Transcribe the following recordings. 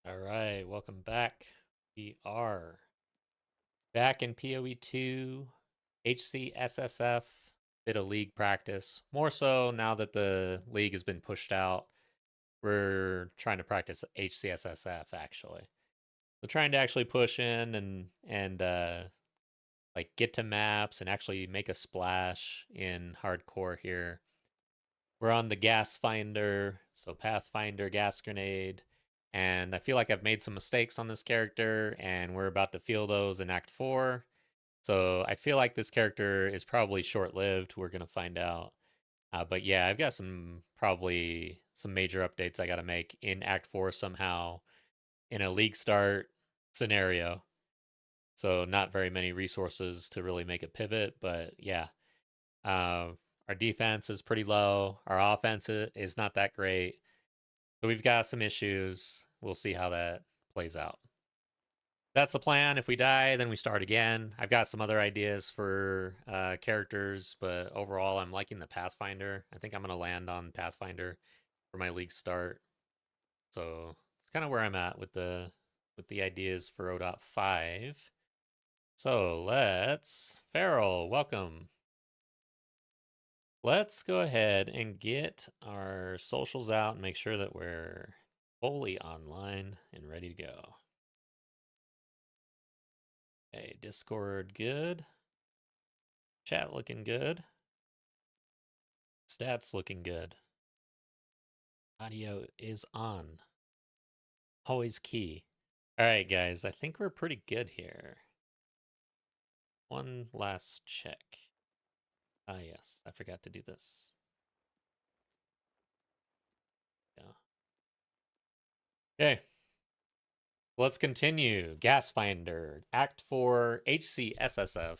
All right, welcome back. We are back in PoE2, HCSSF, bit of league practice. More so now that the league has been pushed out, we're trying to practice HCSSF actually. So trying to actually push in and like get to maps and actually make a splash in hardcore here. We're on the Gasfinder, so Pathfinder, gas grenade, and I feel like I've made some mistakes on this character, and we're about to feel those in Act 4. So I feel like this character is probably short-lived. We're gonna find out. But yeah, I've got probably some major updates I got to make in Act 4 somehow in a league start scenario. So not very many resources to really make a pivot, but yeah, uh, our defense is pretty low. Our offense is not that great. So we've got some issues. We'll see how that plays out. That's the plan. If we die, then we start again. I've got some other ideas for characters, but overall, I'm liking the Pathfinder. I think I'm going to land on Pathfinder for my league start. So it's kind of where I'm at with the ideas for 0.5. So let's Farrell, welcome. Let's go ahead and get our socials out and make sure that we're fully online and ready to go. Okay, Discord good. Chat looking good. Stats looking good. Audio is on. Always key. All right, guys, I think we're pretty good here. One last check. Ah, yes, I forgot to do this. Yeah. Okay. Let's continue. Gasfinder, Act 4, HCSSF.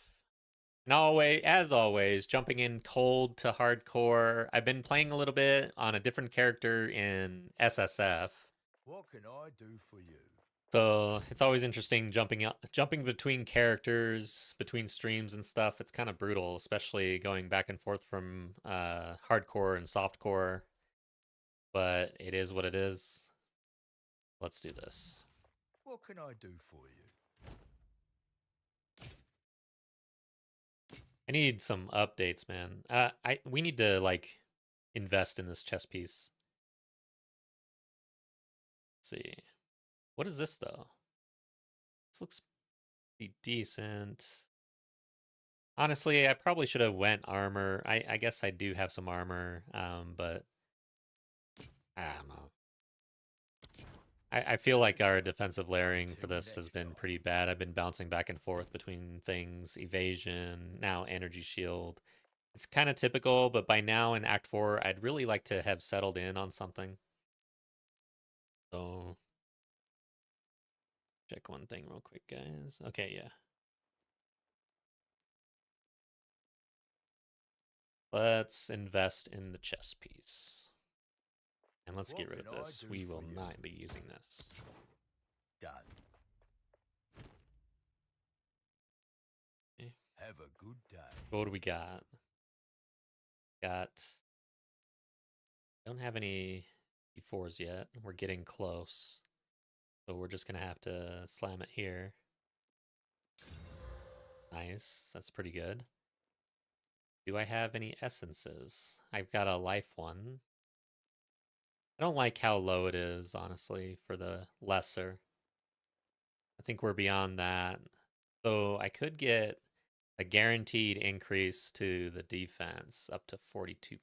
And always, as always, jumping in cold to hardcore. I've been playing a little bit on a different character in SSF. What can I do for you? So it's always interesting jumping between characters, between streams and stuff. It's kind of brutal, especially going back and forth from hardcore and softcore. But it is what it is. Let's do this. What can I do for you? I need some updates, man. We need to like invest in this chess piece. Let's see. What is this though? This looks pretty decent. Honestly, I probably should have went armor. I guess I do have some armor, but I don't know. I feel like our defensive layering for Till this has next been time. pretty bad. I've been bouncing back and forth between things, evasion, now energy shield. It's kind of typical, but by now in Act 4, I'd really like to have settled in on something. So, check one thing real quick, guys. Okay, yeah. Let's invest in the chess piece. And let's get What rid can of I this. do We for will you? not be using this. Done. Okay. Have a good day. What do we got? Got don't have any D4s yet. We're getting close. So we're just gonna have to slam it here. Nice. That's pretty good. Do I have any essences? I've got a life one. I don't like how low it is, honestly, for the lesser. I think we're beyond that. So I could get a guaranteed increase to the defense up to 42%.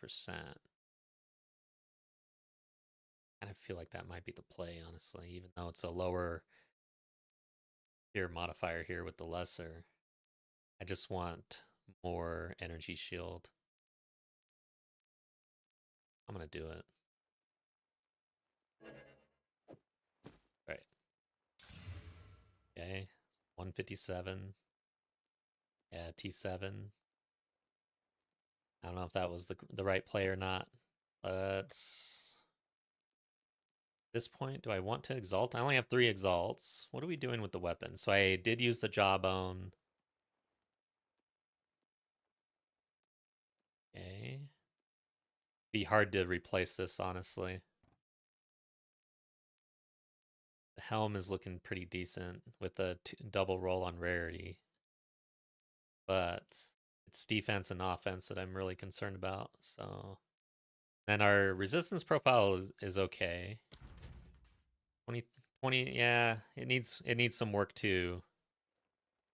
And I feel like that might be the play, honestly, even though it's a lower tier modifier here with the lesser. I just want more energy shield. I'm going to do it. Right. Okay. 157. Yeah, T7. I don't know if that was the right play or not. Let's. At this point, do I want to exalt? I only have 3 exalts. What are we doing with the weapon? So I did use the jawbone. Okay. Be hard to replace this, honestly. The Helm is looking pretty decent with a double roll on rarity. But it's defense and offense that I'm really concerned about. So then our resistance profile is okay. 20, yeah, it needs some work too.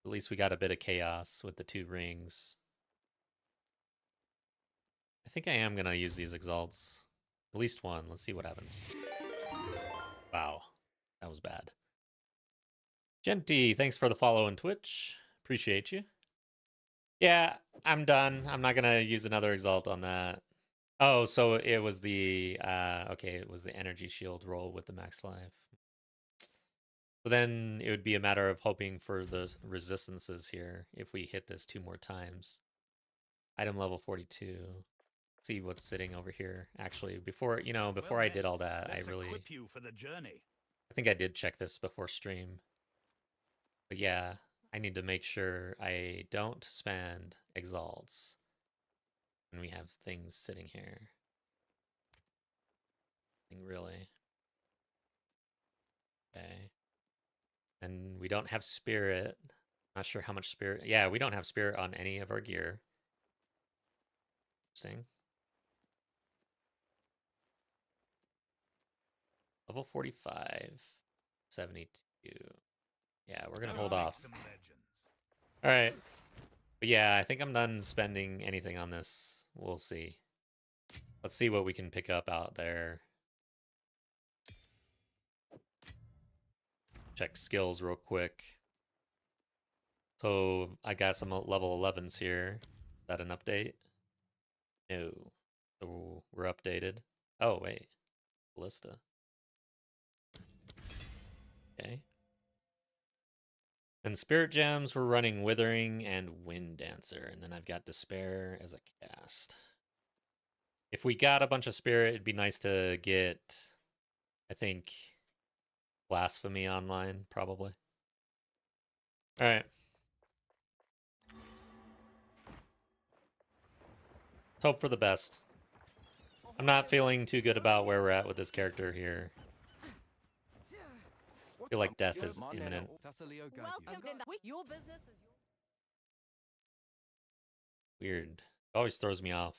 At least we got a bit of chaos with the 2 rings. I think I am gonna use these exalts. At least one. Let's see what happens. Wow, that was bad. Genty, thanks for the follow on Twitch. Appreciate you. Yeah, I'm done. I'm not gonna use another exalt on that. Oh, so it was the okay, it was the energy shield roll with the max life. So then it would be a matter of hoping for the resistances here if we hit this 2 more times. Item level 42. See what's sitting over here. Actually, before I did all that, I equip you for the journey. I think I did check this before stream. But yeah, I need to make sure I don't spend exalts when we have things sitting here. Really. Okay. And we don't have spirit. Not sure how much spirit. Yeah, we don't have spirit on any of our gear. Interesting. Level 45. 72. Yeah, we're going to hold off. All right. But yeah, I think I'm done spending anything on this. We'll see. Let's see what we can pick up out there. Check skills real quick. So I got some level 11s here. Is that an update? No. So we're updated. Oh, wait. Ballista. Okay. And Spirit Gems, we're running Withering and Wind Dancer. And then I've got Despair as a cast. If we got a bunch of Spirit, it'd be nice to get, I think, Blasphemy online, probably. All right. Let's hope for the best. I'm not feeling too good about where we're at with this character here. I feel like death is imminent. Your business is Weird. It always throws me off.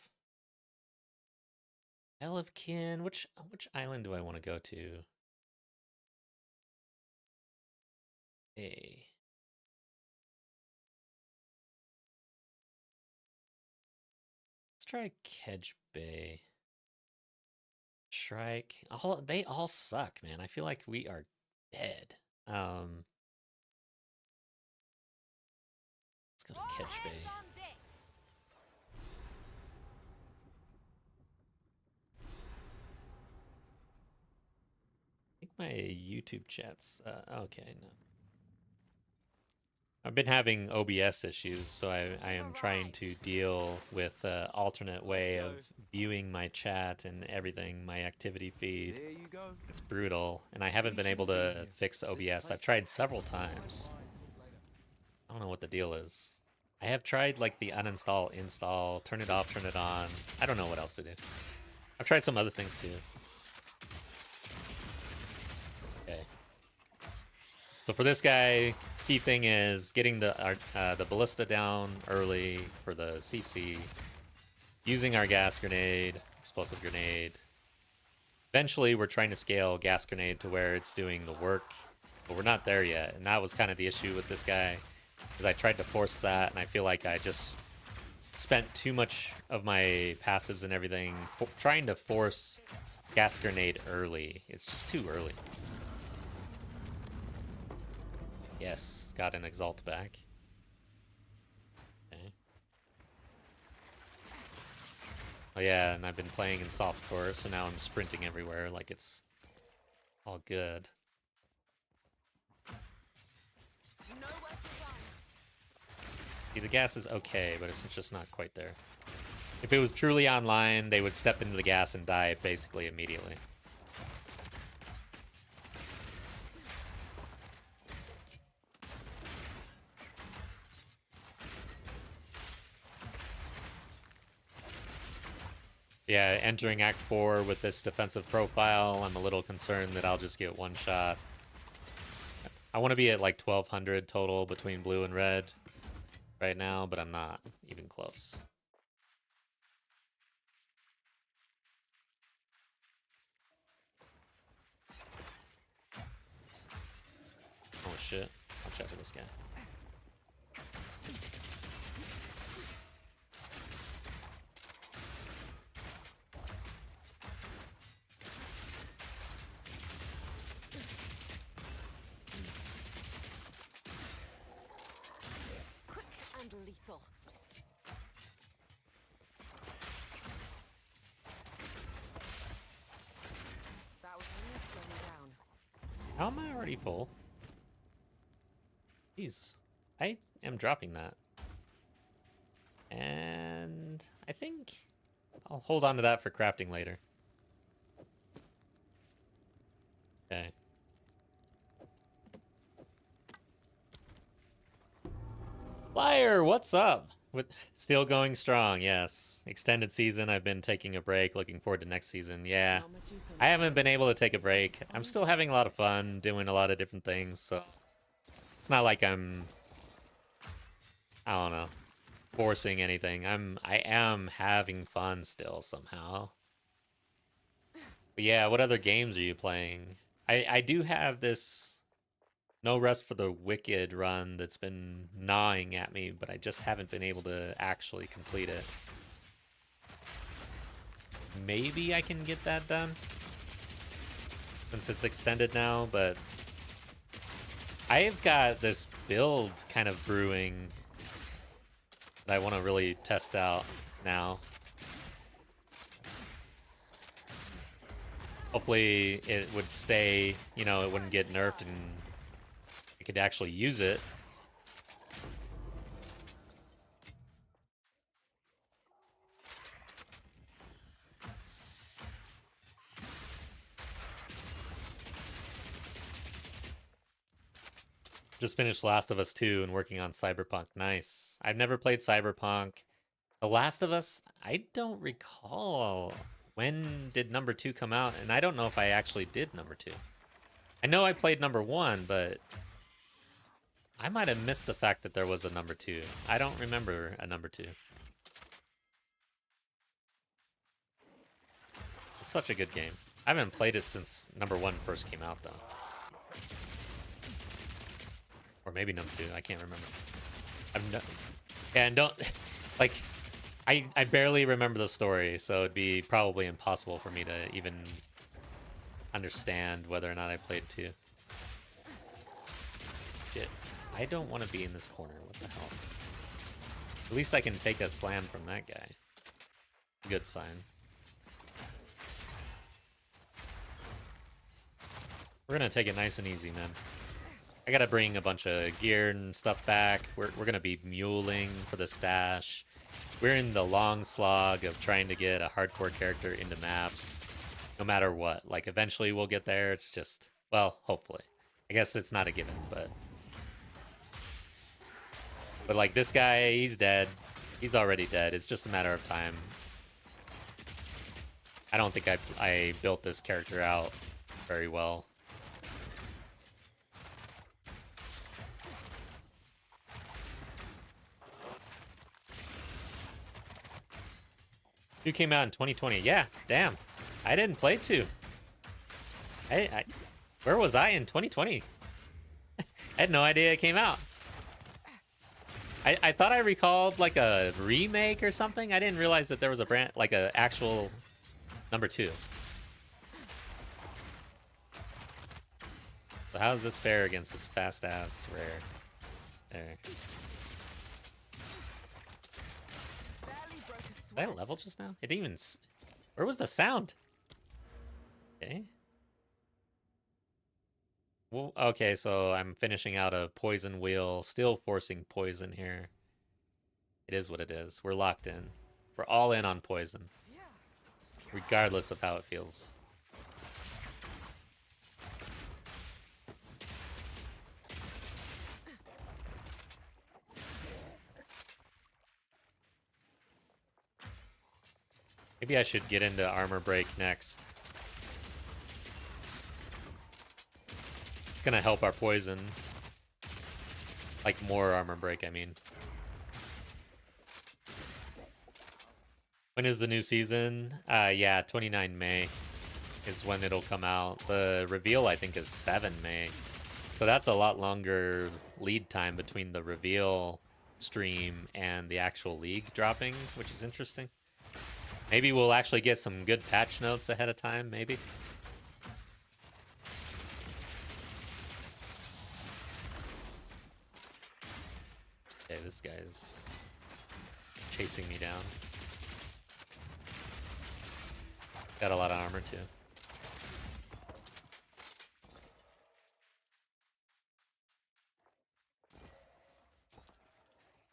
Isle of Kin. Which island do I want to go to? Hey. Let's try Kedge Bay. Shrike. They all suck, man. I feel like we are dead. Let's go to Kedge Bay. I think my YouTube chat's okay. No. I've been having OBS issues, so I am trying to deal with an alternate way of viewing my chat and everything, my activity feed. It's brutal, and I haven't been able to fix OBS. I've tried several times. I don't know what the deal is. I have tried like the uninstall, install, turn it off, turn it on. I don't know what else to do. I've tried some other things too. Okay. So for this guy, key thing is getting the ballista down early for the CC, using our gas grenade, explosive grenade. Eventually, we're trying to scale gas grenade to where it's doing the work, but we're not there yet. And that was kind of the issue with this guy, because I tried to force that, and I feel like I just spent too much of my passives and everything trying to force gas grenade early. It's just too early. Yes, got an exalt back. Okay. Oh yeah, and I've been playing in softcore, so now I'm sprinting everywhere like it's all good. See, the gas is okay, but it's just not quite there. If it was truly online, they would step into the gas and die basically immediately. Yeah, entering Act 4 with this defensive profile, I'm a little concerned that I'll just get one shot. I want to be at like 1200 total between blue and red right now, but I'm not even close. Oh shit. Watch out for this guy. Quick and lethal. That was only slowing down. How am I already full? Jeez. I am dropping that. And I think I'll hold on to that for crafting later. Okay. Flyer, what's up? Still going strong, yes. Extended season, I've been taking a break, looking forward to next season. Yeah. Not much use on I haven't been able to take a break. I'm still having a lot of fun, doing a lot of different things, so it's not like I'm, I don't know, forcing anything. I am having fun still somehow. But yeah, what other games are you playing? I do have this No Rest for the Wicked run that's been gnawing at me, but I just haven't been able to actually complete it. Maybe I can get that done since it's extended now, but I've got this build kind of brewing that I want to really test out now. Hopefully it would stay, you know, it wouldn't get nerfed and I could actually use it. Just finished Last of Us 2 and working on Cyberpunk. Nice. I've never played Cyberpunk. The Last of Us, I don't recall. When did number 2 come out? And I don't know if I actually did number 2. I know I played number 1, but I might have missed the fact that there was a number 2. I don't remember a number 2. It's such a good game. I haven't played it since number 1 first came out, though. Or maybe number 2. I can't remember. Yeah, and don't... like, I barely remember the story, so it'd be probably impossible for me to even understand whether or not I played 2. Shit. I don't want to be in this corner. What the hell? At least I can take a slam from that guy. Good sign. We're gonna take it nice and easy, man. I gotta bring a bunch of gear and stuff back. We're gonna be muling for the stash. We're in the long slog of trying to get a hardcore character into maps, no matter what. Like, eventually we'll get there. It's just, well, hopefully. I guess it's not a given, but like, this guy, he's dead. He's already dead. It's just a matter of time. I don't think I built this character out very well. Two came out in 2020. Yeah, damn. I didn't play 2. Where was I in 2020? I had no idea it came out. I thought I recalled like a remake or something. I didn't realize that there was a brand, like a actual number 2. So how does this fare against this fast ass rare? There. Did I level just now? It didn't even... Where was the sound? Okay. Well, okay, so I'm finishing out a poison wheel. Still forcing poison here. It is what it is. We're locked in. We're all in on poison. Regardless of how it feels. Maybe I should get into armor break next. It's gonna help our poison. Like more armor break, I mean. When is the new season? Yeah, 29 May is when it'll come out. The reveal, I think, is 7 May. So that's a lot longer lead time between the reveal stream and the actual league dropping, which is interesting. Maybe we'll actually get some good patch notes ahead of time, maybe. Okay, this guy's chasing me down. Got a lot of armor too.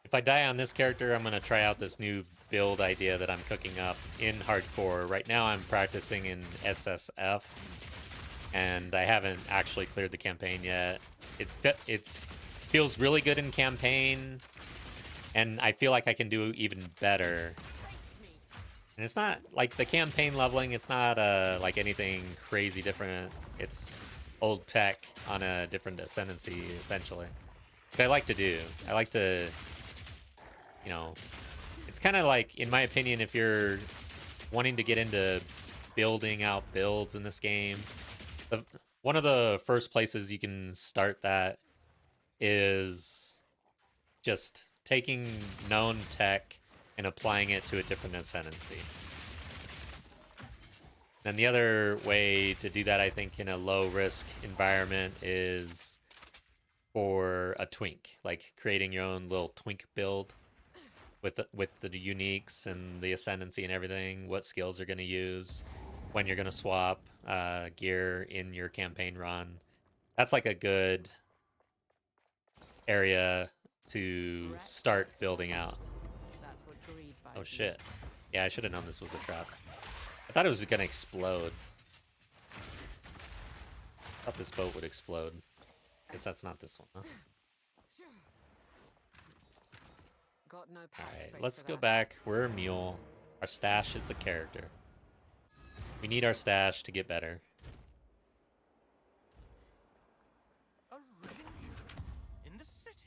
If I die on this character, I'm going to try out this new build idea that I'm cooking up in hardcore. Right now I'm practicing in SSF, and I haven't actually cleared the campaign yet. It feels really good in campaign, and I feel like I can do even better. And it's not like the campaign leveling, it's not like anything crazy different. It's old tech on a different ascendancy, essentially. But I like to do. I like to, you know, it's kind of like, in my opinion, if you're wanting to get into building out builds in this game, one of the first places you can start that is just taking known tech and applying it to a different ascendancy. And the other way to do that, I think, in a low risk environment is for a twink, like creating your own little twink build with the uniques and the ascendancy and everything, what skills you're going to use, when you're going to swap gear in your campaign run. That's like a good area to start building out. Oh shit. Yeah, I should have known this was a trap. I thought it was gonna explode. I thought this boat would explode. Guess that's not this one, huh? Alright, let's go back. We're a mule. Our stash is the character. We need our stash to get better.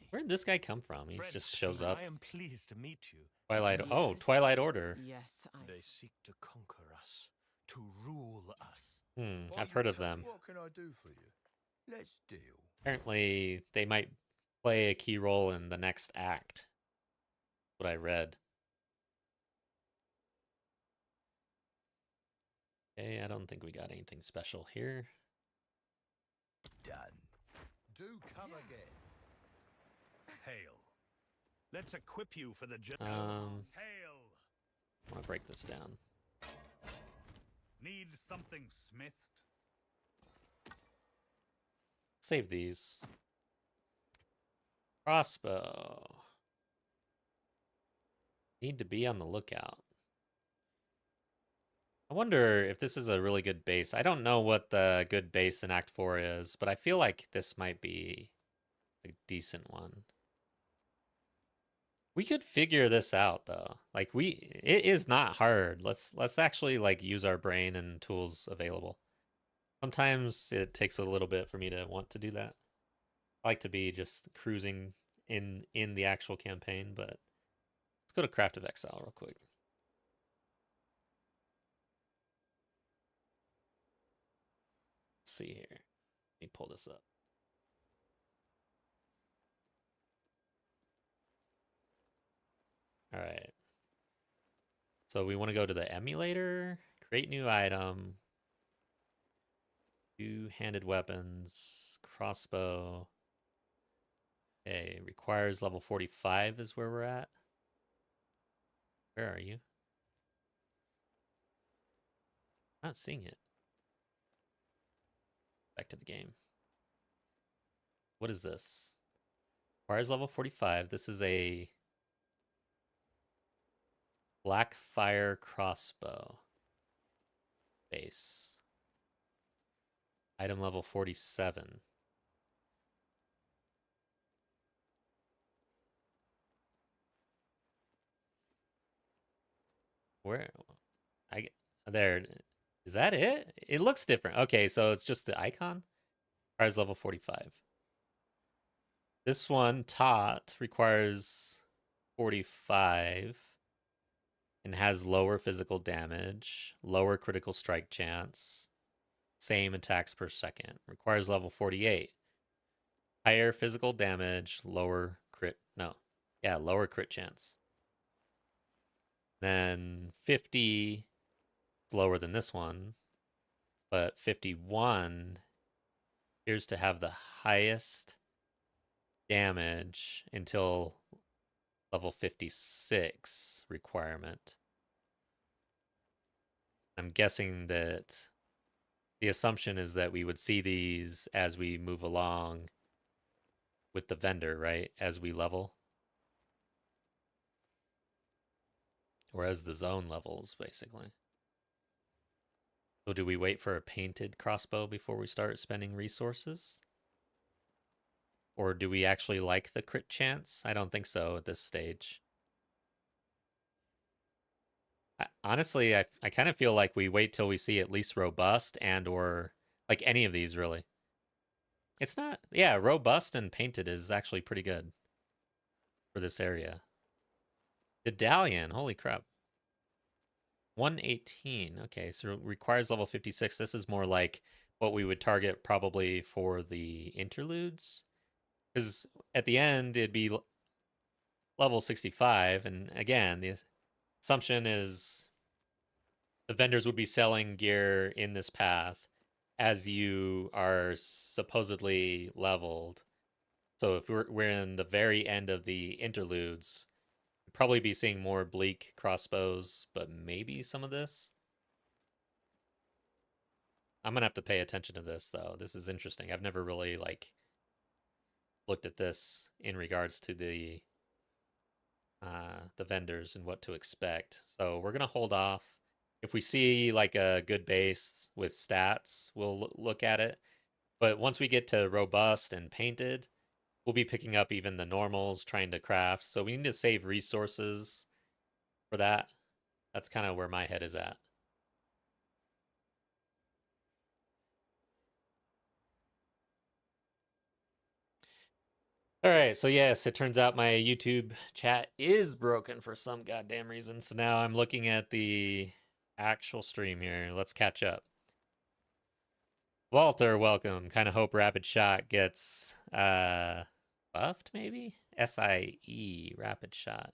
Where did this guy come from? He just shows up. I am pleased to meet you. Twilight. Oh, Twilight Order. Yes, They seek to conquer us, to rule us. I've heard of them. What can I do for you? Let's deal. Apparently, they might play a key role in the next act. What I read. Okay, I don't think we got anything special here. Done. Do come again. Hail. Let's equip you for the journey. Hail. I want to break this down. Need something smithed? Save these. Crossbow. Need to be on the lookout. I wonder if this is a really good base. I don't know what the good base in Act 4 is, but I feel like this might be a decent one. We could figure this out though. Like it is not hard. Let's actually like use our brain and tools available. Sometimes it takes a little bit for me to want to do that. I like to be just cruising in the actual campaign, but let's go to Craft of Exile real quick. Let's see here. Let me pull this up. All right. So we want to go to the emulator, create new item, two-handed weapons, crossbow. Okay, requires level 45 is where we're at. Where are you? Not seeing it. Back to the game. What is this? Requires level 45. This is a Black Fire crossbow base. Item level 47. Where? There. Is that it? It looks different. Okay, so it's just the icon. requires level 45. This one, Tot, requires 45 and has lower physical damage, lower critical strike chance, same attacks per second. Requires level 48. Higher physical damage, lower crit. No. Yeah, lower crit chance. Then 50 is lower than this one, but 51 appears to have the highest damage until level 56 requirement. I'm guessing that the assumption is that we would see these as we move along with the vendor, right? As we level. Or as the zone levels, basically. So do we wait for a painted crossbow before we start spending resources? Or do we actually like the crit chance? I don't think so at this stage. Honestly, I kind of feel like we wait till we see at least robust and or like any of these really. It's not, yeah, robust and painted is actually pretty good for this area. Medallion, holy crap. 118, okay, so it requires level 56. This is more like what we would target probably for the interludes. Because at the end, it'd be level 65. And again, the assumption is the vendors would be selling gear in this path as you are supposedly leveled. So if we're in the very end of the interludes, we'd probably be seeing more bleak crossbows, but maybe some of this. I'm gonna have to pay attention to this though. This is interesting. I've never really like looked at this in regards to the vendors and what to expect. So we're gonna hold off. If we see like a good base with stats, we'll look at it. But once we get to robust and painted, we'll be picking up even the normals, trying to craft. So we need to save resources for that. That's kind of where my head is at. All right, so yes, it turns out my YouTube chat is broken for some goddamn reason. So now I'm looking at the actual stream here. Let's catch up. Walter, welcome. Kind of hope Rapid Shot gets buffed, maybe? SIE, Rapid Shot.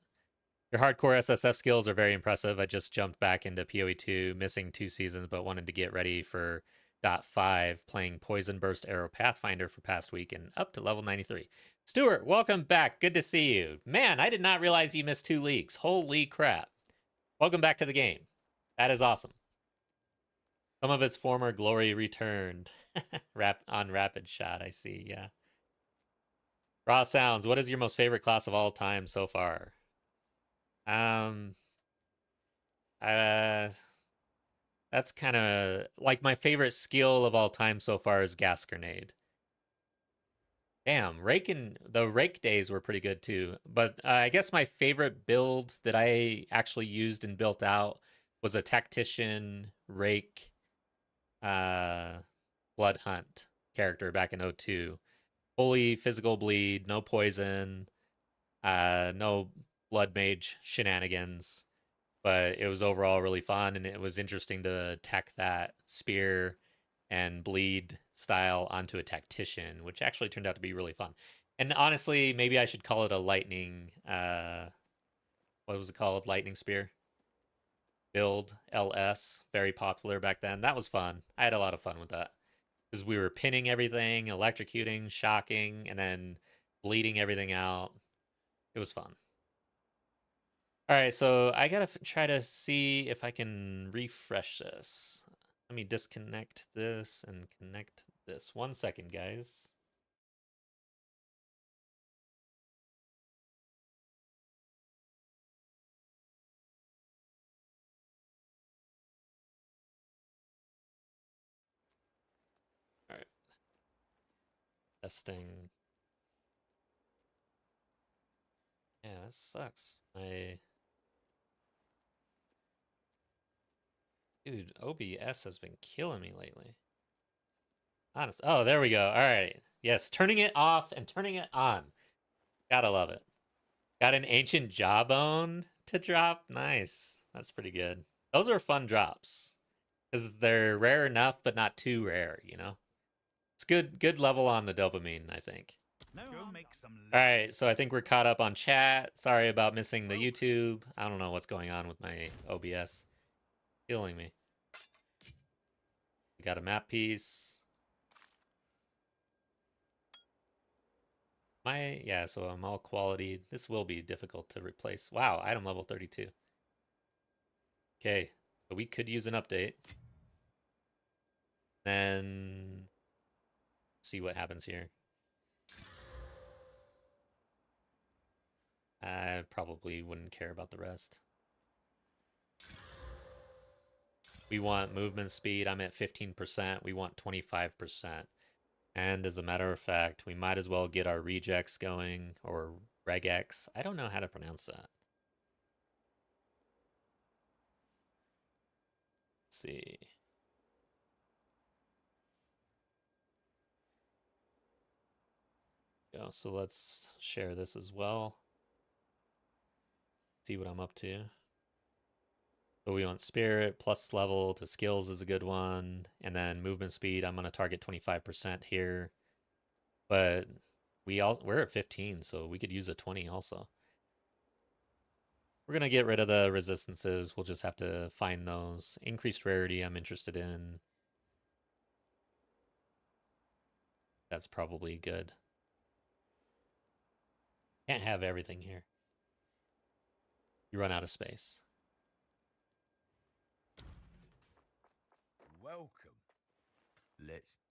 Your hardcore SSF skills are very impressive. I just jumped back into PoE 2, missing 2 seasons, but wanted to get ready for .5, playing Poison Burst Arrow Pathfinder for past week and up to level 93. Stuart, welcome back. Good to see you. Man, I did not realize you missed 2 leagues. Holy crap. Welcome back to the game. That is awesome. Some of its former glory returned. On Rapid Shot, I see, yeah. Raw Sounds, what is your most favorite class of all time so far? That's kind of like my favorite skill of all time so far is Gas Grenade. Damn, the rake days were pretty good too. But I guess my favorite build that I actually used and built out was a Tactician Rake Blood Hunt character back in 02. Fully physical bleed, no poison, no blood mage shenanigans. But it was overall really fun, and it was interesting to tack that spear and bleed style onto a tactician, which actually turned out to be really fun. And honestly, maybe I should call it a lightning, what was it called? Lightning spear? Build, LS, very popular back then. That was fun. I had a lot of fun with that. Because we were pinning everything, electrocuting, shocking, and then bleeding everything out. It was fun. All right, so I gotta try to see if I can refresh this. Let me disconnect this and connect this. 1 second, guys. All right. Testing. Yeah, this sucks. Dude, OBS has been killing me lately. Honest. Oh, there we go. All right. Yes, turning it off and turning it on. Gotta love it. Got an ancient jawbone to drop. Nice. That's pretty good. Those are fun drops because they're rare enough, but not too rare. You know, it's good level on the dopamine, I think. Go make some All right, so I think we're caught up on chat. Sorry about missing the YouTube. I don't know what's going on with my OBS. Killing me. We got a map piece. Yeah, so I'm all quality. This will be difficult to replace. Wow, item level 32. Okay, so we could use an update. Then see what happens here. I probably wouldn't care about the rest. We want movement speed. I'm at 15%. We want 25%. And as a matter of fact, we might as well get our rejects going, or regex. I don't know how to pronounce that. Let's see. So let's share this as well. See what I'm up to. So we want spirit plus level to skills is a good one. And then movement speed, I'm going to target 25% here. But we're at 15, so we could use a 20 also. We're going to get rid of the resistances. We'll just have to find those. Increased rarity I'm interested in. That's probably good. Can't have everything here. You run out of space. Welcome.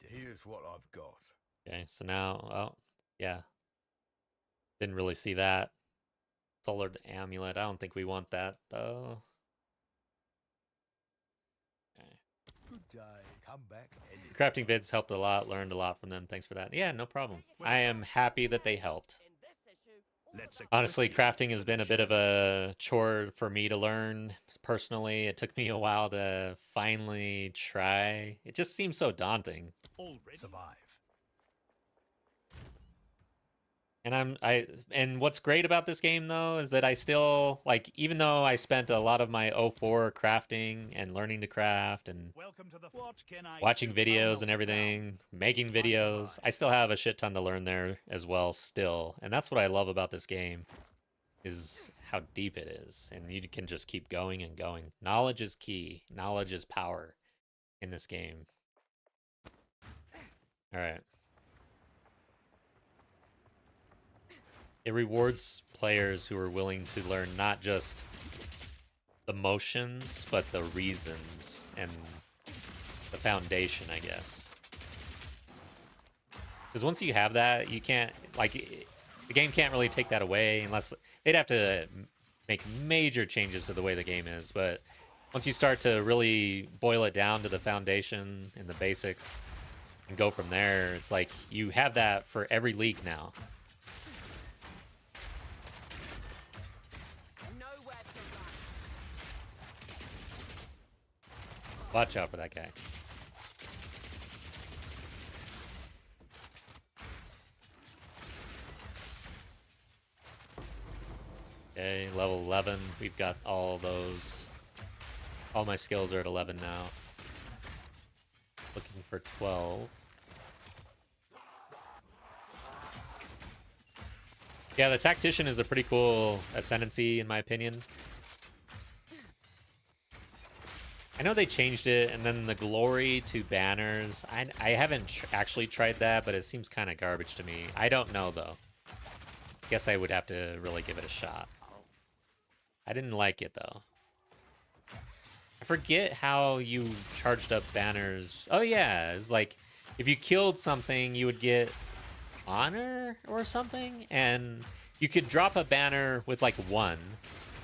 Here's what I've got. Okay, so now, oh, yeah. Didn't really see that. Solar amulet. I don't think we want that, though. Okay. Good day. Come back. Crafting vids helped a lot. Learned a lot from them. Thanks for that. Yeah, no problem. I am happy that they helped. Honestly, crafting has been a bit of a chore for me to learn personally. It took me a while to finally try. It just seems so daunting. survive. And what's great about this game though is that I still like, even though I spent a lot of my 04 crafting and learning to craft and watching videos and everything, making videos, I still have a shit ton to learn there as well still. And that's what I love about this game, is how deep it is, and you can just keep going and going. Knowledge is key. Knowledge is power in this game. All right. It rewards players who are willing to learn not just the motions, but the reasons and the foundation, I guess. Because once you have that, you can't, like, the game can't really take that away unless they'd have to make major changes to the way the game is. But once you start to really boil it down to the foundation and the basics and go from there, it's like you have that for every league now. Watch out for that guy. Okay, level 11. We've got all those. All my skills are at 11 now. Looking for 12. Yeah, the Tactician is a pretty cool ascendancy, in my opinion. I know they changed it, and then the glory to banners. I haven't actually tried that, but it seems kind of garbage to me. I don't know, though. Guess I would have to really give it a shot. I didn't like it, though. I forget how you charged up banners. Oh, yeah. It was like, if you killed something, you would get honor or something, and you could drop a banner with, like, 1.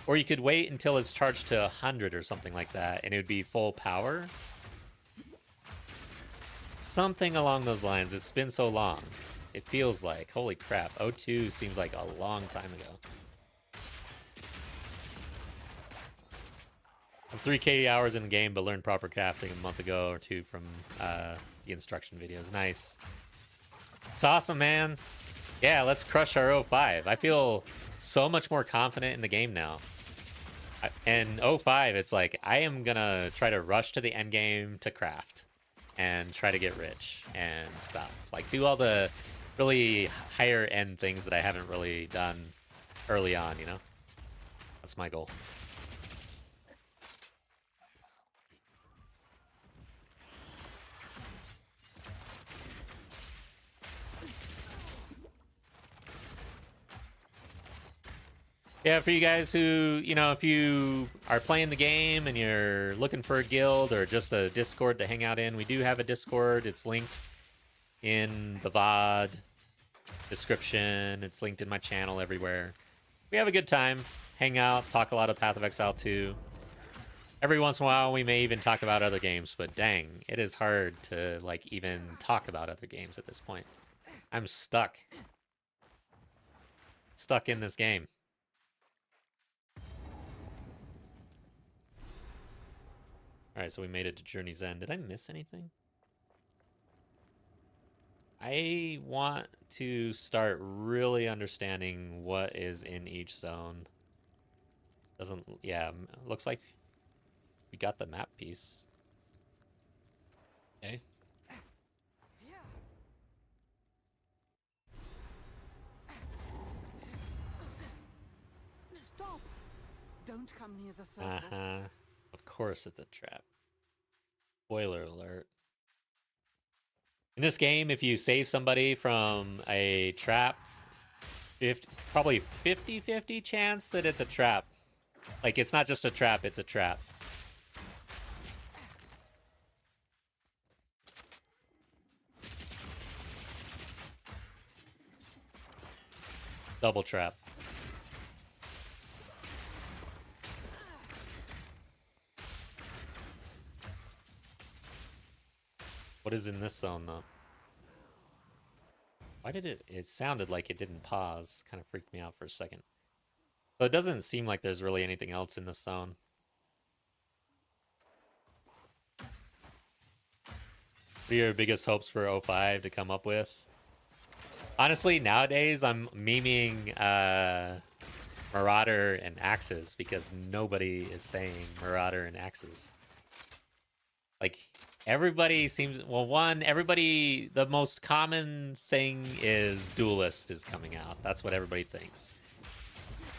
Or you could wait until it's charged to 100 or something like that, and it would be full power. Something along those lines. It's been so long. It feels like, holy crap, 02 seems like a long time ago. I'm 3K hours in the game, but learned proper crafting a month ago or two from the instruction videos. Nice. It's awesome, man. Yeah, let's crush our 05. I feel so much more confident in the game now. And 05, it's like I am gonna try to rush to the end game to craft and try to get rich and stuff. Like do all the really higher end things that I haven't really done early on, you know? That's my goal. Yeah, for you guys who, you know, if you are playing the game and you're looking for a guild or just a Discord to hang out in, we do have a Discord. It's linked in the VOD description. It's linked in my channel everywhere. We have a good time, hang out, talk a lot of Path of Exile 2. Every once in a while, we may even talk about other games, but dang, it is hard to, like, even talk about other games at this point. I'm stuck. Stuck in this game. Alright, so we made it to Journey's End. Did I miss anything? I want to start really understanding what is in each zone. Doesn't, yeah, looks like we got the map piece. Okay. Stop! Don't come near the circle. Uh-huh. Of course it's a trap. Spoiler alert. In this game, if you save somebody from a trap, probably 50-50 chance that it's a trap. Like, it's not just a trap, it's a trap. Double trap. What is in this zone, though? Why did it sounded like it didn't pause. Kind of freaked me out for a second. So it doesn't seem like there's really anything else in this zone. What are your biggest hopes for 05 to come up with? Honestly, nowadays I'm memeing Marauder and Axes because nobody is saying Marauder and Axes. Like, everybody seems, well, everybody, the most common thing is Duelist is coming out. That's what everybody thinks.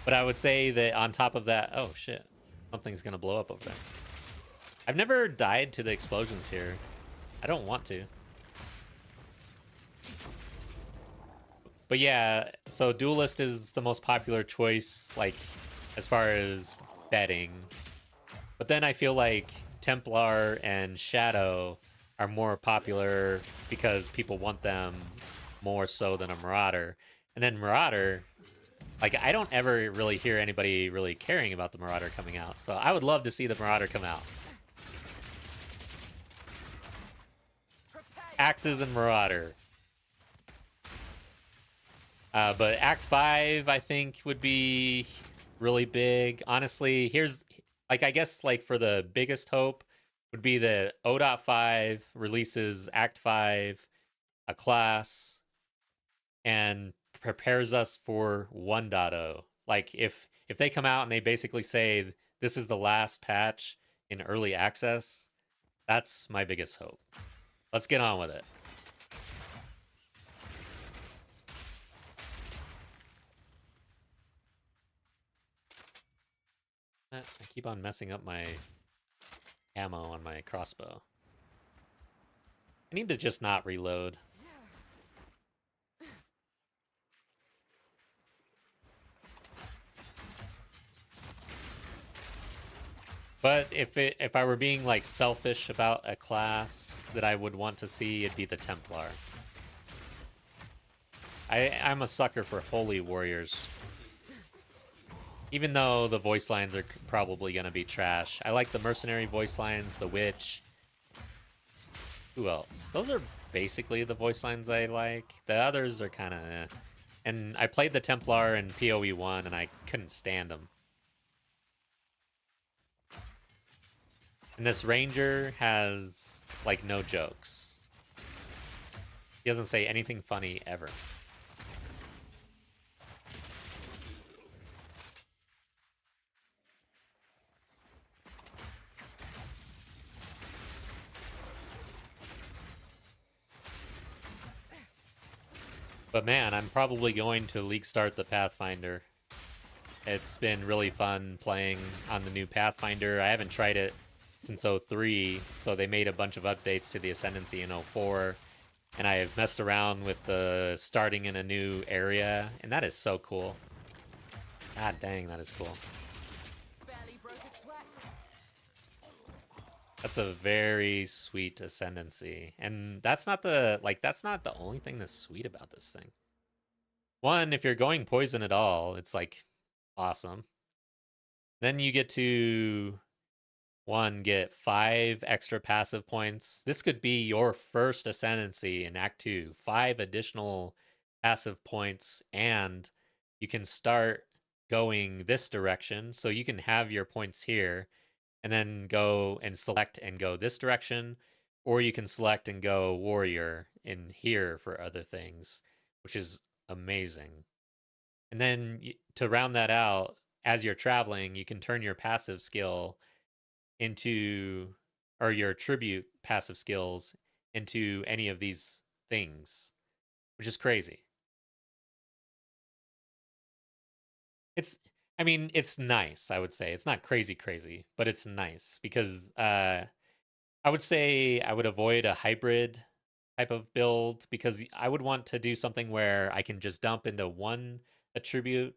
But I would say that on top of that, oh shit, something's gonna blow up over there. I've never died to the explosions here. I don't want to. But yeah, so Duelist is the most popular choice, like, as far as betting. But then I feel like Templar and Shadow are more popular because people want them more so than a Marauder. And then Marauder, like, I don't ever really hear anybody really caring about the Marauder coming out. So I would love to see the Marauder come out. Axes and Marauder. But Act 5, I think, would be really big. Honestly, here's, like, I guess, like, for the biggest hope would be that 0.5 releases Act 5, a class, and prepares us for 1.0. Like, if they come out and they basically say, this is the last patch in early access, that's my biggest hope. Let's get on with it. I keep on messing up my ammo on my crossbow. I need to just not reload. But if I were being, like, selfish about a class that I would want to see, it'd be the Templar. I'm a sucker for Holy Warriors. Even though the voice lines are probably going to be trash. I like the Mercenary voice lines, the Witch. Who else? Those are basically the voice lines I like. The others are kind of eh. And I played the Templar in PoE 1 and I couldn't stand them. And this Ranger has, like, no jokes. He doesn't say anything funny ever. But man, I'm probably going to league start the Pathfinder. It's been really fun playing on the new Pathfinder. I haven't tried it since 03, so they made a bunch of updates to the Ascendancy in 04. And I have messed around with the starting in a new area, and that is so cool. God dang, that is cool. Barely broke a sweat. That's a very sweet Ascendancy. And that's not the only thing that's sweet about this thing. One, if you're going poison at all, it's like awesome. Then you get to get 5 extra passive points. This could be your first Ascendancy in Act 2. 5 additional passive points, and you can start going this direction. So you can have your points here, and then go and select and go this direction, or you can select and go warrior in here for other things, which is amazing. And then to round that out, as you're traveling, you can turn your passive skill into, or your tribute passive skills into any of these things, which is crazy. It's nice, I would say. It's not crazy, but it's nice because I would say I would avoid a hybrid type of build because I would want to do something where I can just dump into one attribute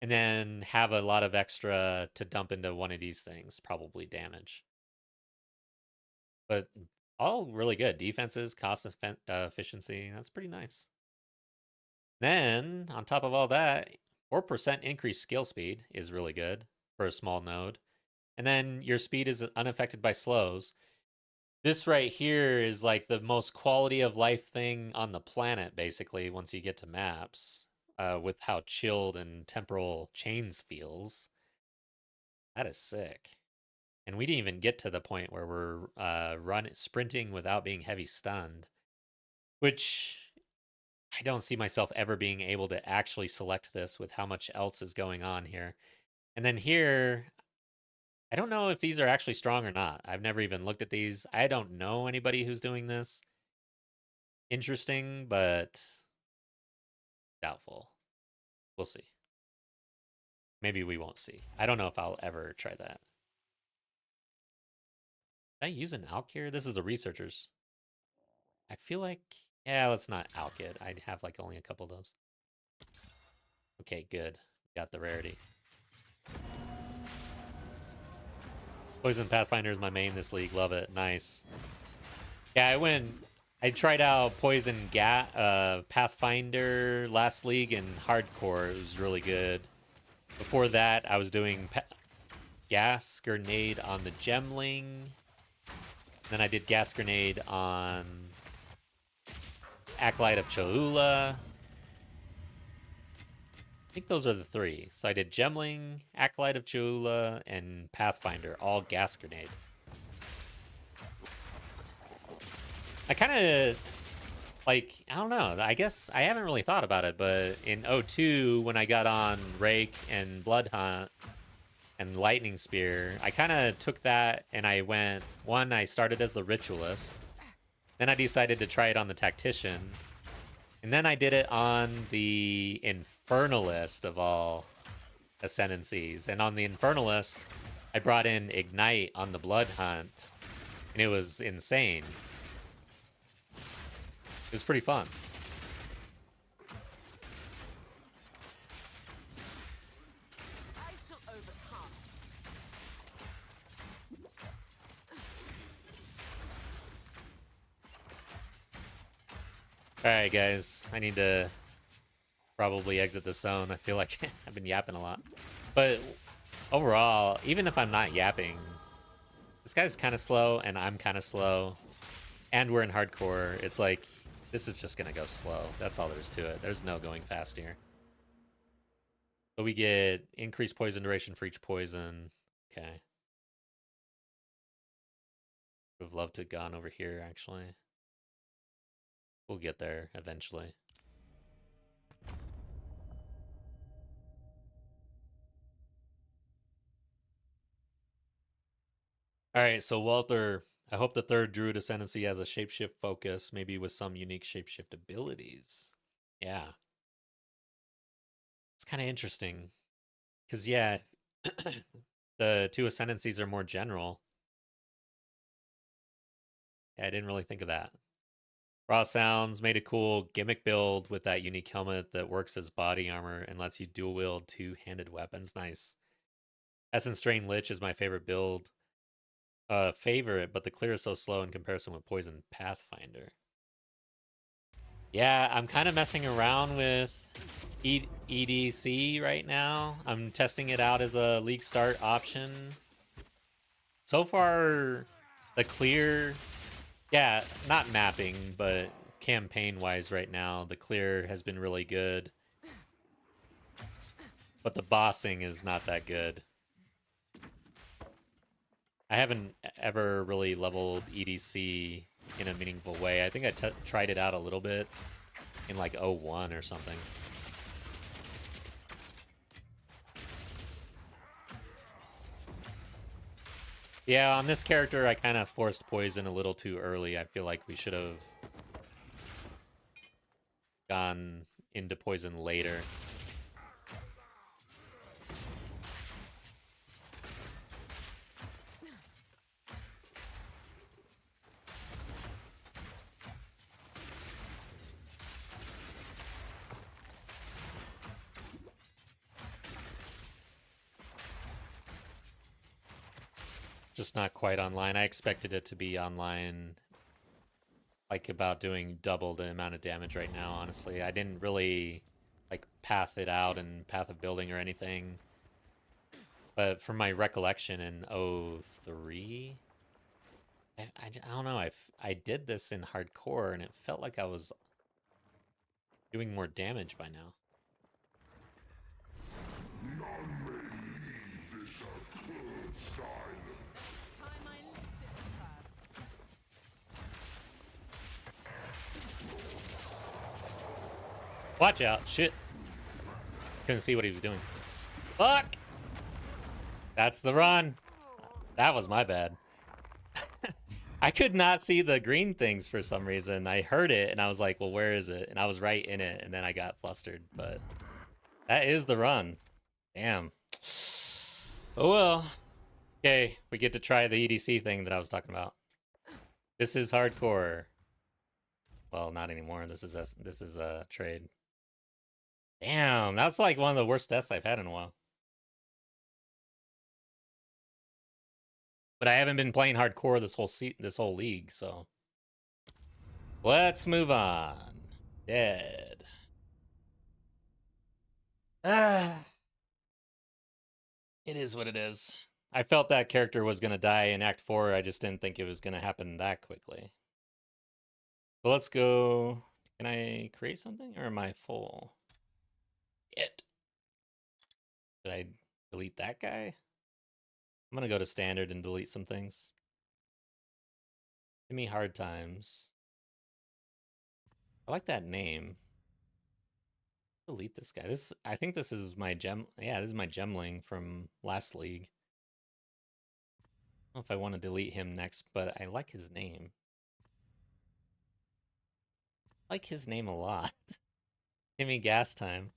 and then have a lot of extra to dump into one of these things, probably damage. But all really good. Defenses, cost efficiency, that's pretty nice. Then, on top of all that, 4% increased skill speed is really good for a small node. And then your speed is unaffected by slows. This right here is like the most quality of life thing on the planet, basically, once you get to maps, with how chilled and temporal chains feels. That is sick. And we didn't even get to the point where we're sprinting without being heavy stunned, which I don't see myself ever being able to actually select this with how much else is going on here. And then here, I don't know if these are actually strong or not. I've never even looked at these. I don't know anybody who's doing this. Interesting, but doubtful. We'll see. Maybe we won't see. I don't know if I'll ever try that. Did I use an alk here? This is a researcher's. I feel like, yeah, let's not alk it. I'd have like only a couple of those. Okay, good. Got the rarity. Poison Pathfinder is my main this league. Love it. Nice. Yeah, I tried out Poison Pathfinder last league in hardcore. It was really good. Before that, I was doing Gas Grenade on the Gemling. Then I did Gas Grenade on Acolyte of Cholula. I think those are the 3. So I did Gemling, Acolyte of Cholula, and Pathfinder, all Gas Grenade. I kind of, like, I don't know. I guess I haven't really thought about it, but in 02, when I got on Rake and Blood Hunt and Lightning Spear, I kind of took that and I went, one, I started as the Ritualist. Then I decided to try it on the Tactician. And then I did it on the Infernalist of all Ascendancies. And on the Infernalist, I brought in Ignite on the Blood Hunt. And it was insane. It was pretty fun. I shall overcome. Alright, guys. I need to probably exit the zone. I feel like I've been yapping a lot. But overall, even if I'm not yapping, this guy's kind of slow and I'm kind of slow. And we're in hardcore. It's like, this is just going to go slow. That's all there is to it. There's no going fast here. So we get increased poison duration for each poison. Okay. Would have loved to have gone over here, actually. We'll get there eventually. All right, so Walter, I hope the third Druid Ascendancy has a shapeshift focus, maybe with some unique shapeshift abilities. Yeah. It's kind of interesting. Because, yeah, the two Ascendancies are more general. Yeah, I didn't really think of that. Raw Sounds made a cool gimmick build with that unique helmet that works as body armor and lets you dual wield two-handed weapons. Nice. Essence Strain Lich is my favorite build. Favorite, but the clear is so slow in comparison with Poison Pathfinder. Yeah, I'm kind of messing around with EDC right now. I'm testing it out as a league start option. So far, the clear, yeah, not mapping, but campaign-wise right now, the clear has been really good. But the bossing is not that good. I haven't ever really leveled EDC in a meaningful way. I think I tried it out a little bit in like 01 or something. Yeah, on this character, I kind of forced poison a little too early. I feel like we should have gone into poison later. Just not quite online. I expected it to be online, like about doing double the amount of damage right now, honestly. I didn't really like path it out and path of building or anything. But from my recollection in 03, I don't know, I did this in hardcore and it felt like I was doing more damage by now. Watch out. Shit. Couldn't see what he was doing. Fuck! That's the run. That was my bad. I could not see the green things for some reason. I heard it and I was like, well, where is it? And I was right in it and then I got flustered. But that is the run. Damn. Oh well. Okay, we get to try the EDC thing that I was talking about. This is hardcore. Well, not anymore. This is a trade. Damn, that's like one of the worst deaths I've had in a while. But I haven't been playing hardcore this whole league, so let's move on. Dead. Ah. It is what it is. I felt that character was gonna die in Act 4. I just didn't think it was gonna happen that quickly. So let's go. Can I create something or am I full? It. Did I delete that guy? I'm gonna go to standard and delete some things. Give me hard times. I like that name. Delete this guy. I think this is my gem. Yeah, this is my gemling from last league. I don't know if I want to delete him next, but I like his name. I like his name a lot. Give me gas time.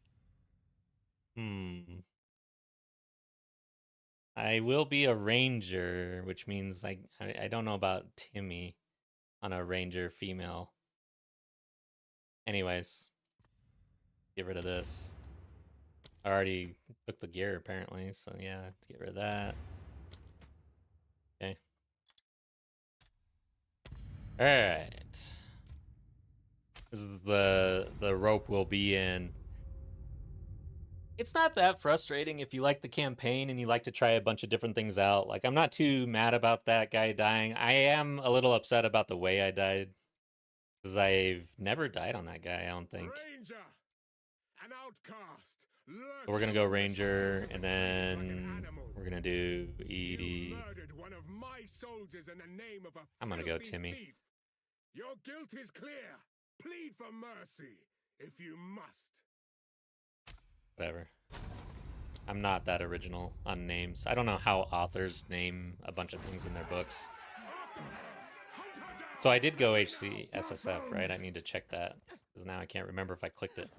I will be a ranger, which means I don't know about Timmy on a ranger female. Anyways, get rid of this. I already took the gear apparently, so yeah, get rid of that. Okay. All right. This is the rope we'll be in. It's not that frustrating if you like the campaign and you like to try a bunch of different things out. Like, I'm not too mad about that guy dying. I am a little upset about the way I died. Because I've never died on that guy, I don't think. Ranger, an outcast. So we're going to go Ranger, and then we're going to do ED. One of my soldiers in the name of a I'm going to go filthy Timmy. thief. Your guilt is clear. Plead for mercy, if you must. Whatever. I'm not that original on names. I don't know how authors name a bunch of things in their books. So I did go HCSSF, right? I need to check that, because now I can't remember if I clicked it.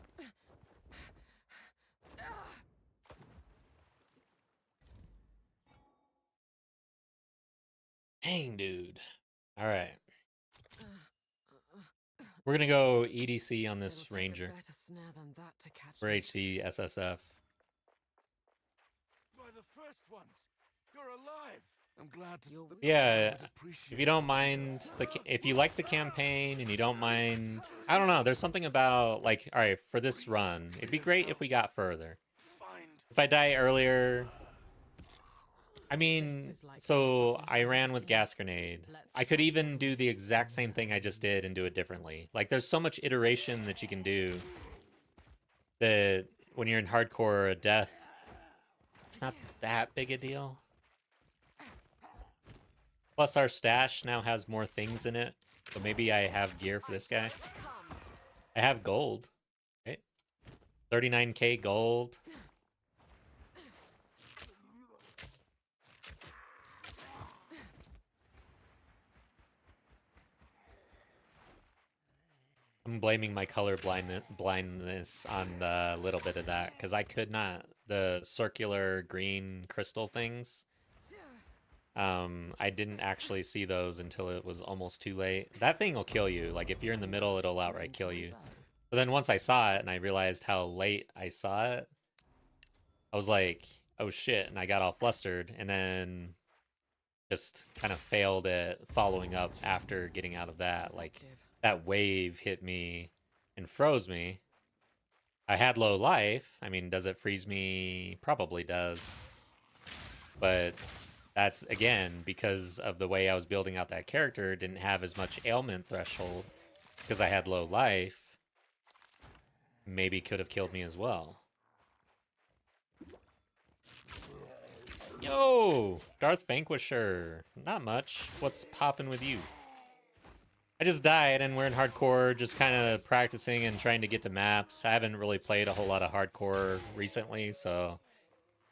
Dang, dude. All right. We're going to go EDC on this It'll take a Ranger better snare than that to catch for me. HCSSF. By the first ones, you're alive. I'm glad to. You're Yeah, if you don't mind, if you like the campaign and you don't mind, I don't know, there's something about, like, all right, for this run, it'd be great if we got further. Find If I die earlier, I This mean, is like so something I ran fancy. with Gas Grenade. Let's I could try even it. do the exact same thing I just did and do it differently. Like, there's so much iteration that you can do that when you're in hardcore, a death, it's not that big a deal. Plus, our stash now has more things in it, so maybe I have gear for this guy. I have gold, right? 39k gold. I'm blaming my color blindness on a little bit of that, because I could not, the circular green crystal things, I didn't actually see those until it was almost too late. That thing will kill you. Like, if you're in the middle, it'll outright kill you. But then once I saw it and I realized how late I saw it, I was like, oh shit, and I got all flustered, and then just kind of failed at following up after getting out of that. Like, that wave hit me and froze me. I had low life. I mean, does it freeze me? Probably does. But that's, again, because of the way I was building out that character, didn't have as much ailment threshold because I had low life. Maybe could have killed me as well. Yo, Darth Vanquisher. Not much. What's poppin' with you? I just died and we're in hardcore, just kind of practicing and trying to get to maps. I haven't really played a whole lot of hardcore recently, so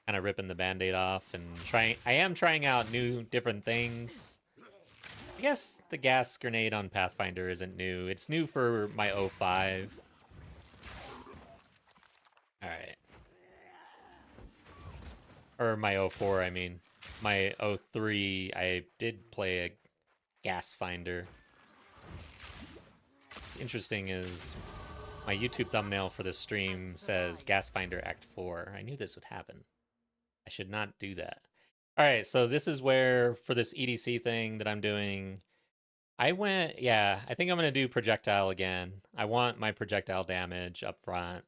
kind of ripping the band-aid off and trying. I am trying out new different things. I guess the gas grenade on Pathfinder isn't new. It's new for my 05. All right. Or my 04, I mean. My 03, I did play a Gasfinder. What's interesting is my YouTube thumbnail for this stream says Gasfinder Act 4. I knew this would happen. I should not do that. All right, so this is where, for this EDC thing that I'm doing, I went, yeah, I think I'm going to do projectile again. I want my projectile damage up front.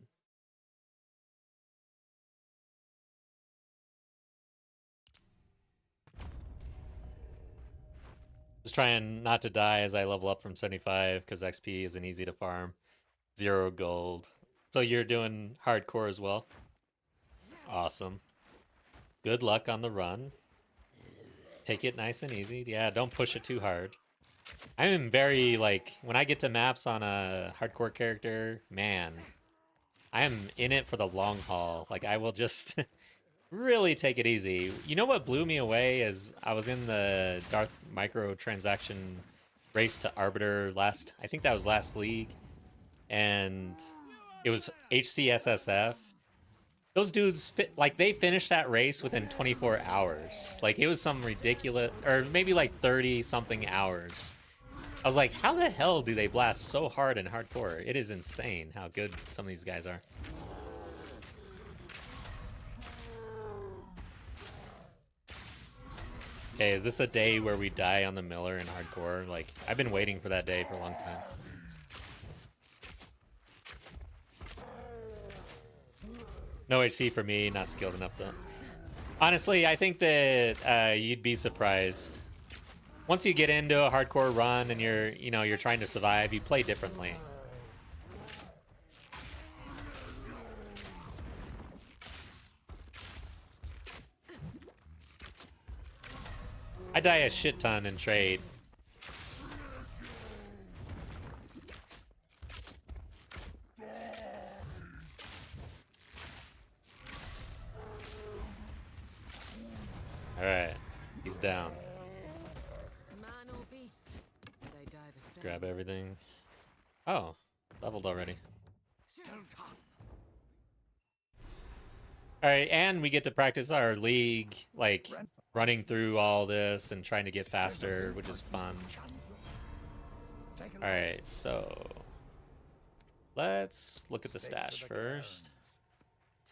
Just trying not to die as I level up from 75 because XP isn't easy to farm. 0 gold. So you're doing hardcore as well? Awesome. Good luck on the run. Take it nice and easy. Yeah, don't push it too hard. I am very, like, when I get to maps on a hardcore character, man, I am in it for the long haul. Like, I will just really take it easy. You know what blew me away is I was in the Darth microtransaction race to Arbiter I think that was last league, and it was HCSSF. Those dudes, they finished that race within 24 hours. Like, it was some ridiculous, or maybe like 30-something hours. I was like, how the hell do they blast so hard in hardcore? It is insane how good some of these guys are. Okay, is this a day where we die on the Miller in hardcore? Like, I've been waiting for that day for a long time. No HC for me, not skilled enough though. Honestly, I think that you'd be surprised. Once you get into a hardcore run and you're trying to survive, you play differently. I die a shit ton in trade. Alright. He's down. Man or beast, they die the same. Grab everything. Oh, leveled already. Alright, and we get to practice our league, like, running through all this and trying to get faster, which is fun. Alright, so... let's look at the stash first.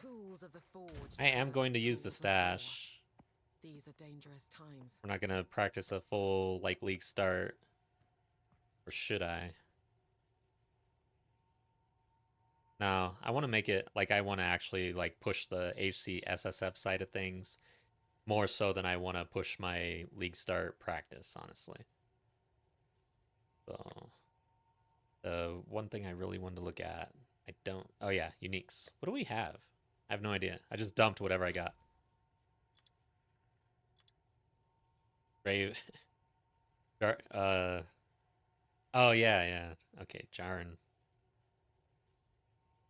Tools of the forged I am are going to use the tools of war. stash. These are dangerous times. We're not going to practice a full, like, league start. Or should I? No, I want to make it, like, I want to actually, like, push the HCSSF side of things more so than I want to push my league start practice, honestly. So, the one thing I really wanted to look at, I don't, oh yeah, uniques. What do we have? I have no idea. I just dumped whatever I got. Brave. Oh yeah, yeah. Okay, Jaren.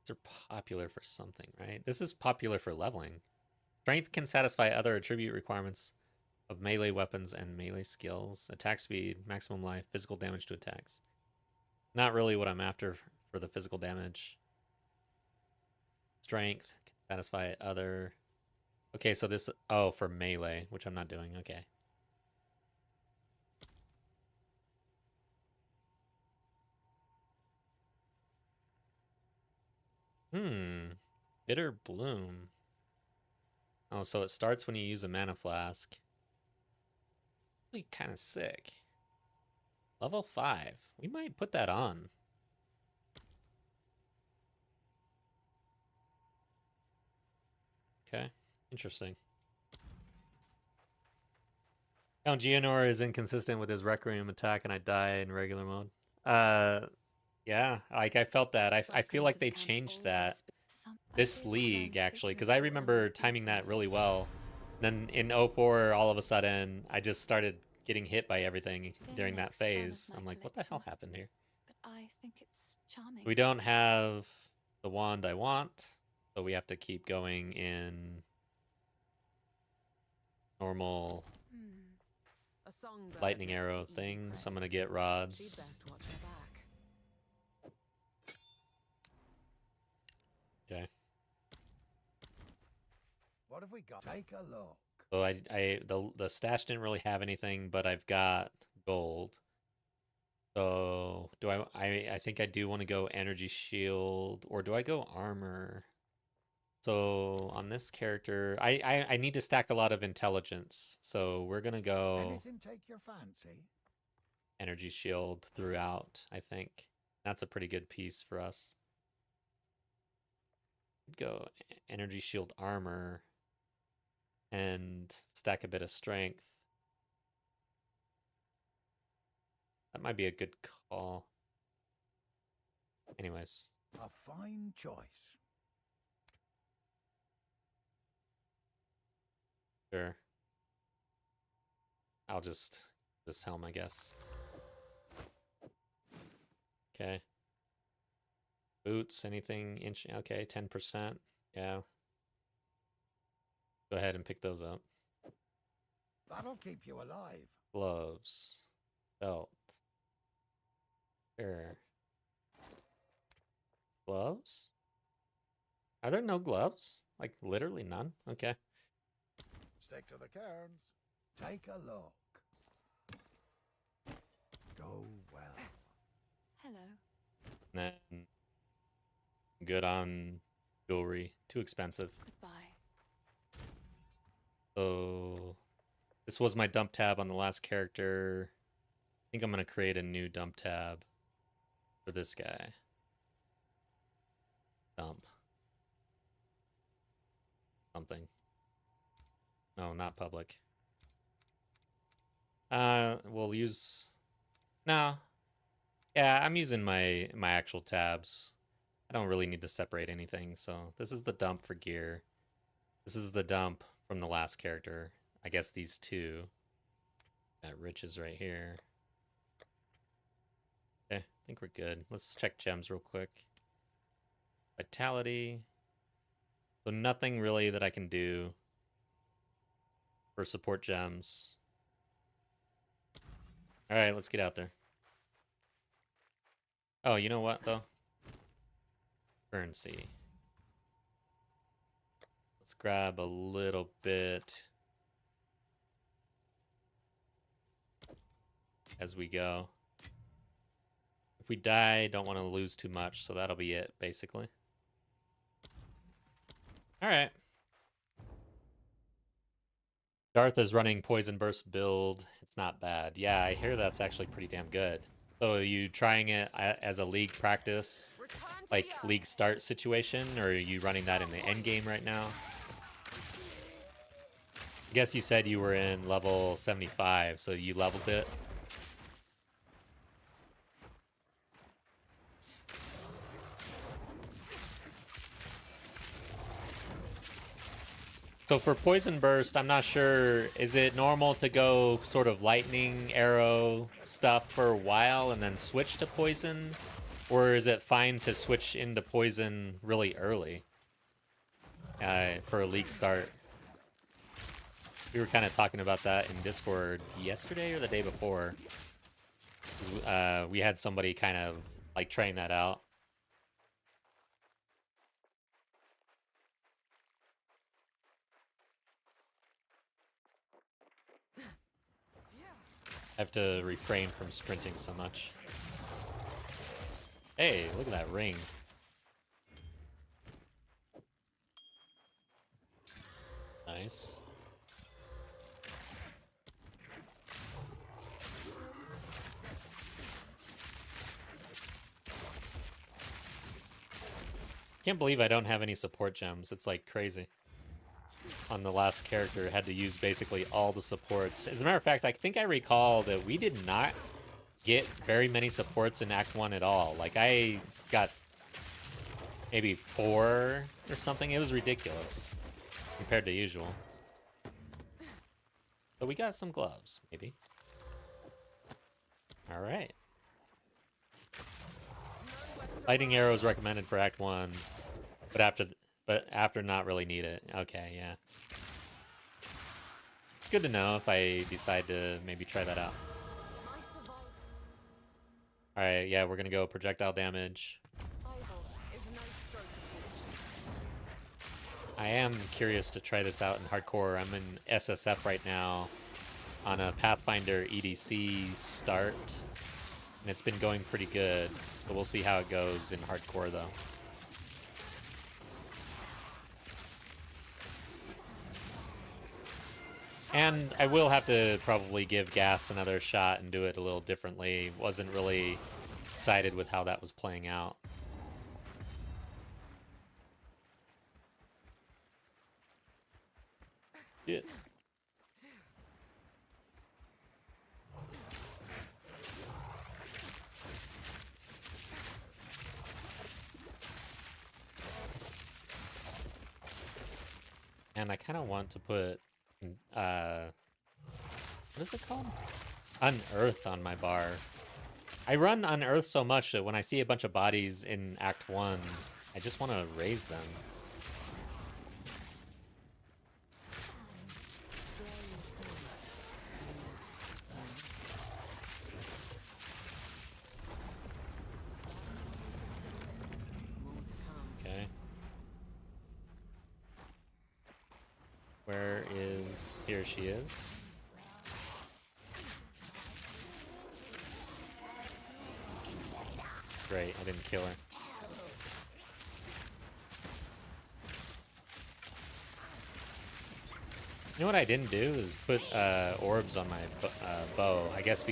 These are popular for something, right? This is popular for leveling. Strength can satisfy other attribute requirements of melee weapons and melee skills. Attack speed, maximum life, physical damage to attacks. Not really what I'm after for the physical damage. Strength can satisfy other... Okay, so this... oh, for melee, which I'm not doing. Okay. Bitter Bloom. Oh, so it starts when you use a mana flask. Really kind of sick. Level 5. We might put that on. Okay, interesting. Count Geonor is inconsistent with his Requiem attack and I die in regular mode. Yeah, like I felt that. I feel like they changed that this league actually, because I remember timing that really well. Then in 04, all of a sudden, I just started getting hit by everything during that phase. I'm like, what the hell happened here? But I think it's charming. We don't have the wand I want, so we have to keep going in normal A songbird lightning makes arrow the easy things. prey. I'm gonna get She'd rods. best watch her back. Okay. What have we got? Take a look. So the stash didn't really have anything, but I've got gold. So do I think I do want to go energy shield, or do I go armor? So on this character, I need to stack a lot of intelligence. So we're gonna go Anything take your fancy? energy shield throughout, I think. That's a pretty good piece for us. Go energy shield armor and stack a bit of strength. That might be a good call. Anyways. A fine choice. Sure. I'll just this helm, I guess. Okay. Boots, anything inch? Okay, 10%. Yeah. Go ahead and pick those up. That'll keep you alive. Gloves. Belt. Sure. Gloves? Are there no gloves? Like, literally none? Okay. Stick to the cairns. Take a look. Go well. Hello. And then good on jewelry. Too expensive. Goodbye. So this was my dump tab on the last character. I think I'm going to create a new dump tab for this guy. Dump. Something. No, not public. We'll use... No. Yeah, I'm using my actual tabs. I don't really need to separate anything, so this is the dump for gear. This is the dump from the last character. I guess these two. Got riches right here. Okay, I think we're good. Let's check gems real quick. Vitality. So nothing really that I can do. for support gems. All right, let's get out there. Oh, you know what though? Currency. Let's grab a little bit as we go. If we die, don't want to lose too much, so that'll be it, basically. All right. Darth is running Poison Burst build. It's not bad. Yeah, I hear that's actually pretty damn good. So are you trying it as a league practice, like league start situation, or are you running that in the end game right now? I guess you said you were in level 75, so you leveled it. So for Poison Burst, I'm not sure, is it normal to go sort of lightning arrow stuff for a while and then switch to poison? Or is it fine to switch into poison really early for a league start? We were kind of talking about that in Discord yesterday or the day before. 'Cause, we had somebody kind of like trying that out. I have to refrain from sprinting so much. Hey, look at that ring. Nice. Can't believe I don't have any support gems. It's like crazy. On the last character, had to use basically all the supports. As a matter of fact, I think I recall that we did not get very many supports in Act 1 at all. Like, I got maybe 4 or something. It was ridiculous compared to usual. But we got some gloves, maybe. All right. Lightning arrows recommended for Act 1, but after not really need it. Okay, yeah. Good to know if I decide to maybe try that out. All right, yeah, we're gonna go projectile damage. I am curious to try this out in hardcore. I'm in SSF right now on a Pathfinder EDC start, and it's been going pretty good. But we'll see how it goes in hardcore, though. And I will have to probably give Gas another shot and do it a little differently. Wasn't really excited with how that was playing out. Yeah. And I kind of want to put, what is it called? Unearth on my bar. I run Unearth so much that when I see a bunch of bodies in Act 1, I just want to raise them. Okay. Where is... Here she is. Great, I didn't kill her. You know what I didn't do is put orbs on my bow. I guess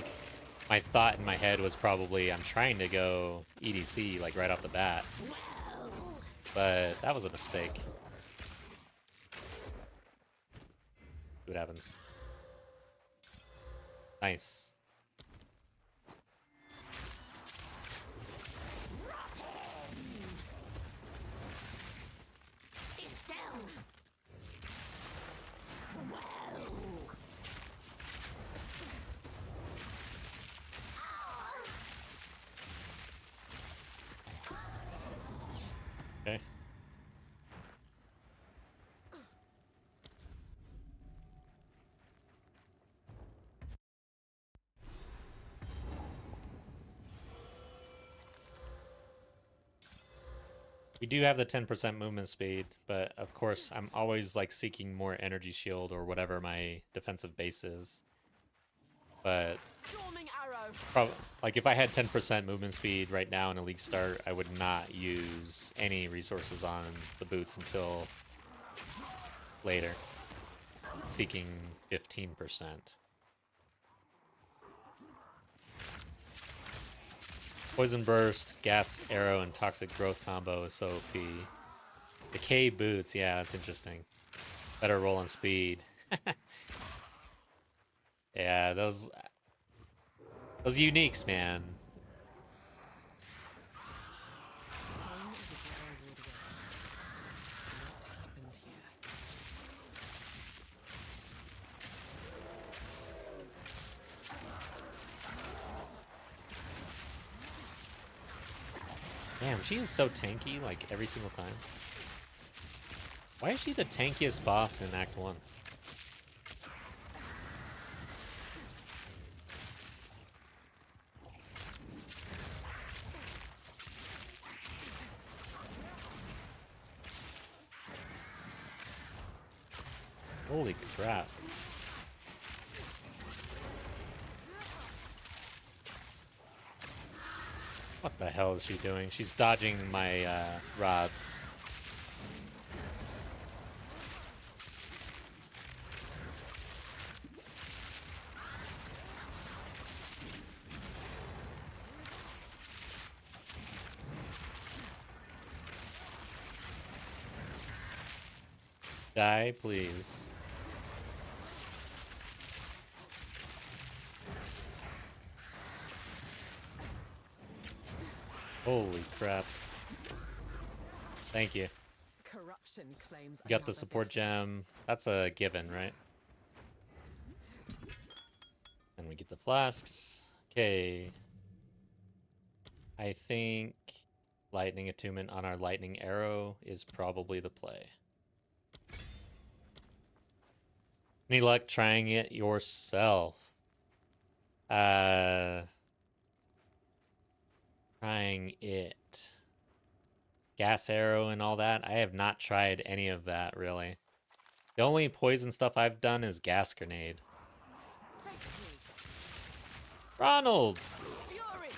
my thought in my head was probably I'm trying to go EDC like right off the bat. But that was a mistake. See what happens. Nice. Okay. We do have the 10% movement speed, but of course I'm always like seeking more energy shield or whatever my defensive base is. But Storming arrow. like if I had 10% movement speed right now in a league start, I would not use any resources on the boots until later, seeking 15%. Poison Burst, Gas Arrow, and Toxic Growth combo is so OP. The K boots, yeah, that's interesting. Better roll on speed. Yeah, those uniques, man. Home is a better would wish. What happened here? Damn, she is so tanky, like, every single time. Why is she the tankiest boss in Act 1? Holy crap. What the hell is she doing? She's dodging my rods. Die, please. Holy crap. Thank you. Corruption claims You got the another support victim. gem. That's a given, right? And we get the flasks. Okay. I think lightning attunement on our lightning arrow is probably the play. Any luck trying it yourself? Trying it. Gas arrow and all that. I have not tried any of that, really. The only poison stuff I've done is gas grenade. Face me. Ronald! Fury.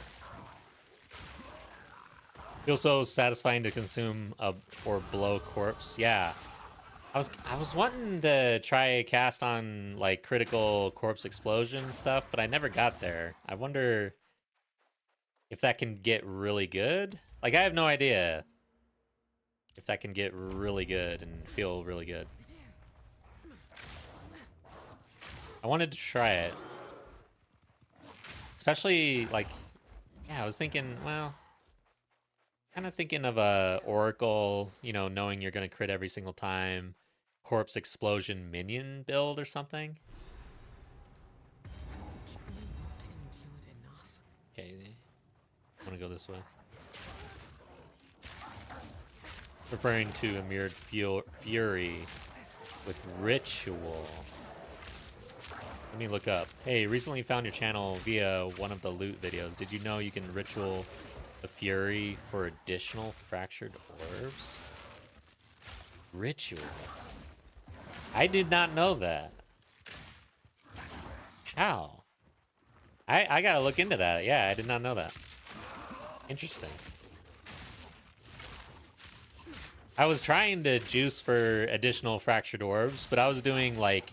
Feels so satisfying to consume or blow corpse. Yeah. I was wanting to try a cast on like critical corpse explosion stuff, but I never got there. I wonder if that can get really good. Like I have no idea if that can get really good and feel really good. I wanted to try it. Especially like, yeah, I was thinking, well, kind of thinking of a Oracle, you know, knowing you're going to crit every single time. Corpse explosion minion build or something. Truly not endured enough. Okay, I want to go this way. Referring to a mirrored fury with ritual. Let me look up. Hey, recently found your channel via one of the loot videos. Did you know you can ritual the fury for additional fractured orbs? Ritual. I did not know that. How? I gotta look into that. Yeah, I did not know that. Interesting. I was trying to juice for additional fractured orbs, but I was doing like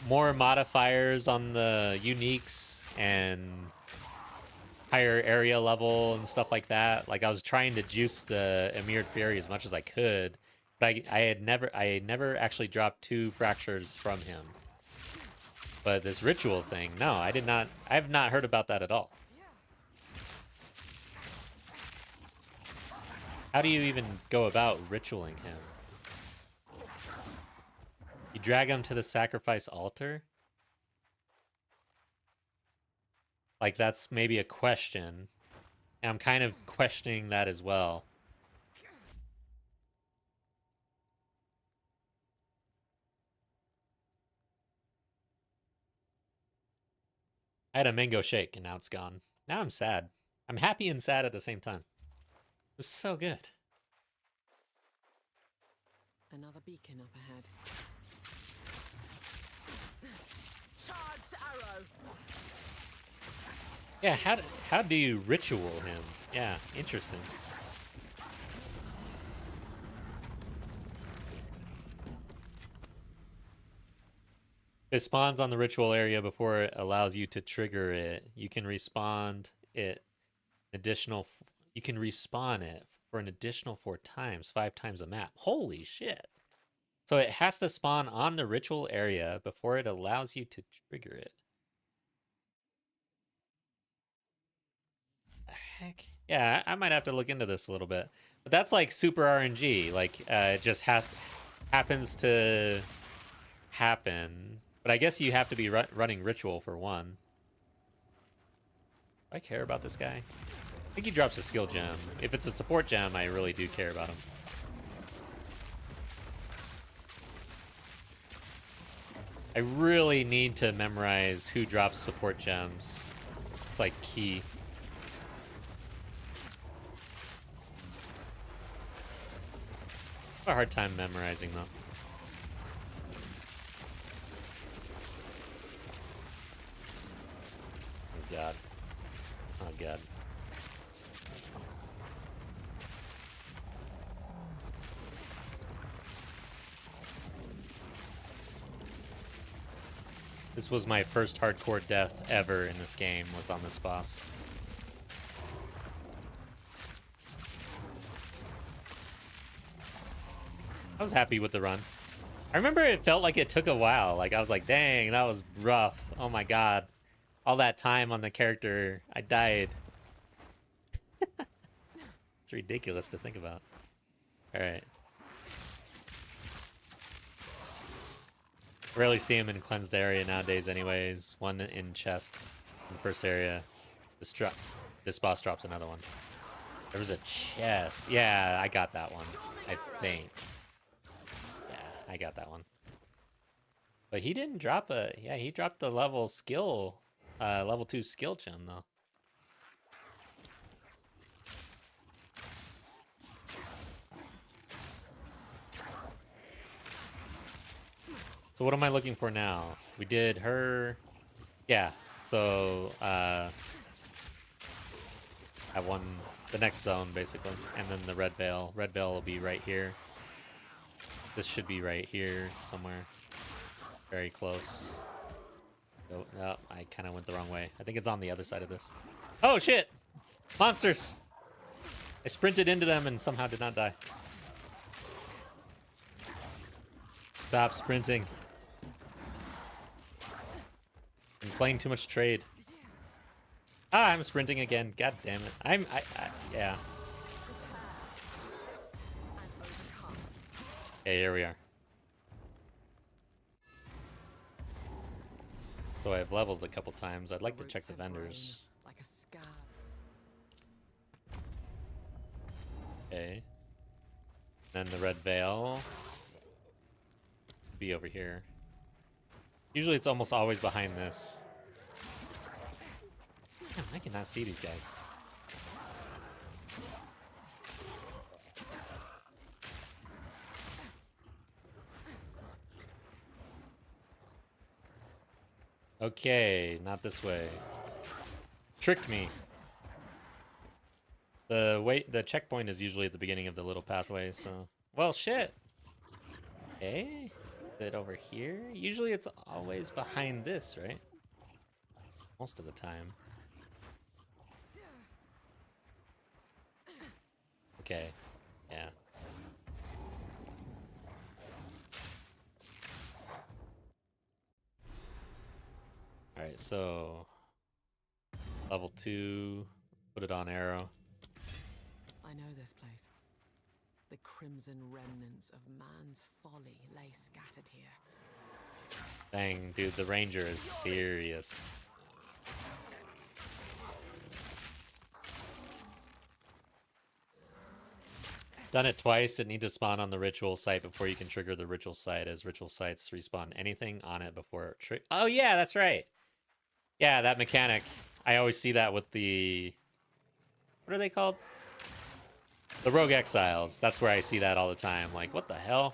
more modifiers on the uniques and higher area level and stuff like that. Like I was trying to juice the Emired Fury as much as I could, but I had never actually dropped 2 fractures from him. But this ritual thing, no, I have not heard about that at all. How do you even go about ritualing him? You drag him to the sacrifice altar? Like, that's maybe a question. And I'm kind of questioning that as well. I had a mango shake and now it's gone. Now I'm sad. I'm happy and sad at the same time. was so good. Another beacon up ahead. Charged arrow. Yeah, how do you ritual him? Yeah, interesting. It spawns on the ritual area before it allows you to trigger it. You can respawn it you can respawn it for an additional 4 times, 5 times a map. Holy shit. So it has to spawn on the ritual area before it allows you to trigger it. The heck? Yeah, I might have to look into this a little bit. But that's like super RNG. Like it just happens to happen. But I guess you have to be running ritual for one. Do I care about this guy? I think he drops a skill gem. If it's a support gem, I really do care about him. I really need to memorize who drops support gems. It's like key. I have a hard time memorizing though. Oh god. Oh god. This was my first hardcore death ever in this game, was on this boss. I was happy with the run. I remember it felt like it took a while. Like I was like, dang, that was rough. Oh my god. All that time on the character, I died. It's ridiculous to think about. All right. Rarely see him in cleansed area nowadays anyways. One in chest in the first area. This boss drops another one. There was a chest. Yeah, I got that one. I think. Yeah, I got that one. But he didn't drop he dropped the level 2 skill gem though. So what am I looking for now? We did her. Yeah, so I won the next zone basically, and then the red veil. Red veil will be right here. This should be right here somewhere. Very close. Oh, no, I kind of went the wrong way. I think it's on the other side of this. Oh shit! Monsters! I sprinted into them and somehow did not die. Stop sprinting. I'm playing too much trade. Ah, I'm sprinting again. God damn it. Yeah. Okay, here we are. So I've leveled a couple times. I'd like to check the vendors. Like a scab. Okay. Then the red veil. Be over here. Usually it's almost always behind this. Damn, I cannot see these guys. Okay, not this way. Tricked me. The checkpoint is usually at the beginning of the little pathway, so... Well, shit! Okay. Is it over here? Usually it's always behind this, right? Most of the time. Okay. Yeah. Alright, so... Level 2. Put it on arrow. I know this place. The crimson remnants of man's folly lay scattered here. Dang, dude, the ranger is serious. Done it twice. It needs to spawn on the ritual site before you can trigger the ritual site, as ritual sites respawn anything on it before it oh yeah, that's right. Yeah, that mechanic. I always see that with the... What are they called? The Rogue Exiles. That's where I see that all the time. Like, what the hell?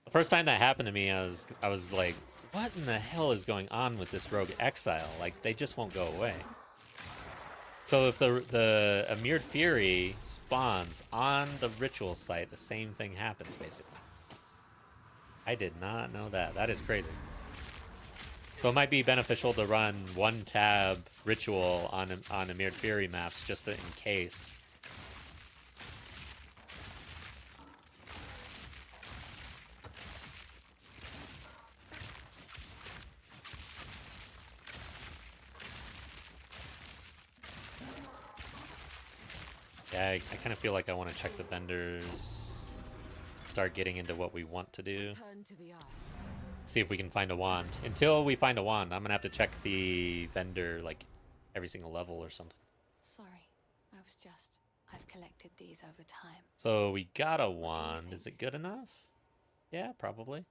The first time that happened to me, I was like, what in the hell is going on with this Rogue Exile? Like, they just won't go away. So if the Mirrored Fury spawns on the ritual site, the same thing happens, basically. I did not know that. That is crazy. So it might be beneficial to run one tab ritual on a Mirrored Fury maps just in case. Yeah, I kind of feel like I want to check the vendors, start getting into what we want to do. Turn to the earth. See if we can find a wand. Until we find a wand, I'm gonna have to check the vendor like every single level or something. Sorry, I've collected these over time. So we got a What wand. do you Is think? it good enough? Yeah, probably.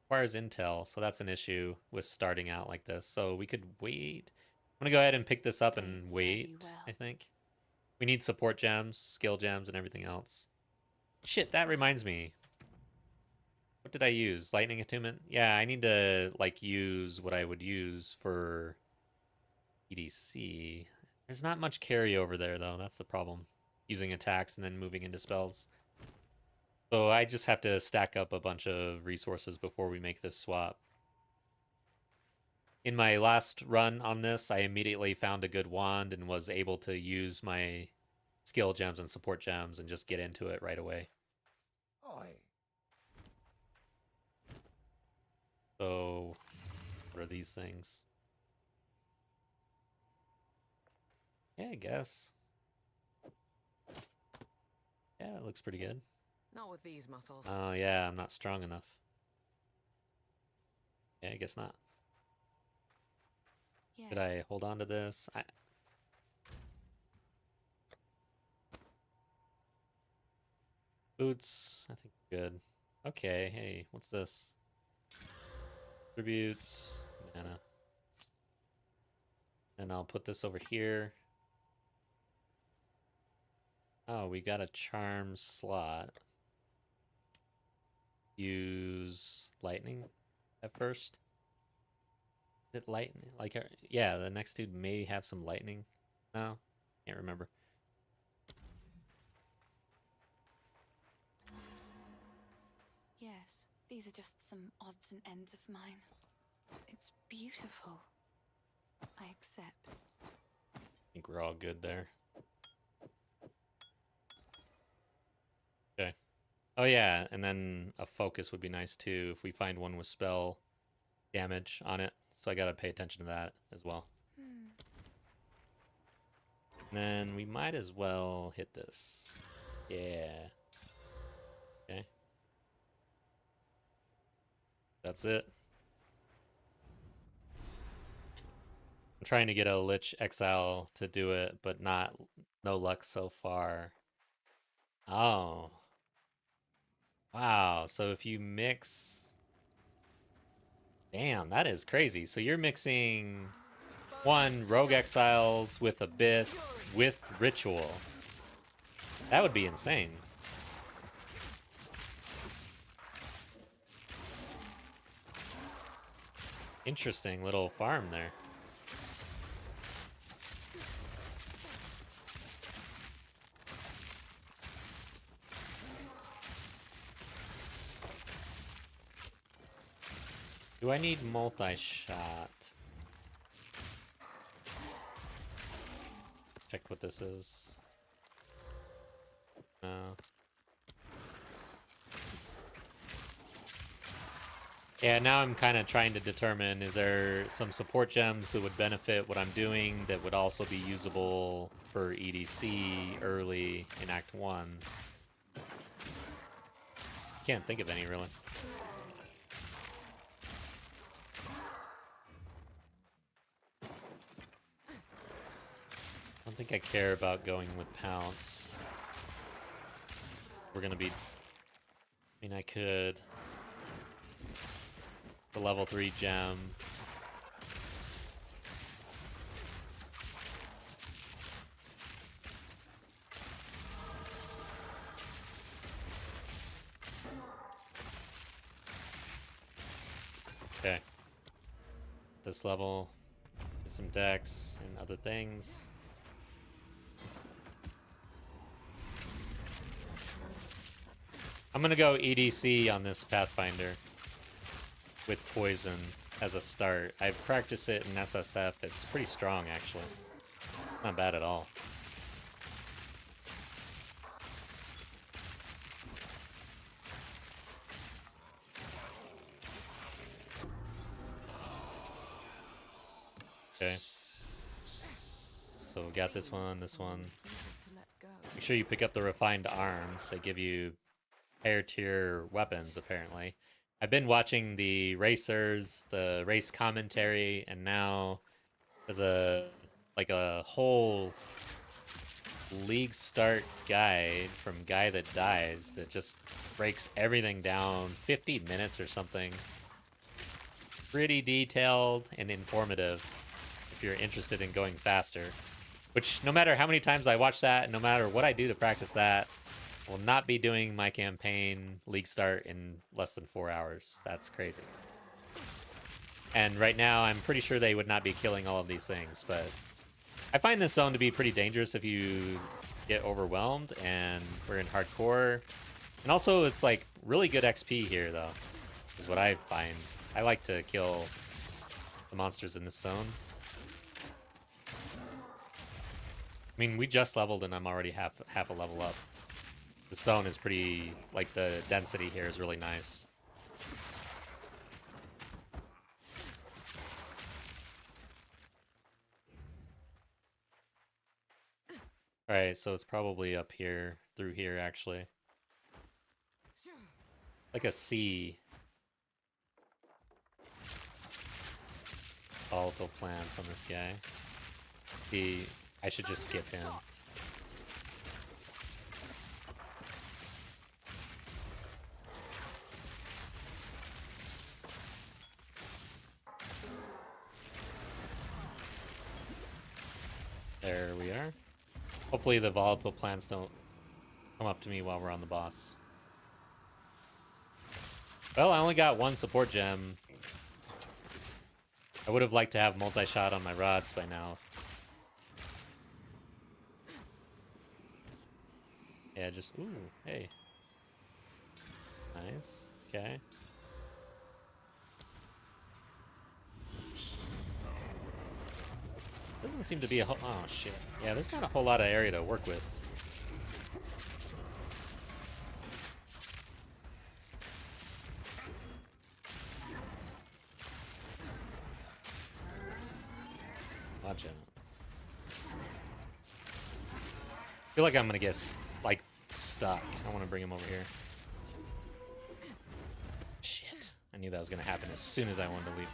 Requires intel, so that's an issue with starting out like this. So we could wait. I'm gonna go ahead and pick this up and They'd serve you wait, well. I think. We need support gems, skill gems, and everything else. Shit, that reminds me. What did I use? Lightning attunement? Yeah, I need to like use what I would use for EDC. There's not much carryover there though. That's the problem. Using attacks and then moving into spells. So I just have to stack up a bunch of resources before we make this swap. In my last run on this, I immediately found a good wand and was able to use my skill gems and support gems and just get into it right away. Oi. So, what are these things? Yeah, I guess. Yeah, it looks pretty good. Not with these muscles. Oh, yeah, I'm not strong enough. Yeah, I guess not. Yes. Should I hold on to this? Boots, I think good. Okay, hey, what's this? Tributes, mana. And I'll put this over here. Oh, we got a charm slot. Use lightning at first. Is it lightning? Like, yeah, the next dude may have some lightning. No, can't remember. Yes, these are just some odds and ends of mine. It's beautiful. I accept. I think we're all good there. Okay. Oh yeah, and then a focus would be nice too if we find one with spell damage on it. So I gotta pay attention to that as well. And then we might as well hit this. Yeah. Okay. That's it. I'm trying to get a Lich Exile to do it, but no luck so far. Oh. Wow, so if you mix... Damn, that is crazy. So you're mixing one Rogue Exiles with Abyss with Ritual. That would be insane. Interesting little farm there. Do I need multi-shot? Check what this is. No. Yeah, now I'm kind of trying to determine, is there some support gems that would benefit what I'm doing that would also be usable for EDC early in Act 1? Can't think of any, really. I don't think I care about going with Pounce. We're gonna be... I mean, I could... The level 3 gem. this level, get some decks and other things. I'm gonna go EDC on this Pathfinder with poison as a start. I've practiced it in SSF. It's pretty strong, actually. Not bad at all. Okay. So we got this one, this one. Make sure you pick up the refined arms. They give you higher tier weapons, apparently. I've been watching the racers, the race commentary, and now there's a whole league start guide from Guy That Dies that just breaks everything down, 50 minutes or something. Pretty detailed and informative if you're interested in going faster. Which, no matter how many times I watch that, and no matter what I do to practice that, I will not be doing my campaign league start in less than 4 hours. That's crazy. And right now, I'm pretty sure they would not be killing all of these things, but I find this zone to be pretty dangerous if you get overwhelmed, and we're in hardcore. And also, it's like really good XP here, though, is what I find. I like to kill the monsters in this zone. I mean, we just leveled and I'm already half a level up. The zone is pretty, like, the density here is really nice. Alright, so it's probably up here, through here, actually. Like a C. Volatile plants on this guy. I should just skip him. There we are. Hopefully the volatile plants don't come up to me while we're on the boss. Well, I only got one support gem. I would have liked to have multi-shot on my rods by now. Yeah, just, ooh, hey. Nice, okay. Doesn't seem to be a whole, oh shit. Yeah, there's not a whole lot of area to work with. Watch out. I feel like I'm gonna get, like, stuck. I want to bring him over here. Shit. I knew that was gonna happen as soon as I wanted to leave.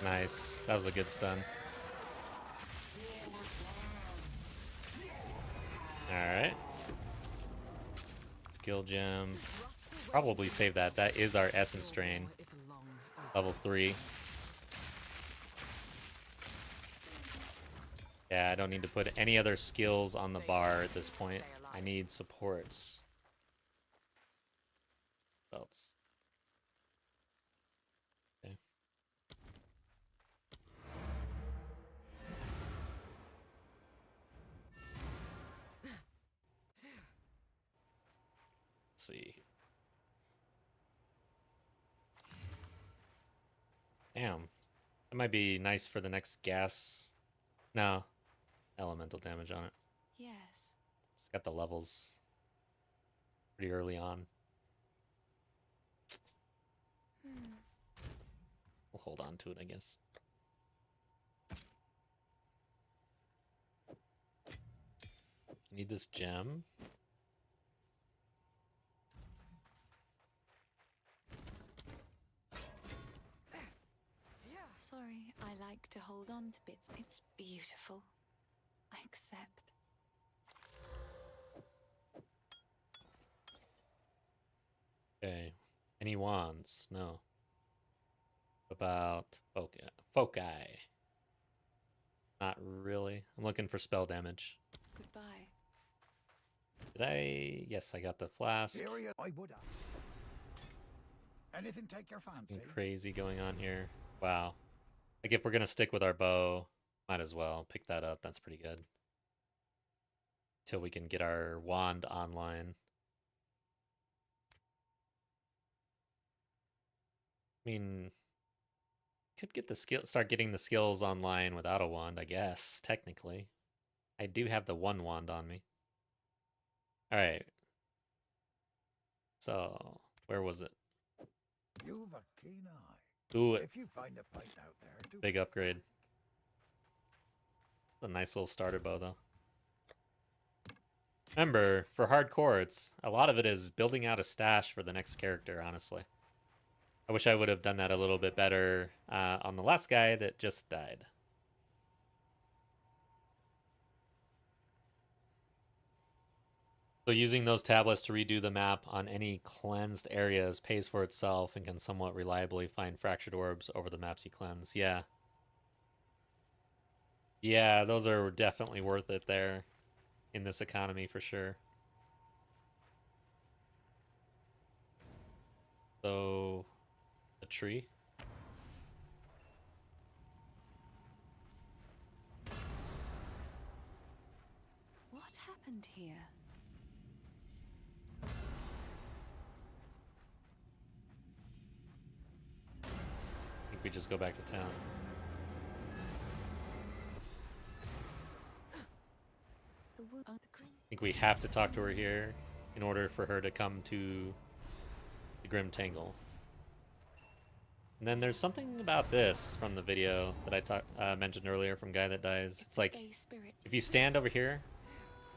Nice. That was a good stun. Alright. Skill gem. Probably save that. That is our essence drain. Level 3. Yeah, I don't need to put any other skills on the bar at this point. I need supports. Belts. Okay. Let's see. Damn. That might be nice for the next gas. No. Elemental damage on it. Yes. It's got the levels pretty early on. We'll hold on to it, I guess. Need this gem. Sorry, I like to hold on to bits. It's beautiful. I accept. Okay. Any wands? No. About foci. Not really. I'm looking for spell damage. Goodbye. Did I? Yes, I got the flask. Period. I would have. Anything take your fancy? Something crazy going on here. Wow. Like if we're gonna stick with our bow, might as well pick that up. That's pretty good. Till we can get our wand online. I mean, could get the start getting the skills online without a wand, I guess, technically. I do have the one wand on me. Alright. So, where was it? You've a keen eye. Ooh, If you find a pint out there, do big upgrade. A nice little starter bow, though. Remember, for hardcore, a lot of it is building out a stash for the next character, honestly. I wish I would have done that a little bit better on the last guy that just died. So using those tablets to redo the map on any cleansed areas pays for itself and can somewhat reliably find fractured orbs over the maps you cleanse. Yeah. Yeah, those are definitely worth it there in this economy for sure. So, a tree. What happened here? I think we just go back to town. I think we have to talk to her here in order for her to come to the Grim Tangle. And then there's something about this from the video that I mentioned earlier from Guy That Dies. It's like, if you stand over here,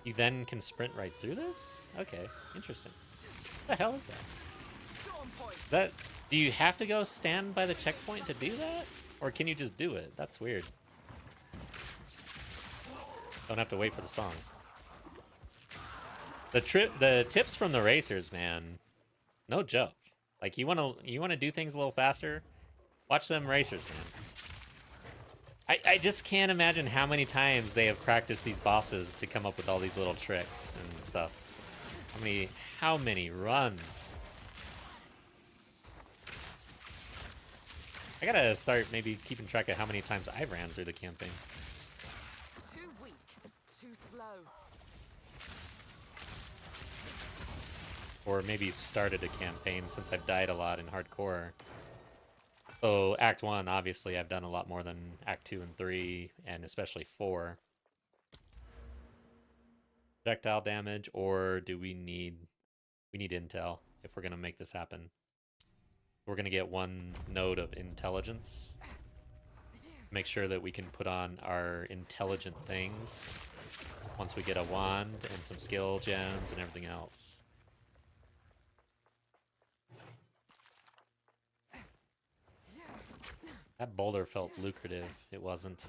you then can sprint right through this? Okay, interesting. What the hell is that? Do you have to go stand by the checkpoint to do that? Or can you just do it? That's weird. Don't have to wait for the song. The tips from the racers, man, no joke. Like you wanna do things a little faster, watch them racers, man. I just can't imagine how many times they have practiced these bosses to come up with all these little tricks and stuff. How many runs? I gotta start maybe keeping track of how many times I ran through the campaign. Too weak, too slow. Or maybe started a campaign since I've died a lot in hardcore. So Act 1, obviously, I've done a lot more than Act 2 and 3, and especially 4. Projectile damage, or do we need intel if we're going to make this happen? We're going to get one node of intelligence. Make sure that we can put on our intelligent things once we get a wand and some skill gems and everything else. That boulder felt lucrative. It wasn't.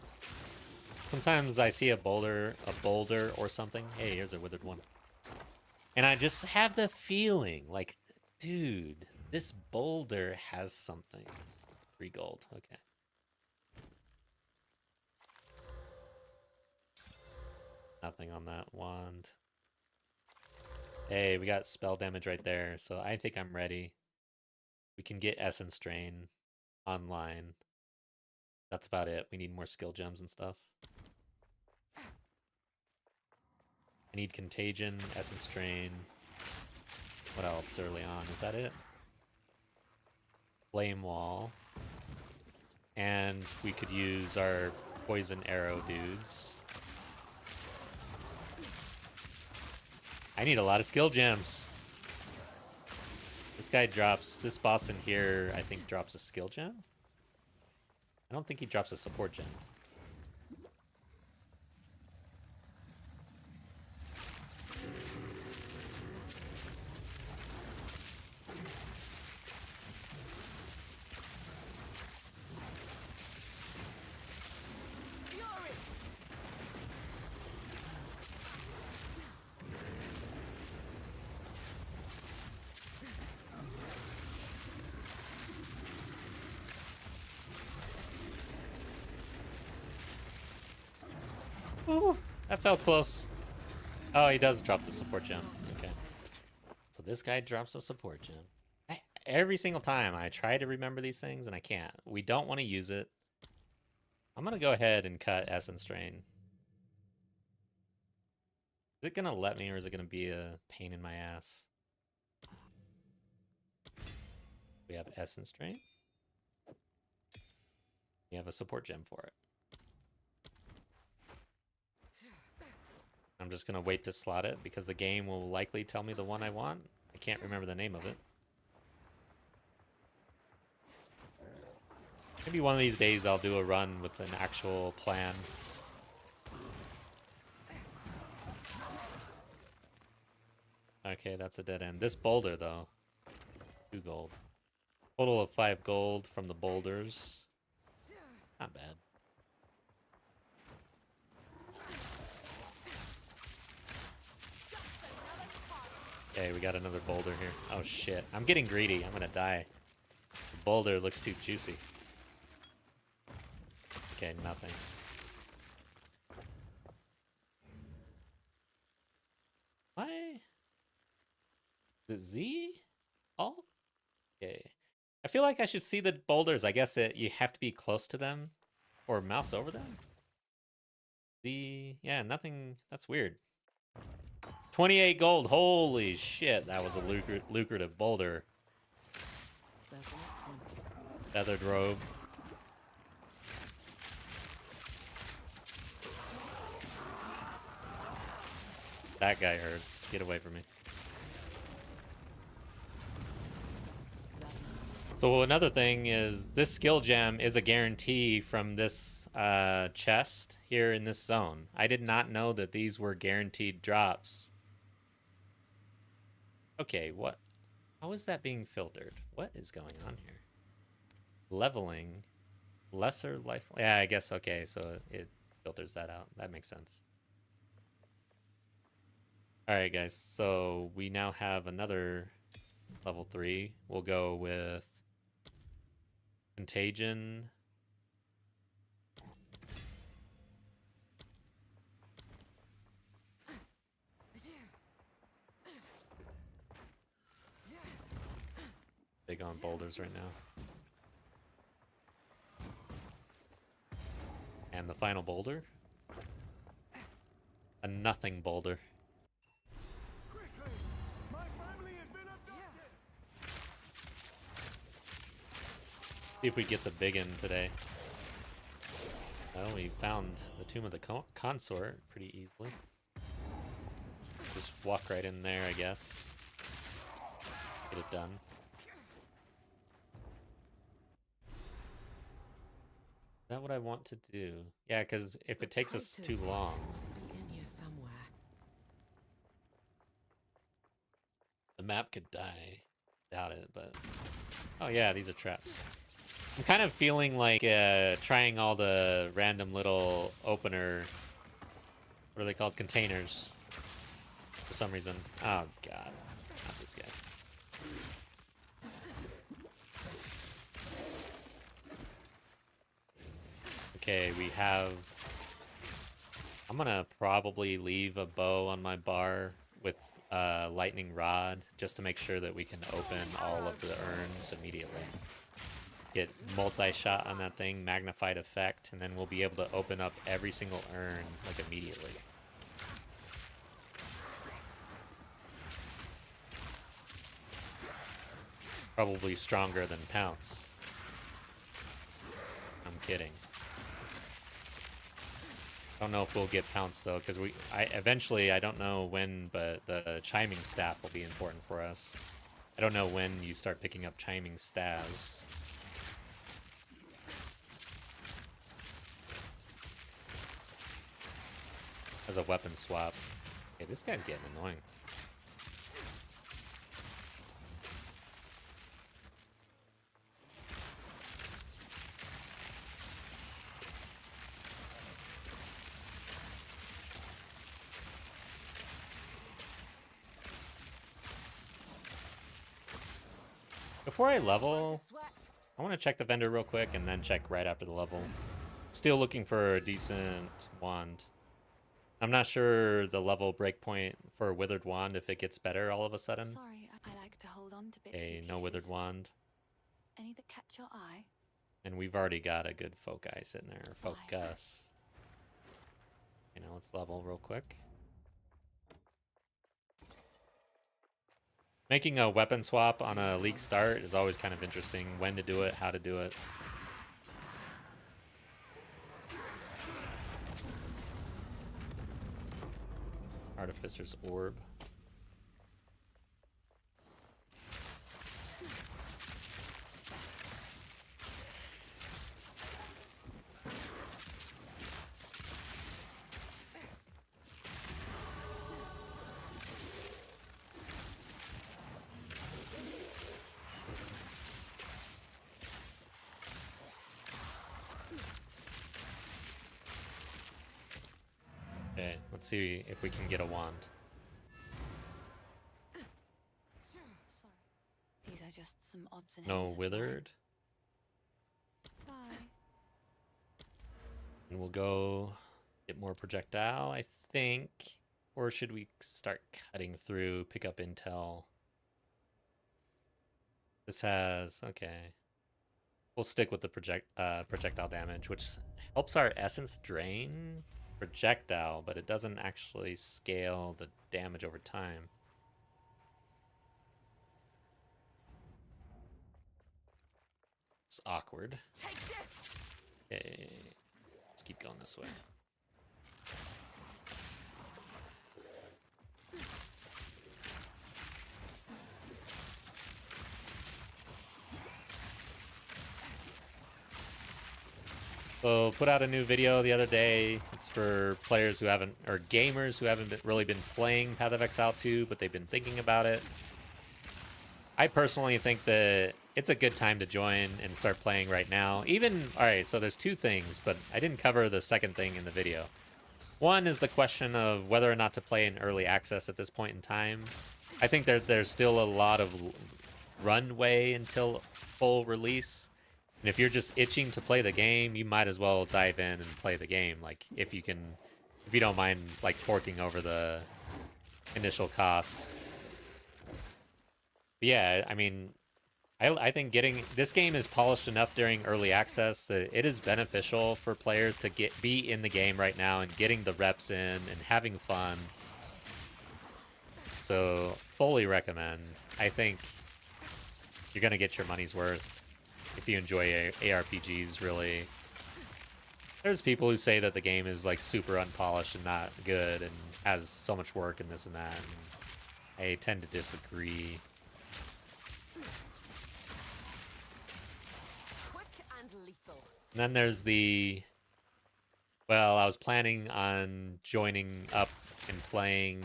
Sometimes I see a boulder or something. Hey, here's a withered one. And I just have the feeling like, dude, this boulder has something. 3 gold. Okay. Nothing on that wand. Hey, we got spell damage right there. So I think I'm ready. We can get Essence Drain online. That's about it. We need more skill gems and stuff. I need Contagion, Essence Drain. What else early on? Is that it? Flame Wall. And we could use our Poison Arrow dudes. I need a lot of skill gems. This boss in here, I think, drops a skill gem. I don't think he drops a support gem. Ooh, that felt close. Oh, he does drop the support gem. Okay. So this guy drops a support gem. Every single time I try to remember these things and I can't. We don't want to use it. I'm going to go ahead and cut Essence Drain. Is it going to let me or is it going to be a pain in my ass? We have Essence Drain. We have a support gem for it. I'm just going to wait to slot it because the game will likely tell me the one I want. I can't remember the name of it. Maybe one of these days I'll do a run with an actual plan. Okay, that's a dead end. This boulder, though. 2 gold. Total of 5 gold from the boulders. Not bad. Okay, we got another boulder here. Oh shit. I'm getting greedy. I'm gonna die. The boulder looks too juicy. Okay, nothing. Why? The Z? Alt? Okay. I feel like I should see the boulders. I guess you have to be close to them or mouse over them. Yeah, nothing. That's weird. 28 gold. Holy shit. That was a lucrative boulder. There's the next one. Feathered robe. That guy hurts. Get away from me. So another thing is this skill gem is a guarantee from this chest here in this zone. I did not know that these were guaranteed drops. Okay, what? How is that being filtered? What is going on here? Leveling. Lesser life. Yeah, I guess, okay, so it filters that out. That makes sense. Alright, guys, so we now have another level 3. We'll go with Contagion. Big on boulders right now. And the final boulder. A nothing boulder. Quickly! My family has been abducted! See if we get the big one today. Well, we found the Tomb of the Consort pretty easily. Just walk right in there, I guess. Get it done. Is that what I want to do? Yeah, because if it takes us too long... Must be in here somewhere. The map could die. Doubt it, but... Oh yeah, these are traps. I'm kind of feeling like trying all the random little opener... What are they called? Containers. For some reason. Oh god. Not this guy. Okay, we have... I'm gonna probably leave a bow on my bar with lightning rod just to make sure that we can open all of the urns immediately. Get multi-shot on that thing, magnified effect, and then we'll be able to open up every single urn like immediately. Probably stronger than Pounce. I'm kidding. I don't know if we'll get Pounce though, because eventually, I don't know when, but the chiming staff will be important for us. I don't know when you start picking up chiming staves. As a weapon swap. Okay, this guy's getting annoying. Before I level, I want to check the vendor real quick and then check right after the level. Still looking for a decent wand. I'm not sure the level breakpoint for Withered Wand, if it gets better all of a sudden. Sorry, I like to hold on to bits Okay, and no Withered pieces. Wand. Any that catch your eye? And we've already got a good Foci sitting there. Why? Focus. Okay, now let's level real quick. Making a weapon swap on a league start is always kind of interesting. When to do it, how to do it. Artificer's Orb. Okay, let's see if we can get a wand. Sorry. These are just some odds and No ends of mine. Withered. Bye. And we'll go get more projectile, I think. Or should we start cutting through, pick up intel? This has, okay. We'll stick with the projectile damage, which helps our essence drain projectile, but it doesn't actually scale the damage over time. It's awkward. Take this. Okay, let's keep going this way. So put out a new video the other day. It's for players who haven't, or gamers who haven't really been playing Path of Exile 2, but they've been thinking about it. I personally think that it's a good time to join and start playing right now. Even, all right, so there's two things, but I didn't cover the second thing in the video. One is the question of whether or not to play in early access at this point in time. I think there's still a lot of runway until full release. And if you're just itching to play the game, you might as well dive in and play the game. Like, if you don't mind, like, forking over the initial cost. But yeah, I mean, I think this game is polished enough during early access that it is beneficial for players to be in the game right now and getting the reps in and having fun. So, fully recommend. I think you're going to get your money's worth. If you enjoy ARPGs, really. There's people who say that the game is like super unpolished and not good and has so much work and this and that. And I tend to disagree. Quick and lethal. And then there's well, I was planning on joining up and playing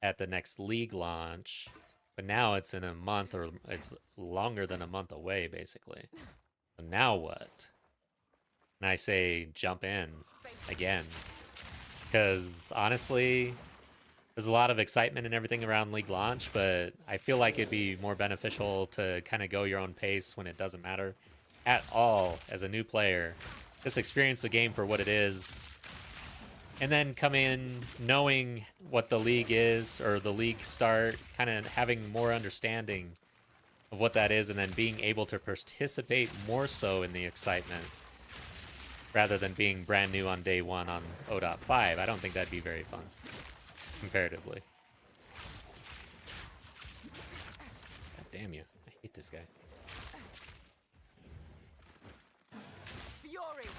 at the next League launch. But now it's in a month, or it's longer than a month away, basically. So now what? And I say jump in again. Because honestly, there's a lot of excitement and everything around League launch, but I feel like it'd be more beneficial to kind of go your own pace when it doesn't matter at all as a new player. Just experience the game for what it is. And then come in knowing what the league is, or the league start, kind of having more understanding of what that is, and then being able to participate more so in the excitement rather than being brand new on day one on 0.5. I don't think that'd be very fun, comparatively. God damn you. I hate this guy. Fury.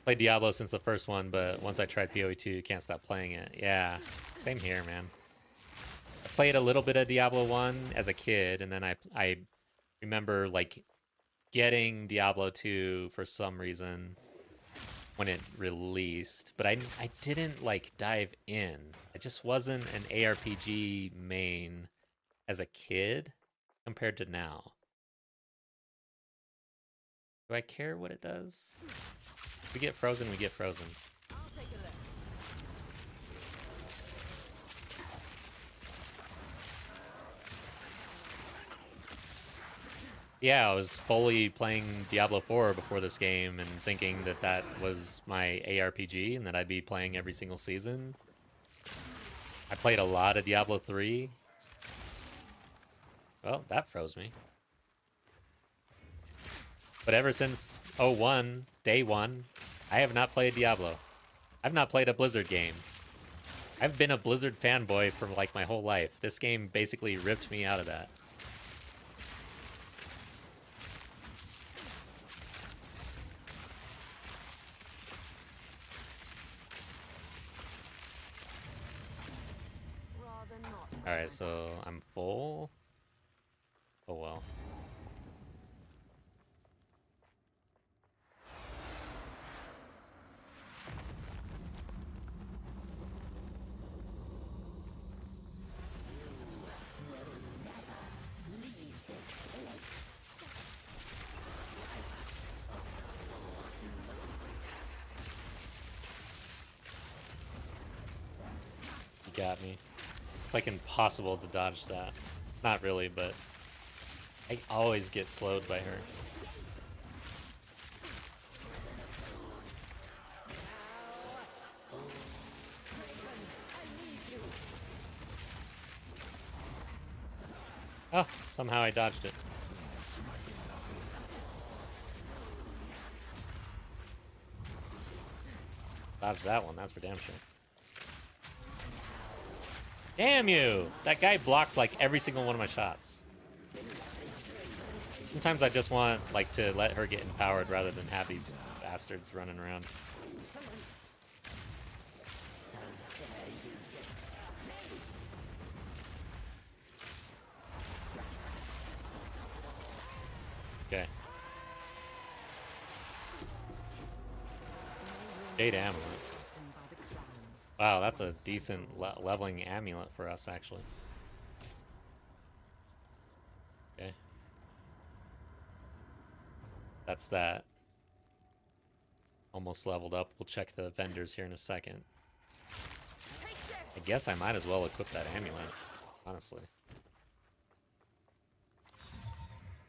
Played Diablo since the first one, but once I tried PoE 2, can't stop playing it. Yeah, same here, man. I played a little bit of Diablo 1 as a kid, and then I remember, like, getting Diablo 2 for some reason when it released, but I didn't, like, dive in. I just wasn't an ARPG main as a kid compared to now. Do I care what it does? If we get frozen, we get frozen. I'll take a look. Yeah, I was fully playing Diablo 4 before this game and thinking that that was my ARPG and that I'd be playing every single season. I played a lot of Diablo 3. Well, that froze me. But ever since 01, day one, I have not played Diablo. I've not played a Blizzard game. I've been a Blizzard fanboy for like my whole life. This game basically ripped me out of that. Rather not. Alright, so I'm full. Oh well. You got me. It's like impossible to dodge that. Not really, but I always get slowed by her. Oh, somehow I dodged it. Dodged that one, that's for damn sure. Damn you! That guy blocked like every single one of my shots. Sometimes I just want like to let her get empowered rather than have these bastards running around. Okay. Jade amulet. Beaten by the clans. Wow, that's a decent leveling amulet for us, actually. Okay. That's that. Almost leveled up. We'll check the vendors here in a second. I guess I might as well equip that amulet, honestly.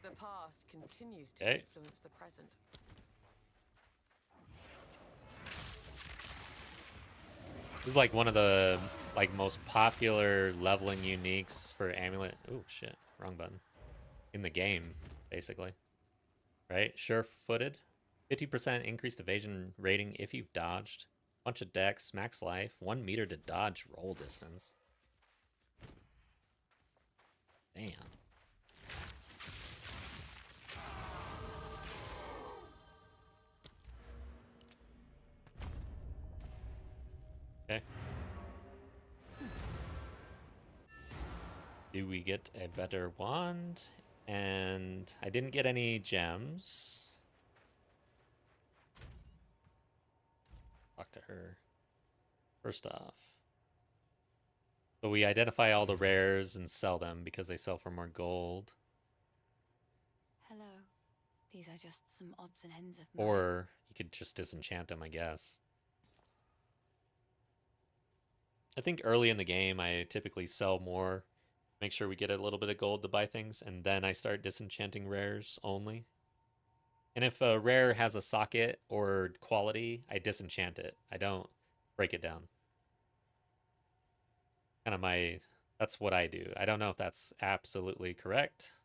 The past continues to Okay. influence the present. This is like one of the like most popular leveling uniques for amulet. Oh shit, wrong button. In the game, basically. Right? Sure-footed. 50% increased evasion rating if you've dodged. Bunch of dex, max life, 1 meter to dodge roll distance. Damn. Okay. Do we get a better wand? And I didn't get any gems. Talk to her. First off. But we identify all the rares and sell them because they sell for more gold. Hello. These are just some odds and ends of mine. Or you could just disenchant them, I guess. I think early in the game, I typically sell more, make sure we get a little bit of gold to buy things, and then I start disenchanting rares only. And if a rare has a socket or quality, I disenchant it. I don't break it down. Kind of that's what I do. I don't know if that's absolutely correct.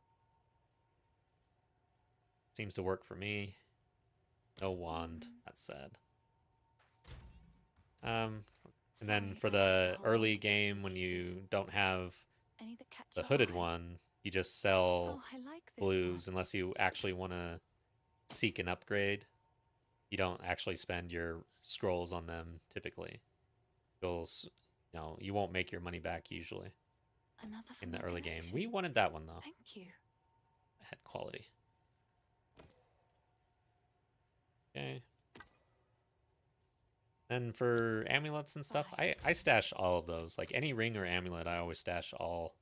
Seems to work for me. No wand. That's sad. And then for the early game, when you don't have Any that catch the your hooded eye? one, you just sell Oh, I like this blues one. unless you actually want to seek an upgrade. You don't actually spend your scrolls on them typically. You won't make your money back usually Another in from the my early game. collection. We wanted that one though. Thank you. It had quality. Okay. And for amulets and stuff, I stash all of those. Like any ring or amulet, I always stash all.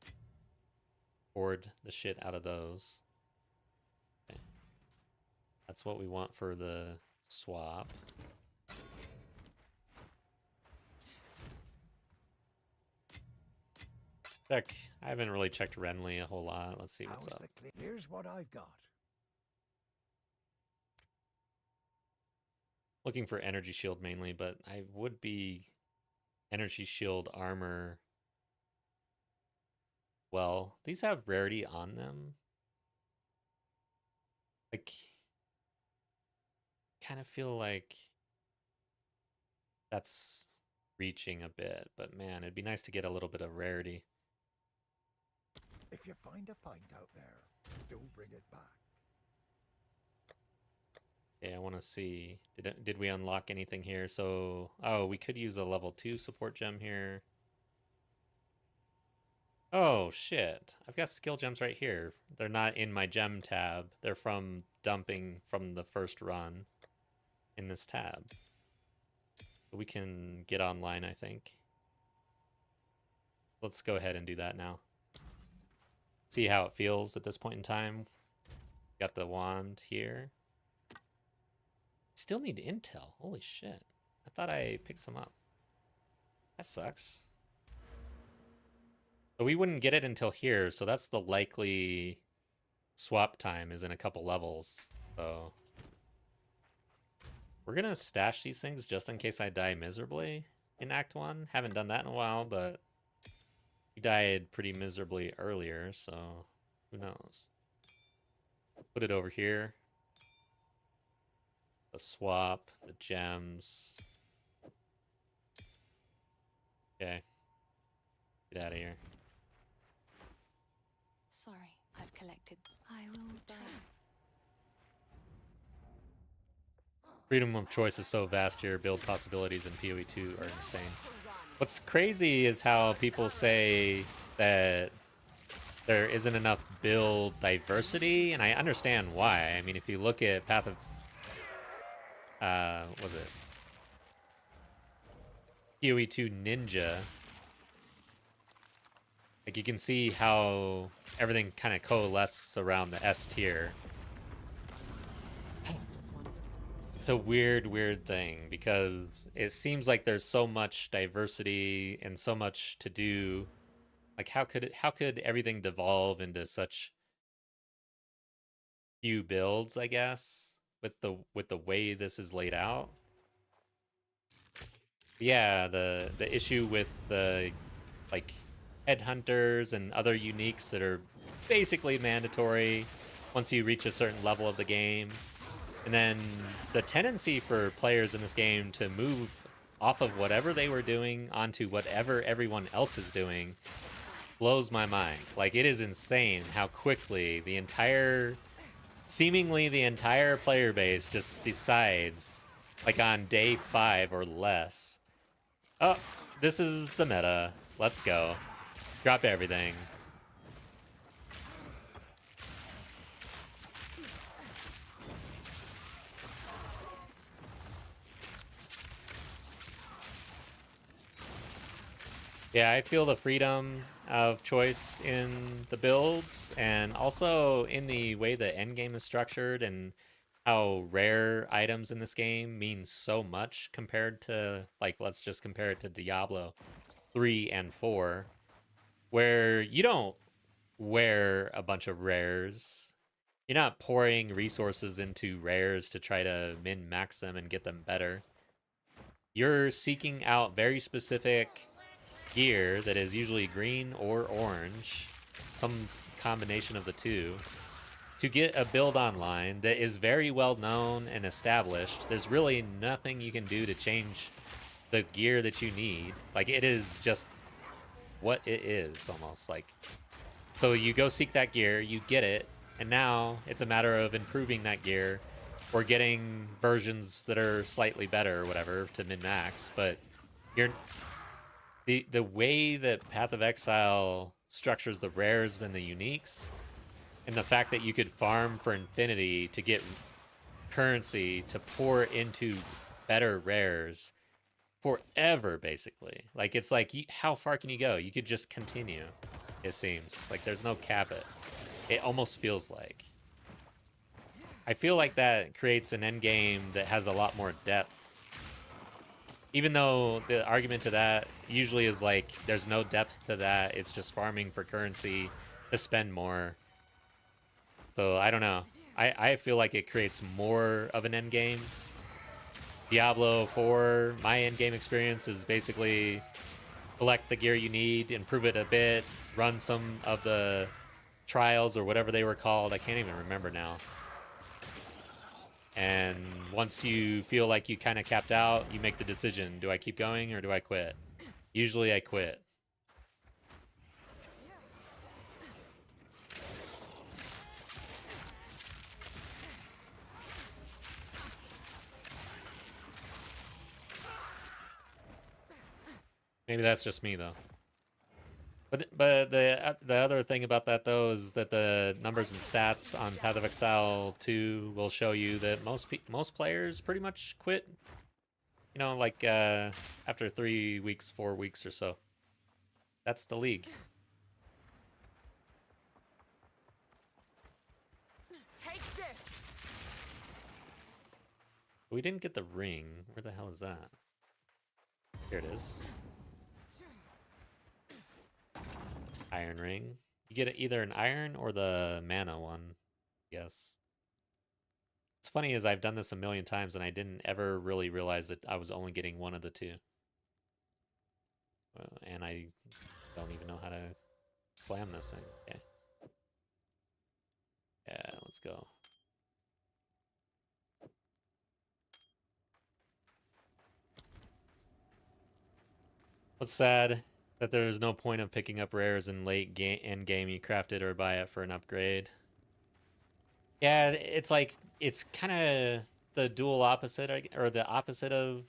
Hoard the shit out of those. Okay. That's what we want for the swap. Heck, I haven't really checked Renly a whole lot. Let's see what's How's up. the Here's what I've got. Looking for energy shield mainly, but I would be energy shield armor. Well, these have rarity on them. Like, kind of feel like that's reaching a bit, but man, it'd be nice to get a little bit of rarity. If you find a pint out there, do bring it back. Yeah, I want to see. Did we unlock anything here? So, oh, we could use a level 2 support gem here. Oh, shit. I've got skill gems right here. They're not in my gem tab. They're from dumping from the first run in this tab. We can get online, I think. Let's go ahead and do that now. See how it feels at this point in time. Got the wand here. Still need intel. Holy shit. I thought I picked some up. That sucks. But we wouldn't get it until here, so that's the likely swap time is in a couple levels. So we're gonna stash these things just in case I die miserably in Act 1. Haven't done that in a while, but we died pretty miserably earlier, so who knows. Put it over here. The swap, the gems. Okay. Get out of here. Sorry, I've collected. I will try. Freedom of choice is so vast here. Build possibilities in PoE 2 are insane. What's crazy is how people say that there isn't enough build diversity, and I understand why. I mean, if you look at Path of... was it? PoE 2 Ninja. Like, you can see how everything kind of coalesces around the S tier. It's a weird thing because it seems like there's so much diversity and so much to do. Like, how could everything devolve into such few builds, I guess, with the way this is laid out? Yeah, the issue with the like headhunters and other uniques that are basically mandatory once you reach a certain level of the game. And then the tendency for players in this game to move off of whatever they were doing onto whatever everyone else is doing blows my mind. Like, it is insane how quickly seemingly the entire player base just decides, like on day 5 or less, oh, this is the meta. Let's go. Drop everything. Yeah, I feel the freedom of choice in the builds and also in the way the endgame is structured and how rare items in this game mean so much compared to, like, let's just compare it to Diablo 3 and 4, where you don't wear a bunch of rares. You're not pouring resources into rares to try to min-max them and get them better. You're seeking out very specific gear that is usually green or orange, some combination of the two, to get a build online that is very well known and established. There's really nothing you can do to change the gear that you need. Like, it is just what it is, almost. Like, so you go seek that gear, you get it, and now it's a matter of improving that gear or getting versions that are slightly better or whatever to min-max. But you're the way that Path of Exile structures the rares and the uniques, and the fact that you could farm for infinity to get currency to pour into better rares forever, basically. Like, it's like, how far can you go? You could just continue, it seems. Like, there's no cap it. It almost feels like. I feel like that creates an end game that has a lot more depth. Even though the argument to that usually is like, there's no depth to that, it's just farming for currency to spend more. So I don't know. I feel like it creates more of an end game Diablo 4, my end game experience is basically collect the gear you need, improve it a bit, run some of the trials or whatever they were called. I can't even remember now. And once you feel like you kind of capped out, you make the decision. Do I keep going or do I quit? Usually I quit. Maybe that's just me though. But the other thing about that though is that the numbers and stats on Path of Exile 2 will show you that most players pretty much quit. You know, like after 3 weeks, 4 weeks or so. That's the league. Take this. We didn't get the ring. Where the hell is that? Here it is. Iron ring. You get either an iron or the mana one, I guess. What's funny is I've done this a million times and I didn't ever really realize that I was only getting one of the two. And I don't even know how to slam this thing. Okay. Yeah, let's go. What's sad that there is no point of picking up rares in late end game. You craft it or buy it for an upgrade. Yeah, it's like it's kind of the dual opposite, or the opposite of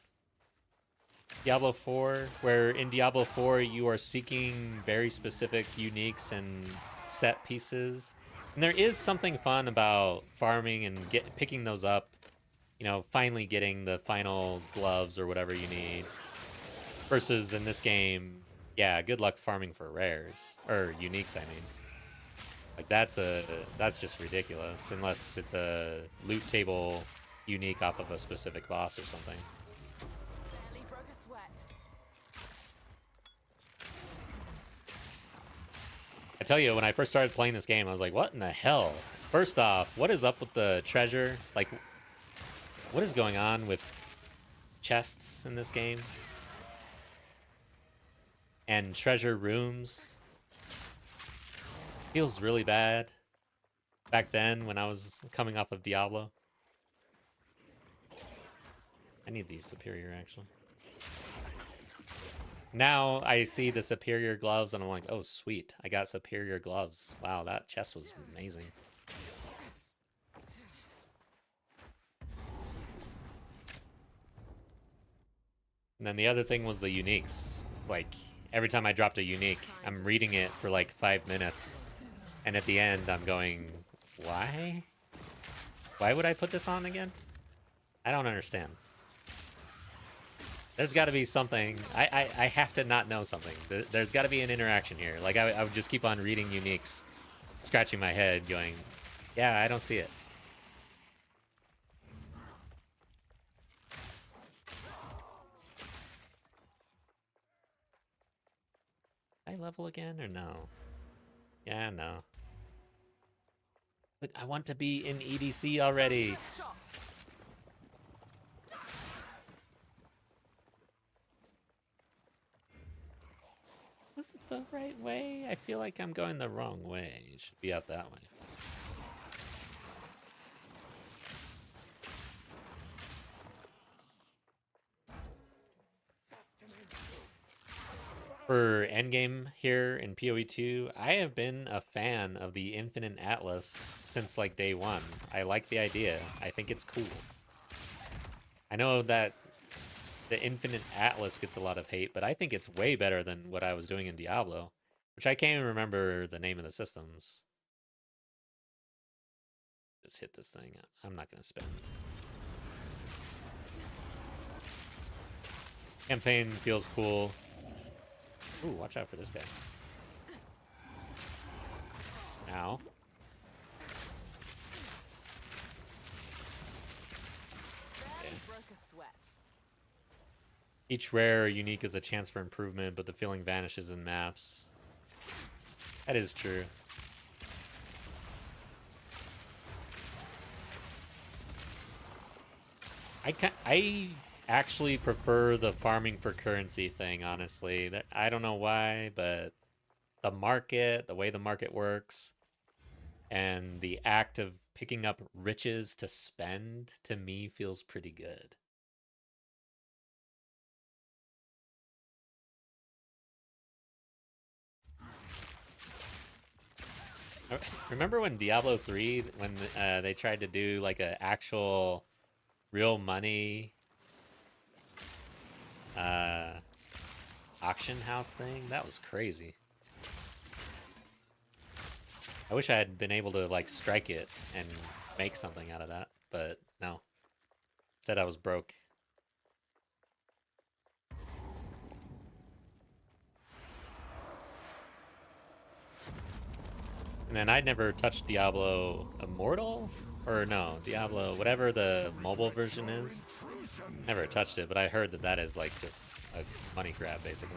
Diablo 4, where in Diablo 4 you are seeking very specific uniques and set pieces. And there is something fun about farming and picking those up, you know, finally getting the final gloves or whatever you need. Versus in this game, yeah, good luck farming for rares or uniques, I mean. Like that's just ridiculous unless it's a loot table unique off of a specific boss or something. Barely broke a sweat. I tell you, when I first started playing this game, I was like, what in the hell? First off, what is up with the treasure? Like, what is going on with chests in this game? And treasure rooms? Feels really bad. Back then, when I was coming off of Diablo. I need these superior, actually. Now I see the superior gloves and I'm like, oh sweet, I got superior gloves. Wow, that chest was amazing. And then the other thing was the uniques. It's like every time I dropped a unique, I'm reading it for like 5 minutes. And at the end I'm going, why? Why would I put this on again? I don't understand. There's got to be something. I have to not know something. There's got to be an interaction here. Like, I would just keep on reading uniques, scratching my head, going, yeah, I don't see it. I level again or no? Yeah, no. But I want to be in EDC already. Shot. Was it the right way? I feel like I'm going the wrong way. It should be out that way. For endgame here in PoE 2, I have been a fan of the Infinite Atlas since like day one. I like the idea. I think it's cool. I know that the Infinite Atlas gets a lot of hate, but I think it's way better than what I was doing in Diablo, which I can't even remember the name of the systems. Just hit this thing. I'm not going to spend. Campaign feels cool. Ooh, watch out for this guy. Ow. Barely broke a sweat. Each rare or unique is a chance for improvement, but the feeling vanishes in maps. That is true. I actually prefer the farming for currency thing, honestly. I don't know why, but the market, the way the market works, and the act of picking up riches to spend, to me, feels pretty good. Remember when Diablo 3, when they tried to do like an actual real money auction house thing? That was crazy. I wish I had been able to like strike it and make something out of that, but no. Instead I was broke. And then I'd never touched Diablo Immortal? Or no, Diablo, whatever the mobile version is. Never touched it, but I heard that that is like just a money grab, basically.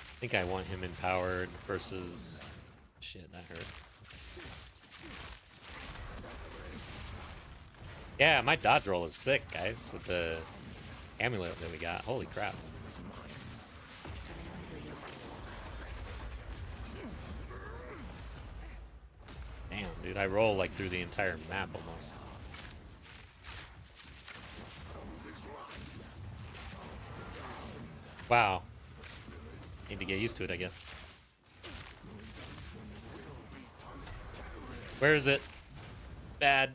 I think I want him empowered versus... Shit, that hurt. Yeah, my dodge roll is sick, guys, with the amulet that we got. Holy crap. Damn, dude, I roll like through the entire map almost. Wow. Need to get used to it, I guess. Where is it? Bad.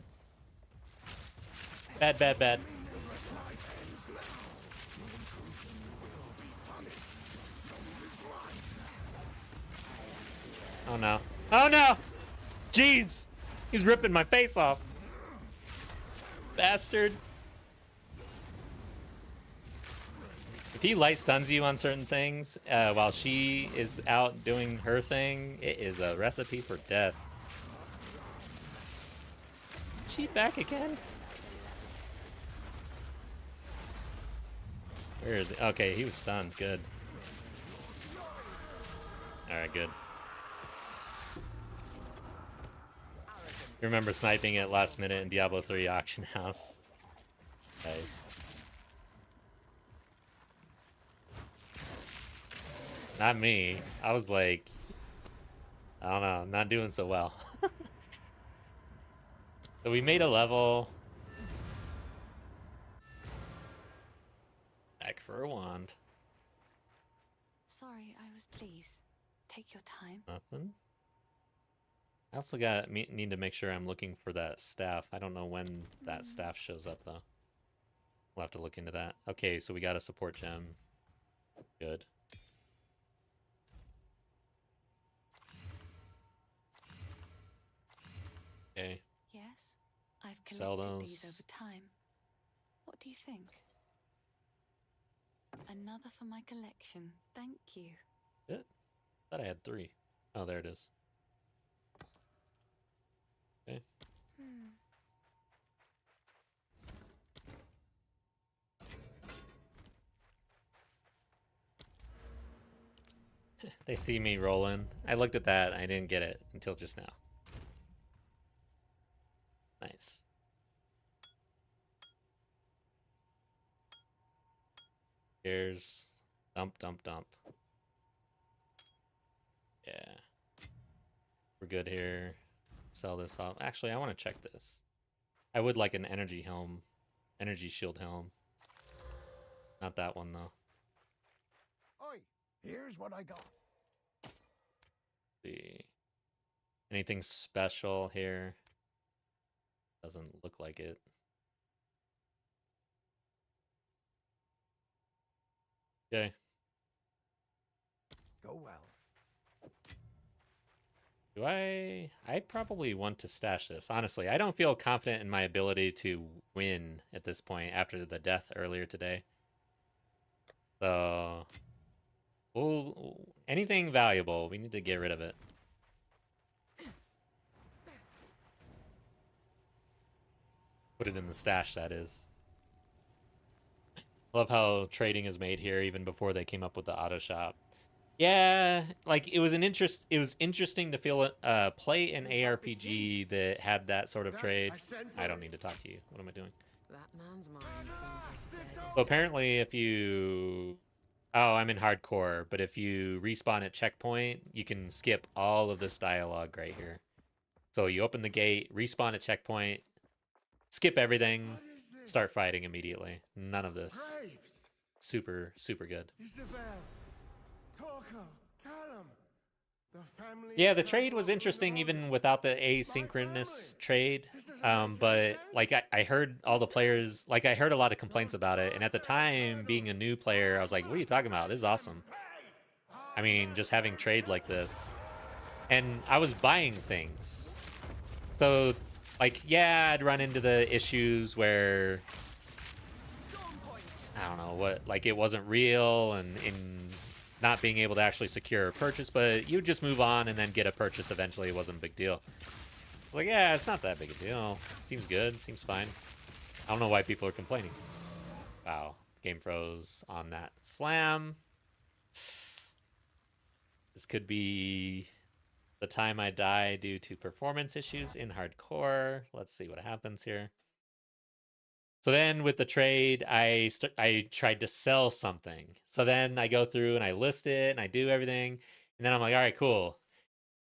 Bad, bad, bad. Oh no. Oh no! Jeez! He's ripping my face off. Bastard. If he light stuns you on certain things while she is out doing her thing, it is a recipe for death. Is she back again? Where is it? Okay, he was stunned. Good. Alright, good. You remember sniping at last minute in Diablo 3 auction house. Nice. Not me. I was like, I don't know, not doing so well. So we made a level. Back for a wand. Sorry, I was. Please, take your time. Nothing. I also need to make sure I'm looking for that staff. I don't know when that staff shows up though. We'll have to look into that. Okay, so we got a support gem. Good. Okay. Yes, I've Sell collected these those. over time. What do you think? Another for my collection. Thank you. Good. Thought I had 3. Oh, there it is. Okay. They see me rolling. I looked at that. I didn't get it until just now. Nice. Here's dump, dump, dump. Yeah. We're good here. Sell this off. Actually, I want to check this. I would like an energy helm. Energy shield helm. Not that one, though. Oi, here's what I got. Let's see. Anything special here? Doesn't look like it. Okay. Go well. Do I probably want to stash this. Honestly, I don't feel confident in my ability to win at this point after the death earlier today. So, anything valuable, we need to get rid of it. Put it in the stash, that is. Love how trading is made here even before they came up with the auto shop. Yeah, like it was interesting to feel play an ARPG that had that sort of trade. I don't need to talk to you. What am I doing? That man's mind seems as dead as So apparently if you oh, I'm in hardcore, but if you respawn at checkpoint, you can skip all of this dialogue right here. So you open the gate, respawn at checkpoint, skip everything, start fighting immediately. None of this. Graves, Super, super good. Isabel, Torko, Callum. The family Yeah, is the now trade was broken interesting on. even without the asynchronous trade. But like I heard all the players, like I heard a lot of complaints about it. And at the time, being a new player, I was like, what are you talking about? This is awesome. I mean, just having trade like this. And I was buying things. So, like, yeah, I'd run into the issues where, I don't know, what, like it wasn't real and not being able to actually secure a purchase, but you would just move on and then get a purchase eventually. It wasn't a big deal. I was like, yeah, it's not that big a deal. Seems good. Seems fine. I don't know why people are complaining. Wow. Game froze on that slam. This could be the time I die due to performance issues in hardcore. Let's see what happens here. So then with the trade, I tried to sell something. So then I go through and I list it and I do everything. And then I'm like, all right, cool.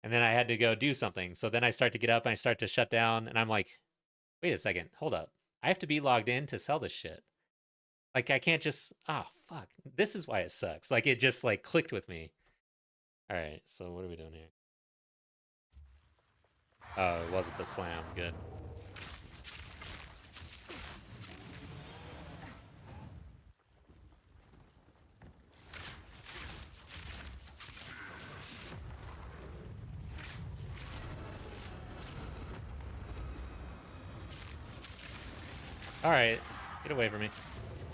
And then I had to go do something. So then I start to get up and I start to shut down. And I'm like, wait a second, hold up. I have to be logged in to sell this shit. Like I can't just, oh, fuck. This is why it sucks. Like it just like clicked with me. All right, so what are we doing here? Oh, it wasn't the slam. Good. All right, get away from me.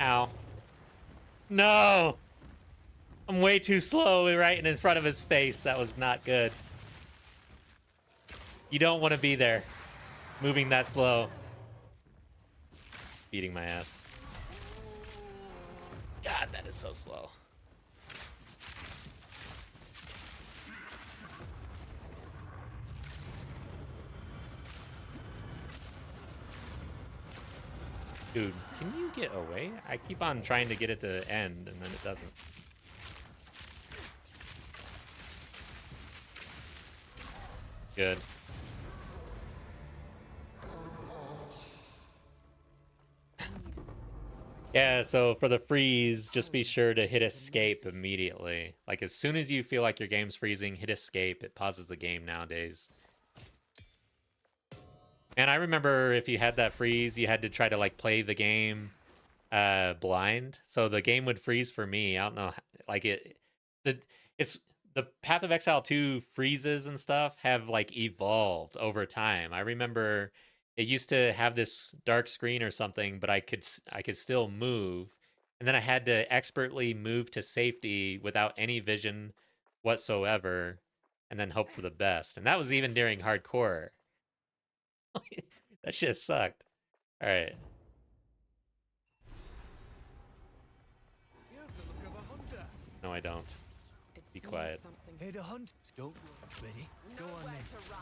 Ow. No! I'm way too slow right in front of his face. That was not good. You don't want to be there. Moving that slow. Beating my ass. God, that is so slow. Dude, can you get away? I keep on trying to get it to end, and then it doesn't. Good. Yeah, so for the freeze, just be sure to hit escape immediately. Like, as soon as you feel like your game's freezing, hit escape. It pauses the game nowadays. And I remember if you had that freeze, you had to try to like play the game blind. So the game would freeze for me. I don't know, like it's the Path of Exile 2 freezes and stuff have like evolved over time. I remember it used to have this dark screen or something, but I could still move, and then I had to expertly move to safety without any vision whatsoever, and then hope for the best. And that was even during hardcore. That shit sucked. All right. No, I don't. It Be seems quiet. something Here to hunt. Don't ready. Go on nowhere then. to run.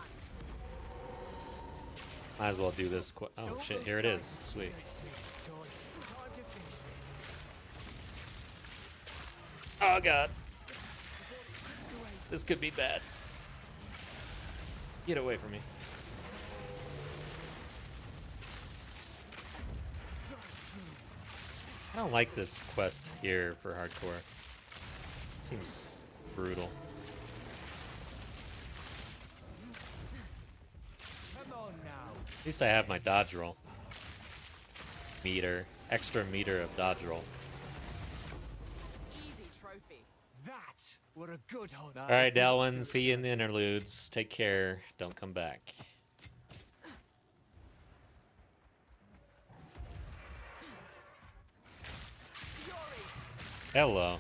Might as well do this. Oh shit! Here it is. Sweet. Oh god. This could be bad. Get away from me. I don't like this quest here for hardcore. Seems brutal. Come on now. At least I have my dodge roll. Extra meter of dodge roll. Easy trophy. That were a good hunt. All right, Dalwyn, see you in the interludes. Take care. Don't come back. Hello.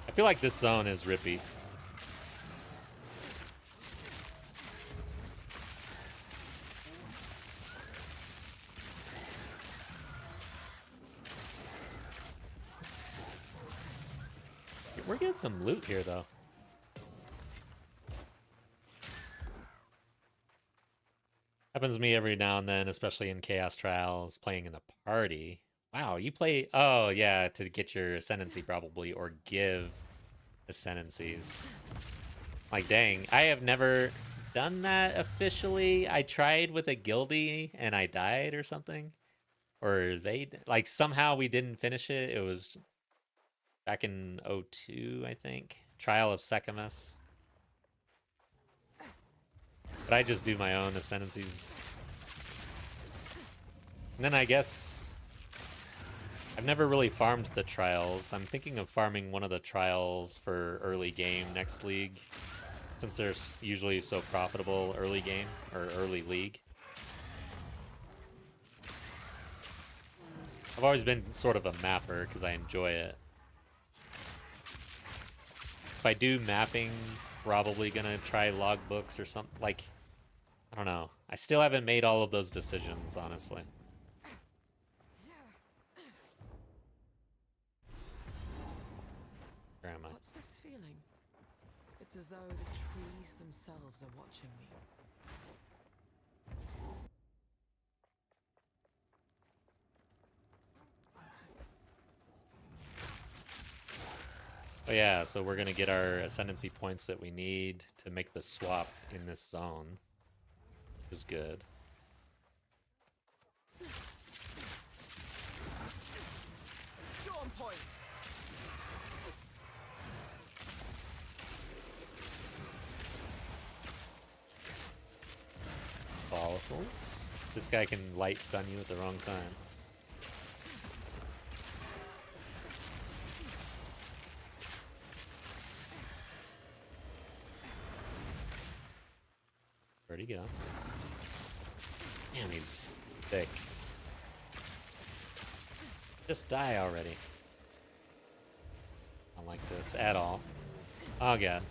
I feel like this zone is rippy. We're getting get some loot here, though. Happens to me every now and then, especially in Chaos Trials, playing in a party. Wow, you play... Oh, yeah, to get your ascendancy, probably, or give ascendancies. Like, dang, I have never done that officially. I tried with a guildie, and I died or something. Or they... Like, somehow we didn't finish it. It was back in 02, I think. Trial of Secamus. But I just do my own ascendancies. And then I guess I've never really farmed the trials. I'm thinking of farming one of the trials for early game next league, since they're usually so profitable early game or early league. I've always been sort of a mapper because I enjoy it. If I do mapping, probably gonna try logbooks or something. Like, I don't know. I still haven't made all of those decisions, honestly. Where am I? What's this feeling? It's as though the trees themselves are watching me. Oh yeah, so we're gonna get our ascendancy points that we need to make the swap in this zone, which is good. Storm point. Volatiles. This guy can light stun you at the wrong time. Where'd he go? Damn, he's thick. Just die already. I don't like this at all. Oh god.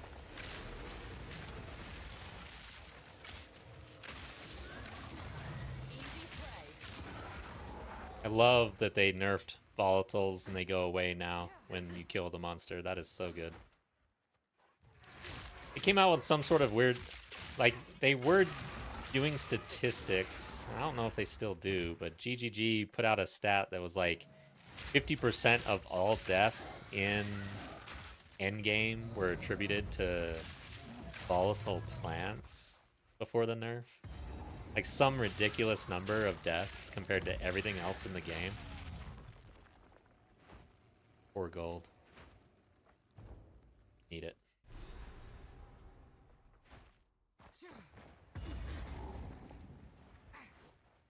I love that they nerfed volatiles and they go away now when you kill the monster. That is so good. It came out with some sort of weird... Like, they were doing statistics. I don't know if they still do, but GGG put out a stat that was like 50% of all deaths in endgame were attributed to volatile plants before the nerf. Like some ridiculous number of deaths compared to everything else in the game. 4 gold. Need it.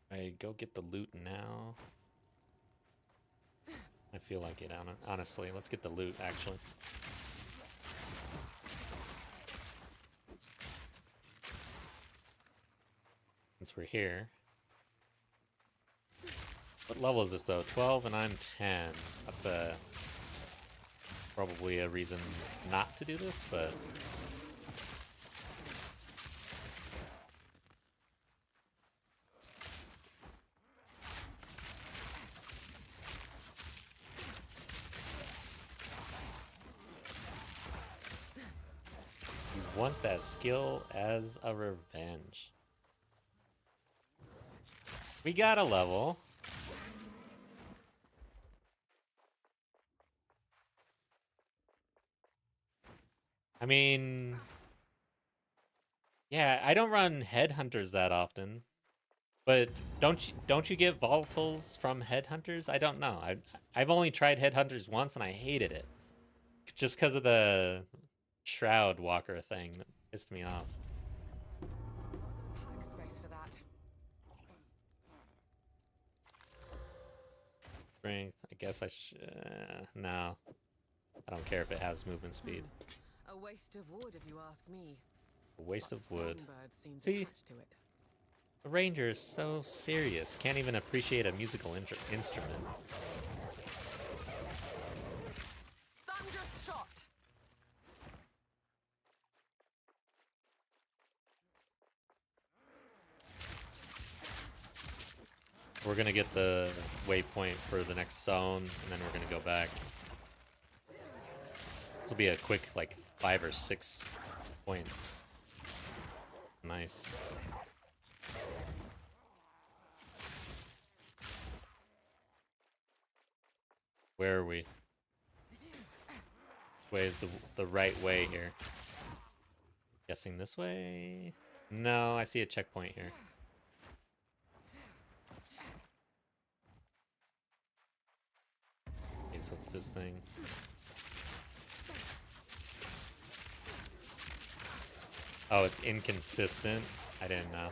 I go get the loot now. I feel like it, honestly. Let's get the loot, actually. Since we're here. What level is this, though? 12 and I'm 10. That's probably a reason not to do this, but... You want that skill as a revenge. We got a level. I mean, yeah, I don't run headhunters that often, but don't you get volatiles from headhunters? I don't know. I've only tried headhunters once and I hated it, just because of the Shroud Walker thing that pissed me off. Pack space for that. Strength. I guess I should. No, I don't care if it has movement speed. A waste of wood, if you ask me. A waste But of wood. songbirds seem See? attached to it. The ranger is so serious. Can't even appreciate a musical instrument. Thunderous shot. We're gonna get the waypoint for the next zone, and then we're gonna go back. This will be a quick, like, 5 or 6 points. Nice. Where are we? Which way is the right way here? Guessing this way? No, I see a checkpoint here. Okay, so it's this thing. Oh, it's inconsistent? I didn't know.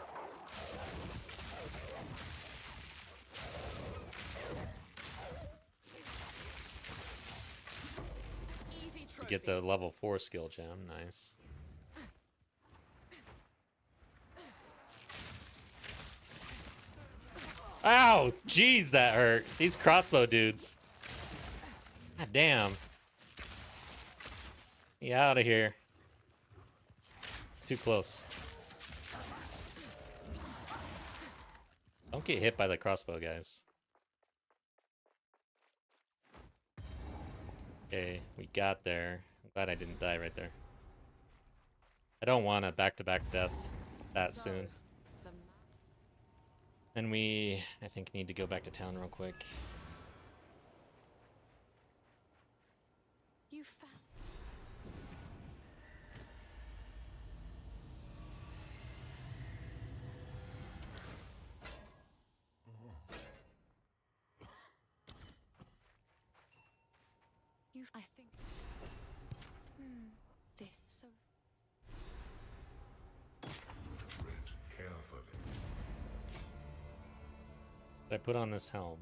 Easy You trophy. get the level 4 skill gem, nice. Ow! Jeez, that hurt. These crossbow dudes. God damn. Get out of here. Too close. Don't get hit by the crossbow, guys. Okay, we got there. I'm glad I didn't die right there. I don't want a back-to-back death that soon. The Then we, I think, need to go back to town real quick. You found. I think. This so. Carefully. Did I put on this helm?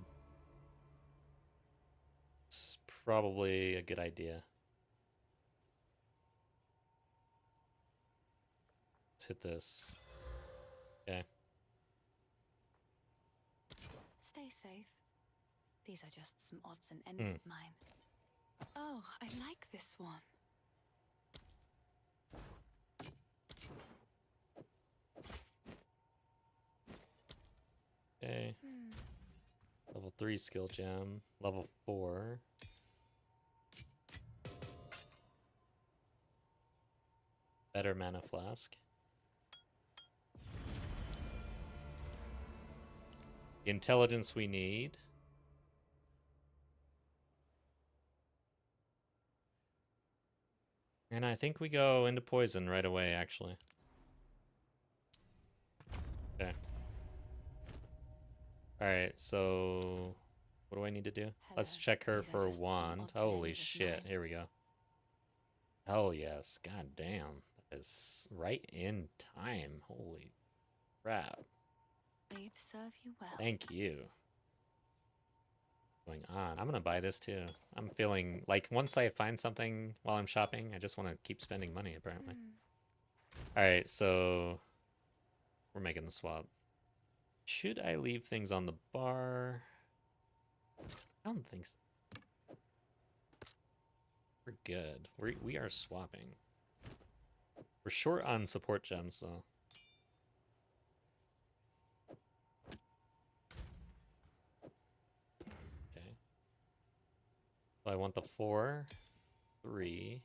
It's probably a good idea. Let's hit this. Okay. Stay safe. These are just some odds and ends of mine. Oh, I like this one. Okay. Level 3 skill gem. Level 4. Better mana flask. The intelligence we need. And I think we go into poison right away, actually. Okay. Alright, so what do I need to do? Let's Hello. check her These are for a just some wand. odds and Holy ends of shit, mine. here we go. Hell yes, god damn. That is right in time. Holy crap. They'd serve you well. Thank you. Going on. I'm gonna buy this too. I'm feeling like once I find something while I'm shopping, I just want to keep spending money apparently. Alright, so we're making the swap. Should I leave things on the bar? I don't think so. We're good. We are swapping. We're short on support gems though. Okay. So I want the 4, 3.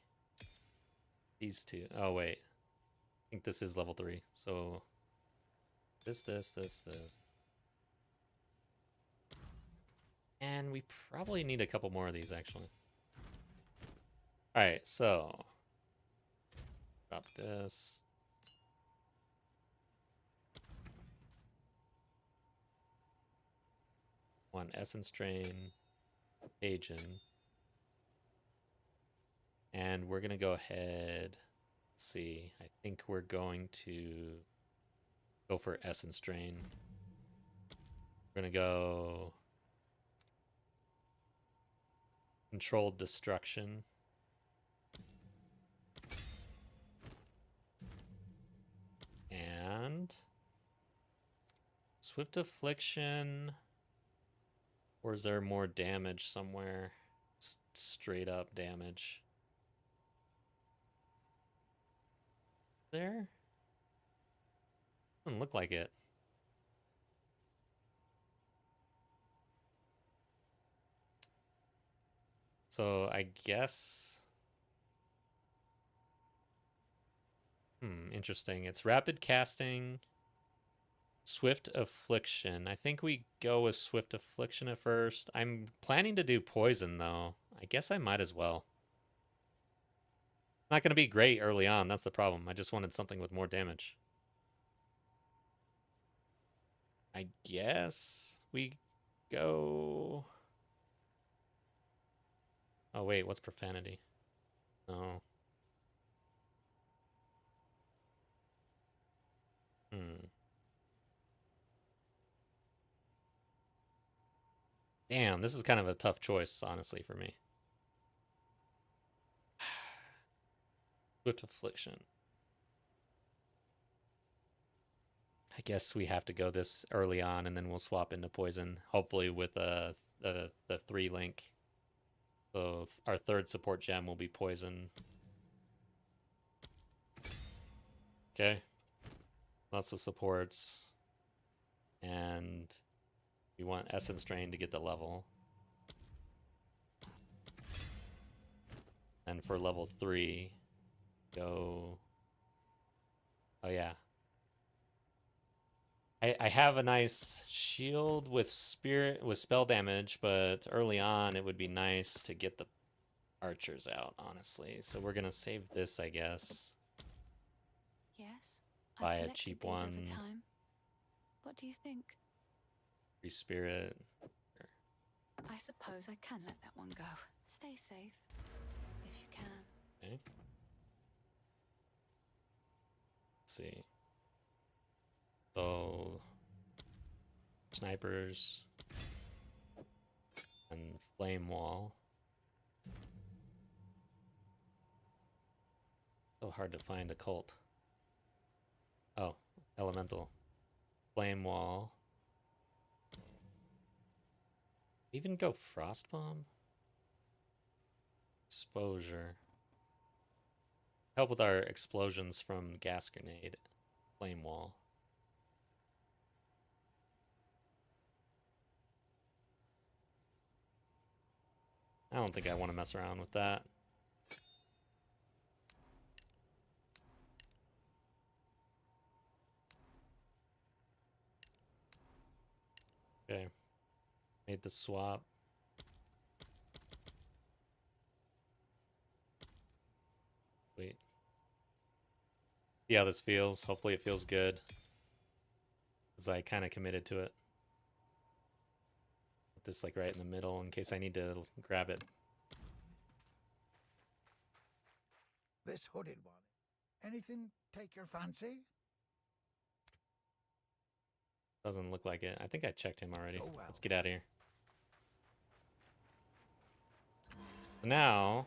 These two. Oh wait. I think this is level 3. So this. And we probably need a couple more of these actually. Alright, so drop this. One essence drain, Cajun. And we're gonna go ahead. Let's see. I think we're going to go for essence drain. We're gonna go controlled destruction. And swift affliction. Or is there more damage somewhere? Straight up damage. There? Doesn't look like it. So I guess interesting. It's rapid casting, Swift Affliction. I think we go with Swift Affliction at first. I'm planning to do Poison, though. I guess I might as well. Not going to be great early on. That's the problem. I just wanted something with more damage. I guess we go... Oh, wait. What's Profanity? No. Damn, this is kind of a tough choice, honestly, for me. Swift Affliction. I guess we have to go this early on, and then we'll swap into Poison, hopefully with the 3-link. So our third support gem will be Poison. Okay. Lots of supports. And we want Essence Drain to get the level. And for level 3, go... Oh, yeah. I have a nice shield with spell damage, but early on it would be nice to get the archers out, honestly. So we're gonna save this, I guess. Yes. Buy I've a collected cheap these one. over time. What do you think? Free spirit. I suppose I can let that one go. Stay safe, if you can. Okay. Let's see. So snipers and flame wall. So hard to find a cult. Oh, elemental. Flame wall. Even go frost bomb? Exposure. Help with our explosions from gas grenade. Flame wall. I don't think I want to mess around with that. Okay. Made the swap. Wait. See how this feels. Hopefully it feels good. Because I kind of committed to it. Put this like right in the middle in case I need to grab it. This hooded one. Anything take your fancy? Doesn't look like it. I think I checked him already. Oh, well. Let's get out of here. Now,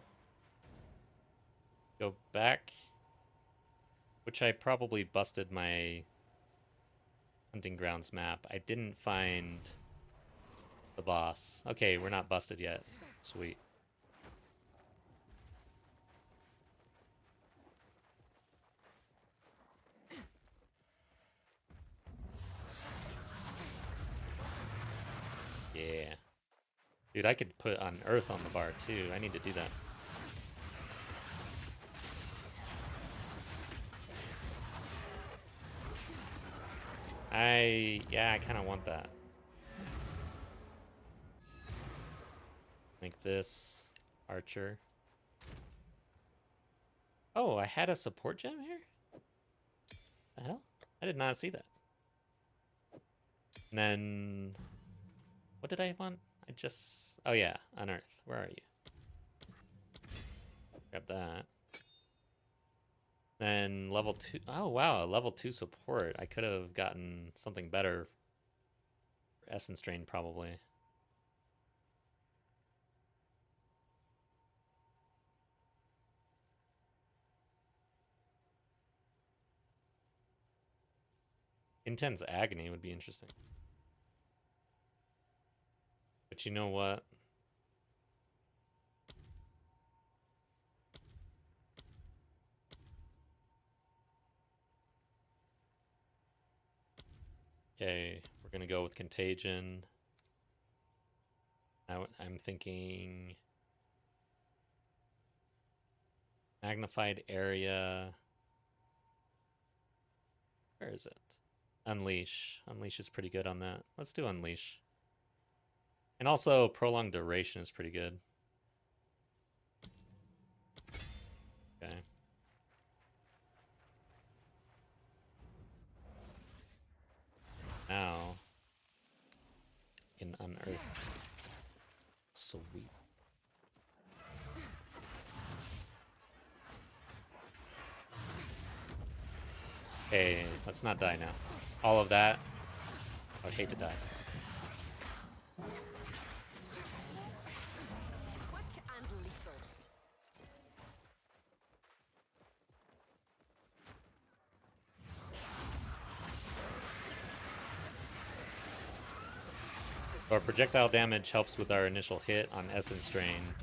go back, which I probably busted my hunting grounds map. I didn't find the boss. Okay, we're not busted yet. Sweet. Yeah. Dude, I could put on Earth on the bar too. I need to do that. Yeah, I kind of want that. Like this. Archer. Oh, I had a support gem here? The hell? I did not see that. And then... What did I want? I just... Oh yeah, Unearth. Where are you? Grab that. Then level 2... Oh wow, level 2 support. I could have gotten something better. For Essence Drain, probably. Intense Agony would be interesting. But you know what? Okay, we're gonna go with Contagion. I'm thinking... Magnified Area... Where is it? Unleash. Unleash is pretty good on that. Let's do Unleash. And also, Prolonged Duration is pretty good. Okay. Now, we can unearth. Sweet. Okay, let's not die now. All of that, I would hate to die. Quick and lethal. Our projectile damage helps with our initial hit on Essence Drain.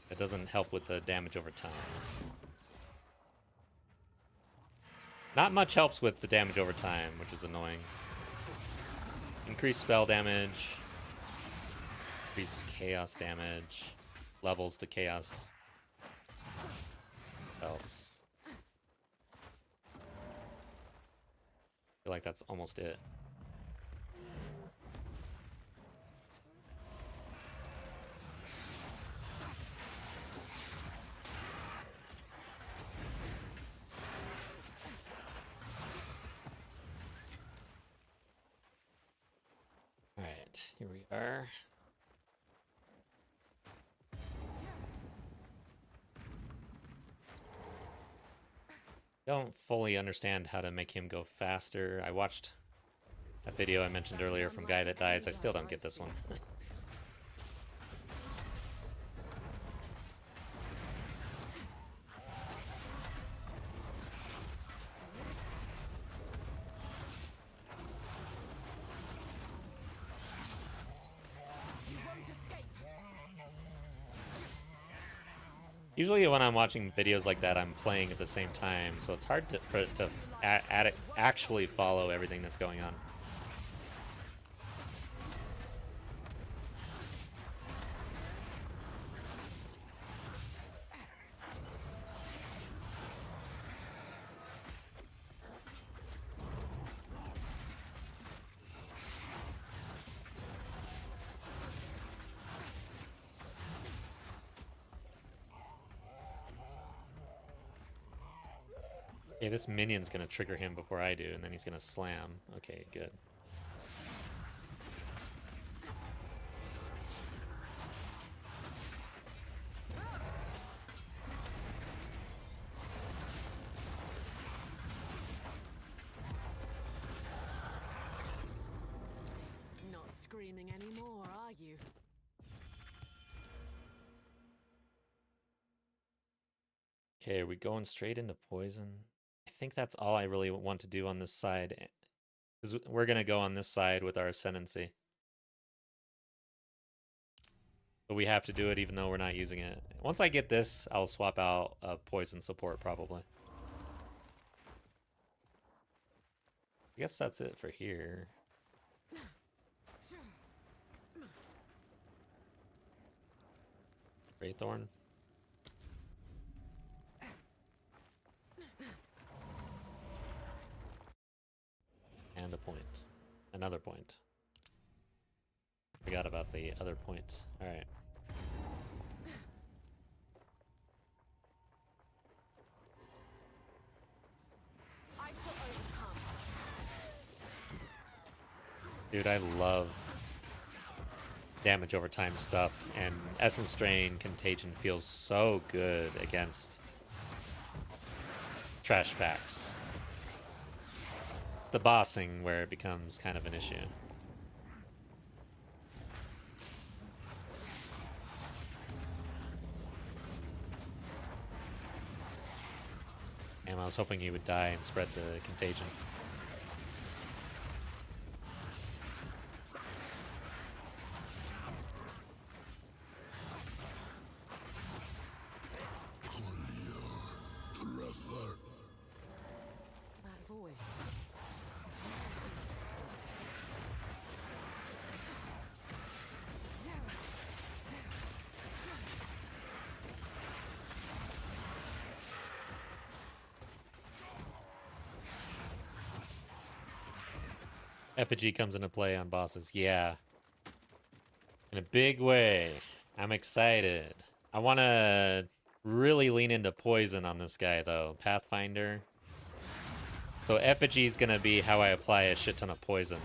It doesn't help with the damage over time. Not much helps with the damage over time, which is annoying. Increased spell damage. Increased chaos damage. Levels to chaos. What else? I feel like that's almost it. Alright, here we are. Don't fully understand how to make him go faster. I watched that video I mentioned earlier from Guy That Dies. I still don't get this one. You won't escape. Usually when I'm watching videos like that, I'm playing at the same time, so it's hard to actually follow everything that's going on. Okay, this minion's gonna trigger him before I do, and then he's gonna slam. Okay, good. Not screaming anymore, are you? Okay, are we going straight into poison? I think that's all I really want to do on this side. Because we're going to go on this side with our Ascendancy. But we have to do it even though we're not using it. Once I get this, I'll swap out a poison support probably. I guess that's it for here. Wraithorn. And a point. Another point. Forgot about the other point. Alright. I shall overcome. Dude, I love damage over time stuff, and Essence Drain Contagion feels so good against trash packs. It's the bossing where it becomes kind of an issue. And I was hoping he would die and spread the contagion. That voice. Effigy comes into play on bosses. Yeah. In a big way. I'm excited. I want to really lean into poison on this guy, though. Pathfinder. So Effigy is going to be how I apply a shit ton of poison.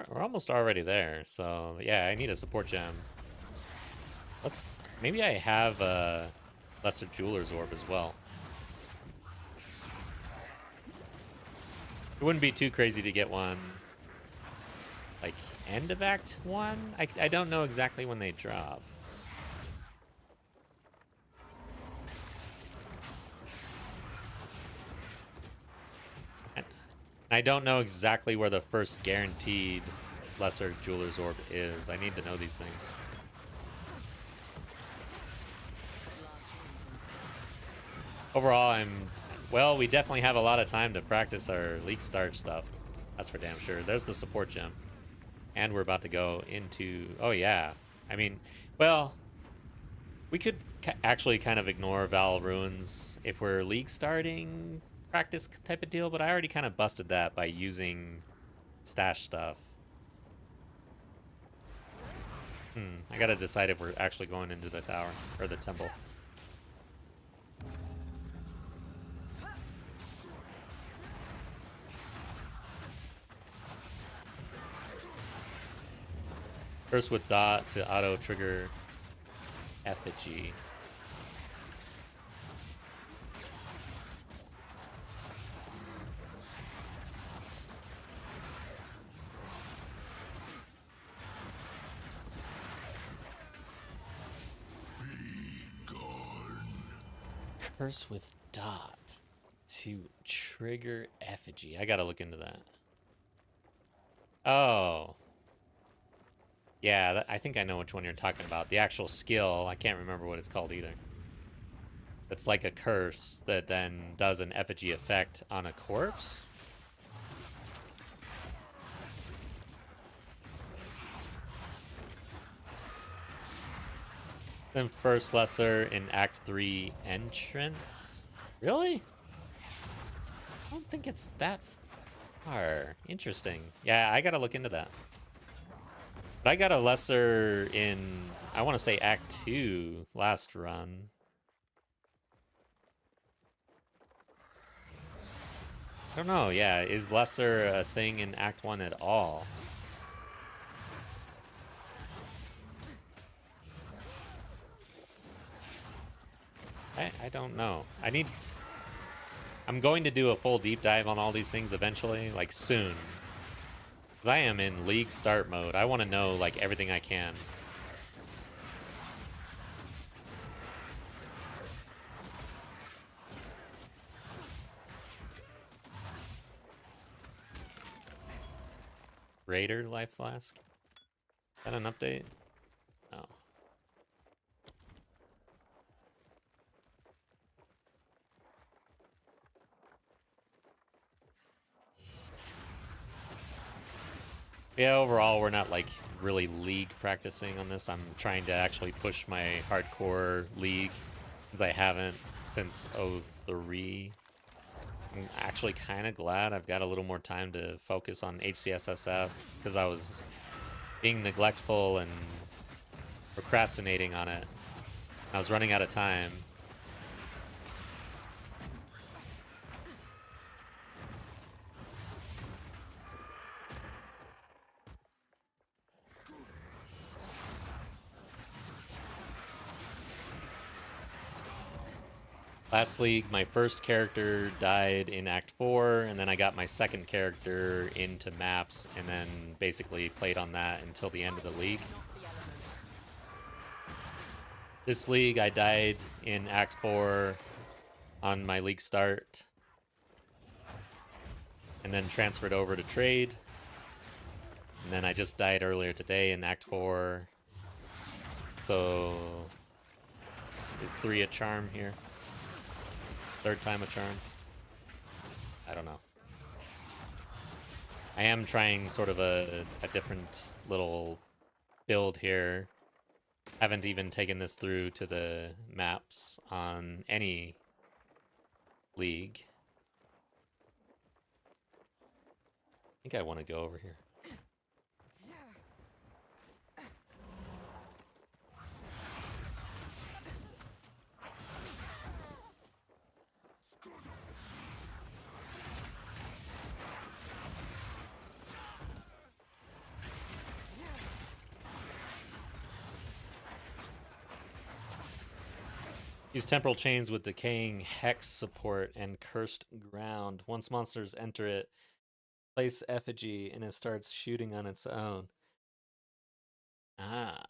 We're almost already there, so yeah, I need a support gem. Maybe I have a Lesser Jeweler's Orb as well. It wouldn't be too crazy to get one, like, end of Act 1? I don't know exactly when they drop. I don't know exactly where the first guaranteed Lesser Jeweler's Orb is. I need to know these things. Overall, well, we definitely have a lot of time to practice our League Start stuff. That's for damn sure. There's the support gem. And we're about to go into... Oh, yeah. I mean, well, we could actually kind of ignore Val Ruins if we're League starting practice type of deal, but I already kind of busted that by using stash stuff. I gotta decide if we're actually going into the tower or the temple. First with Dot to auto trigger Effigy. Curse with Dot to trigger Effigy. I gotta look into that. Oh. Yeah, I think I know which one you're talking about. The actual skill, I can't remember what it's called either. It's like a curse that then does an effigy effect on a corpse. Then first lesser in Act 3 entrance. Really? I don't think it's that far. Interesting. Yeah, I gotta look into that. But I got a lesser in, I want to say Act 2 last run. I don't know, yeah. Is lesser a thing in Act 1 at all? I don't know. I'm going to do a full deep dive on all these things eventually, like soon. Because I am in League start mode. I want to know, like, everything I can. Raider Life Flask? Is that an update? No. Yeah, overall, we're not, like, really League practicing on this. I'm trying to actually push my hardcore League, since I haven't since 03. I'm actually kind of glad I've got a little more time to focus on HCSSF, because I was being neglectful and procrastinating on it. I was running out of time. Last league, my first character died in Act 4, and then I got my second character into maps, and then basically played on that until the end of the league. This league, I died in Act 4 on my league start. and then transferred over to trade. And then I just died earlier today in Act 4. So is 3 a charm here? 3rd time a charm? I don't know. I am trying sort of a different little build here. Haven't even taken this through to the maps on any league. I think I want to go over here. Use temporal chains with decaying hex support and cursed ground. Once monsters enter it, place effigy and it starts shooting on its own. Ah.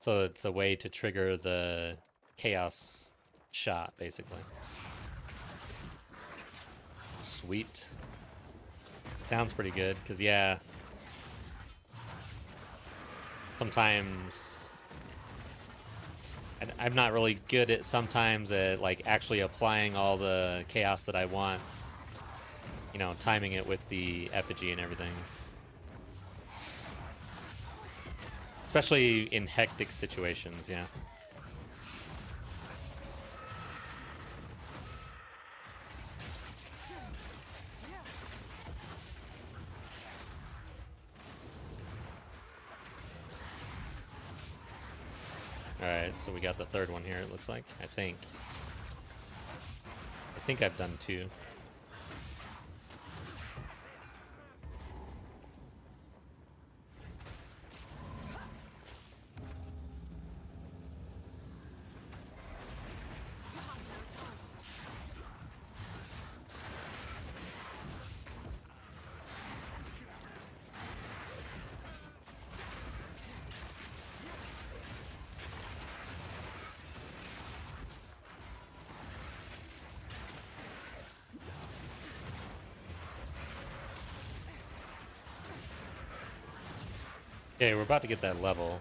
So it's a way to trigger the chaos shot, basically. Sweet. Sounds pretty good, because yeah. Sometimes I'm not really good at sometimes at like actually applying all the chaos that I want. You know, timing it with the effigy and everything. Especially in hectic situations, yeah. Alright, so we got the 3rd one here, it looks like. I think I've done 2. Okay, we're about to get that level.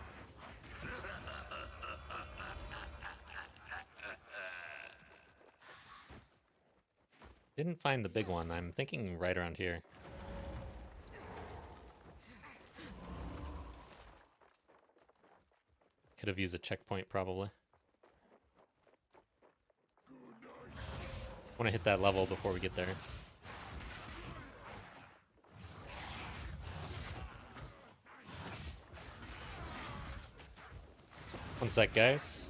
Didn't find the big one. I'm thinking right around here. Could have used a checkpoint, probably. Want to hit that level before we get there. One sec, guys.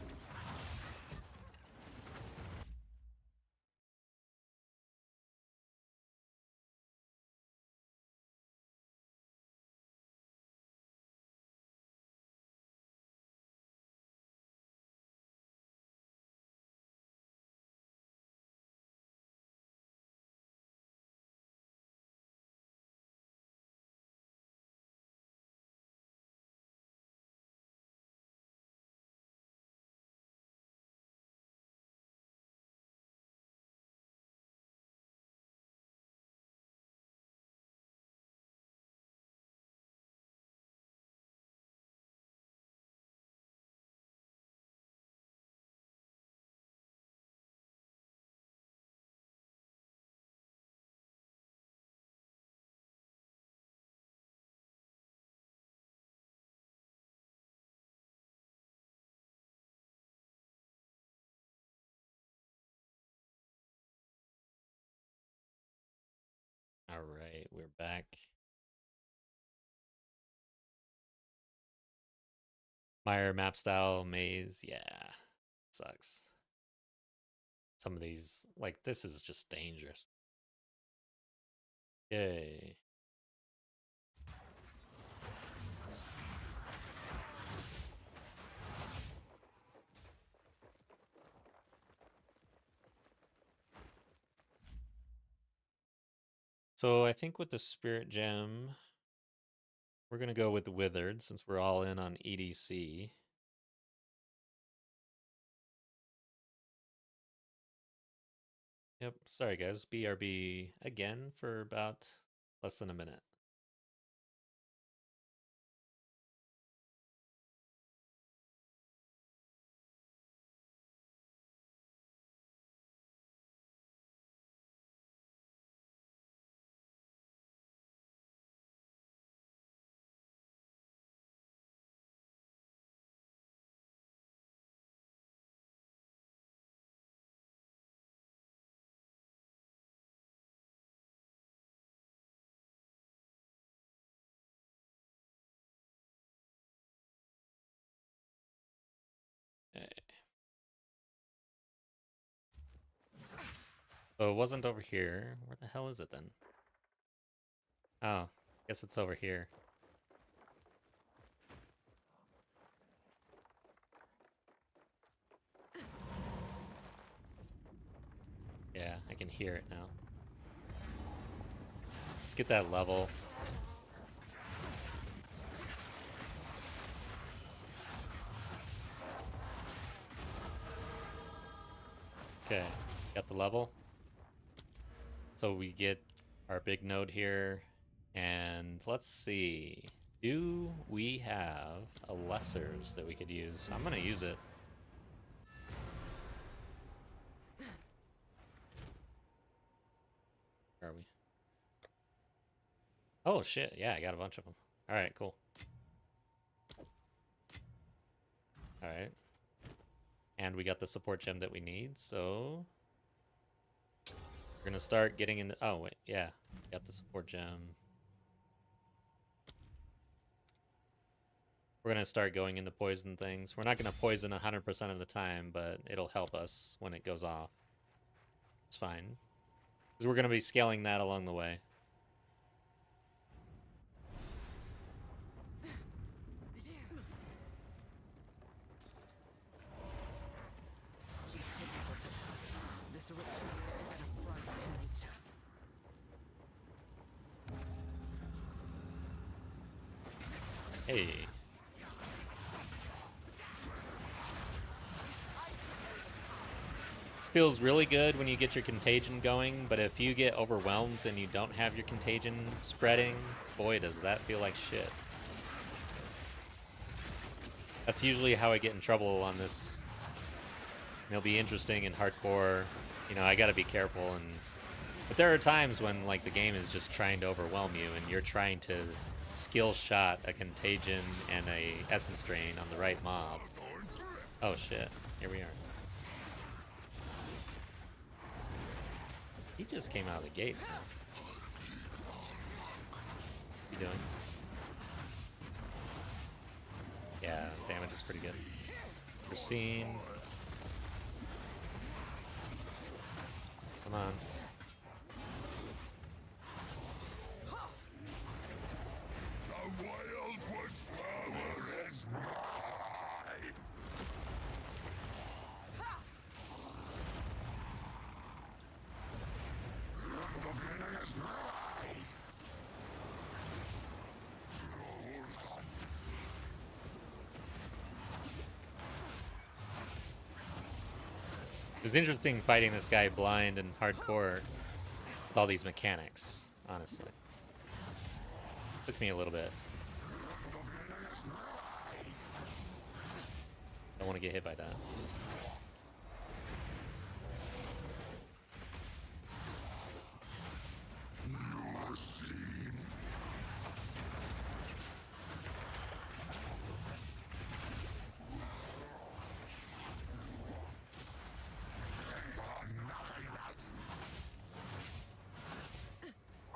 All right, we're back. Meyer map style maze, yeah, sucks. Some of these, like this is just dangerous. Yay. So I think with the Spirit Gem, we're going to go with the Withered since we're all in on EDC. Yep. Sorry, guys. BRB again for about less than a minute. Okay. So it wasn't over here. Where the hell is it then? Oh, guess it's over here. Yeah, I can hear it now. Let's get that level. Okay, got the level. So we get our big node here. And let's see. Do we have a lessers that we could use? I'm gonna use it. Where are we? Oh shit, yeah, I got a bunch of them. Alright, cool. Alright. And we got the support gem that we need, so we're gonna start getting into... Oh, wait, yeah. Got the support gem. We're gonna start going into poison things. We're not gonna poison 100% of the time, but it'll help us when it goes off. It's fine. Because we're gonna be scaling that along the way. Stupid egotists. This ritual is an affront to nature. Hey. This feels really good when you get your contagion going, but if you get overwhelmed and you don't have your contagion spreading, boy, does that feel like shit. That's usually how I get in trouble on this. It'll be interesting and hardcore. You know, I gotta be careful. But there are times when, like, the game is just trying to overwhelm you and you're trying to skill shot a contagion and a essence drain on the right mob. Oh shit, here we are. He just came out of the gates, man. What you doing? Yeah, damage is pretty good. Racine. Come on. Nice. It was interesting fighting this guy blind and hardcore with all these mechanics, honestly. Took me a little bit. Don't want to get hit by that.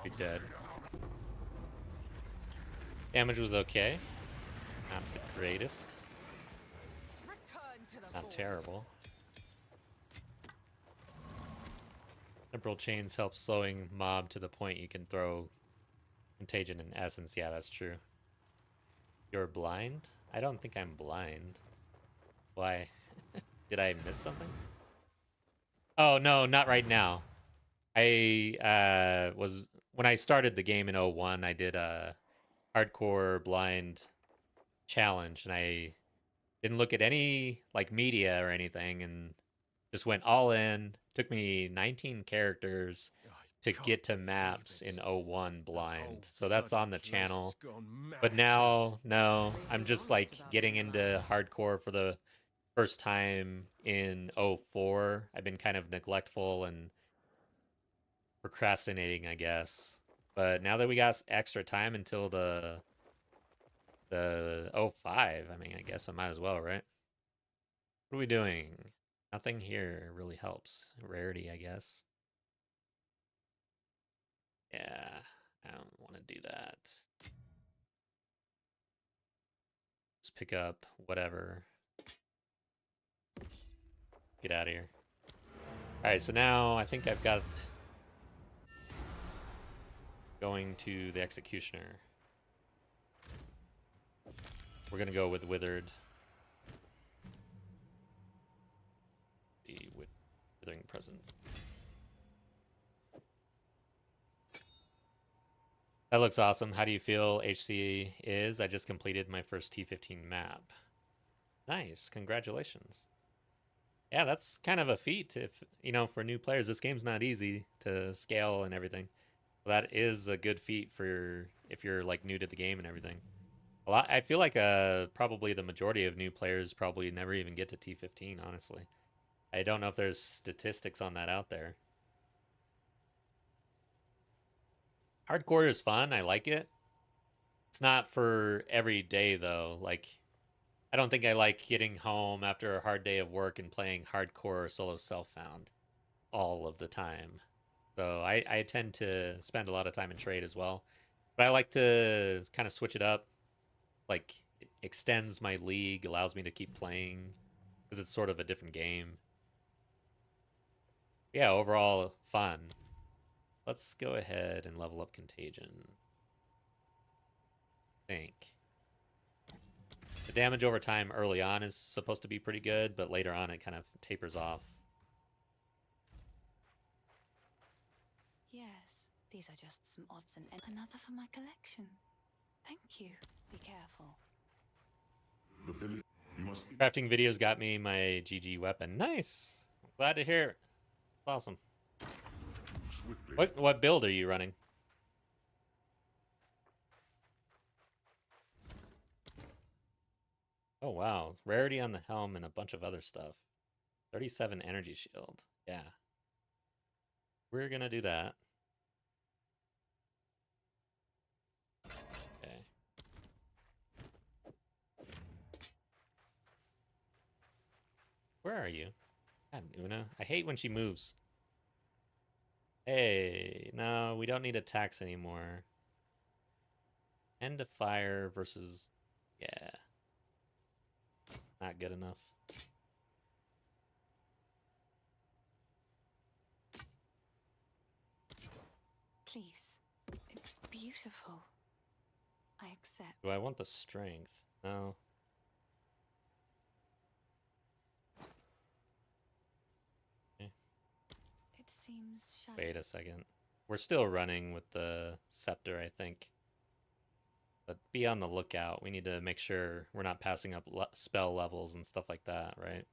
Be dead. Damage was okay. Not the greatest. Return to the Not vault. terrible. Temporal chains help slowing mob to the point you can throw contagion and essence. Yeah, that's true. You're blind? I don't think I'm blind. Why? Did I miss something? Oh, no, not right now. I was... When I started the game in 01, I did a hardcore blind challenge, and I didn't look at any, like, media or anything, and Just went all in. Took me 19 characters I to can't get to believe maps it. in 01 The blind. whole So that's bloody on the place channel. has gone But mad, now, no, At least I'm he's just honest like about getting being into alive. hardcore for the first time in 04. I've been kind of neglectful and procrastinating, I guess. But now that we got extra time until the 05, I mean, I guess I might as well, right? What are we doing? Nothing here really helps. Rarity, I guess. Yeah, I don't want to do that. Just pick up whatever. Get out of here. Alright, so now I think I've got going to the Executioner. We're gonna go with Withered. The Withering Presence. That looks awesome. How do you feel HC is? I just completed my first T15 map. Nice, congratulations. Yeah, that's kind of a feat if, you know, for new players. This game's not easy to scale and everything. That is a good feat for if you're like new to the game and everything. I feel like probably the majority of new players probably never even get to T15, honestly. I don't know if there's statistics on that out there. Hardcore is fun. I like it. It's not for every day though. Like, I don't think I like getting home after a hard day of work and playing hardcore solo self-found all of the time. So I tend to spend a lot of time in trade as well. But I like to kind of switch it up. Like, it extends my league, allows me to keep playing because it's sort of a different game. Yeah, overall fun. Let's go ahead and level up Contagion. I think. The damage over time early on is supposed to be pretty good, but later on it kind of tapers off. Yes, these are just some odds and another for my collection. Thank you. Be careful. Crafting videos got me my GG weapon. Nice. Glad to hear it. Awesome. What build are you running? Oh wow, rarity on the helm and a bunch of other stuff. 37 energy shield. Yeah. We're gonna do that. Okay. Where are you? God, Una. I hate when she moves. Hey, no, we don't need attacks anymore. End of fire versus... Yeah. Not good enough. Please. It's beautiful. I accept. Do I want the strength? No. Okay. It seems shallow. Wait a second. We're still running with the scepter, I think. But be on the lookout. We need to make sure we're not passing up spell levels and stuff like that, right?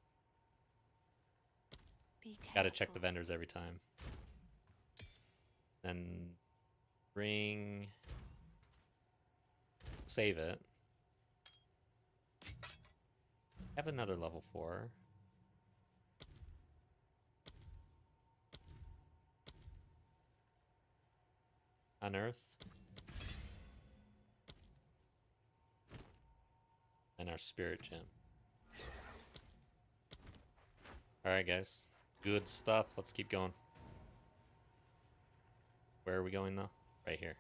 Be careful. Gotta check the vendors every time. Then bring... Save it. Have another level 4. Unearth. And our spirit gem. Alright guys. Good stuff. Let's keep going. Where are we going though? Right here.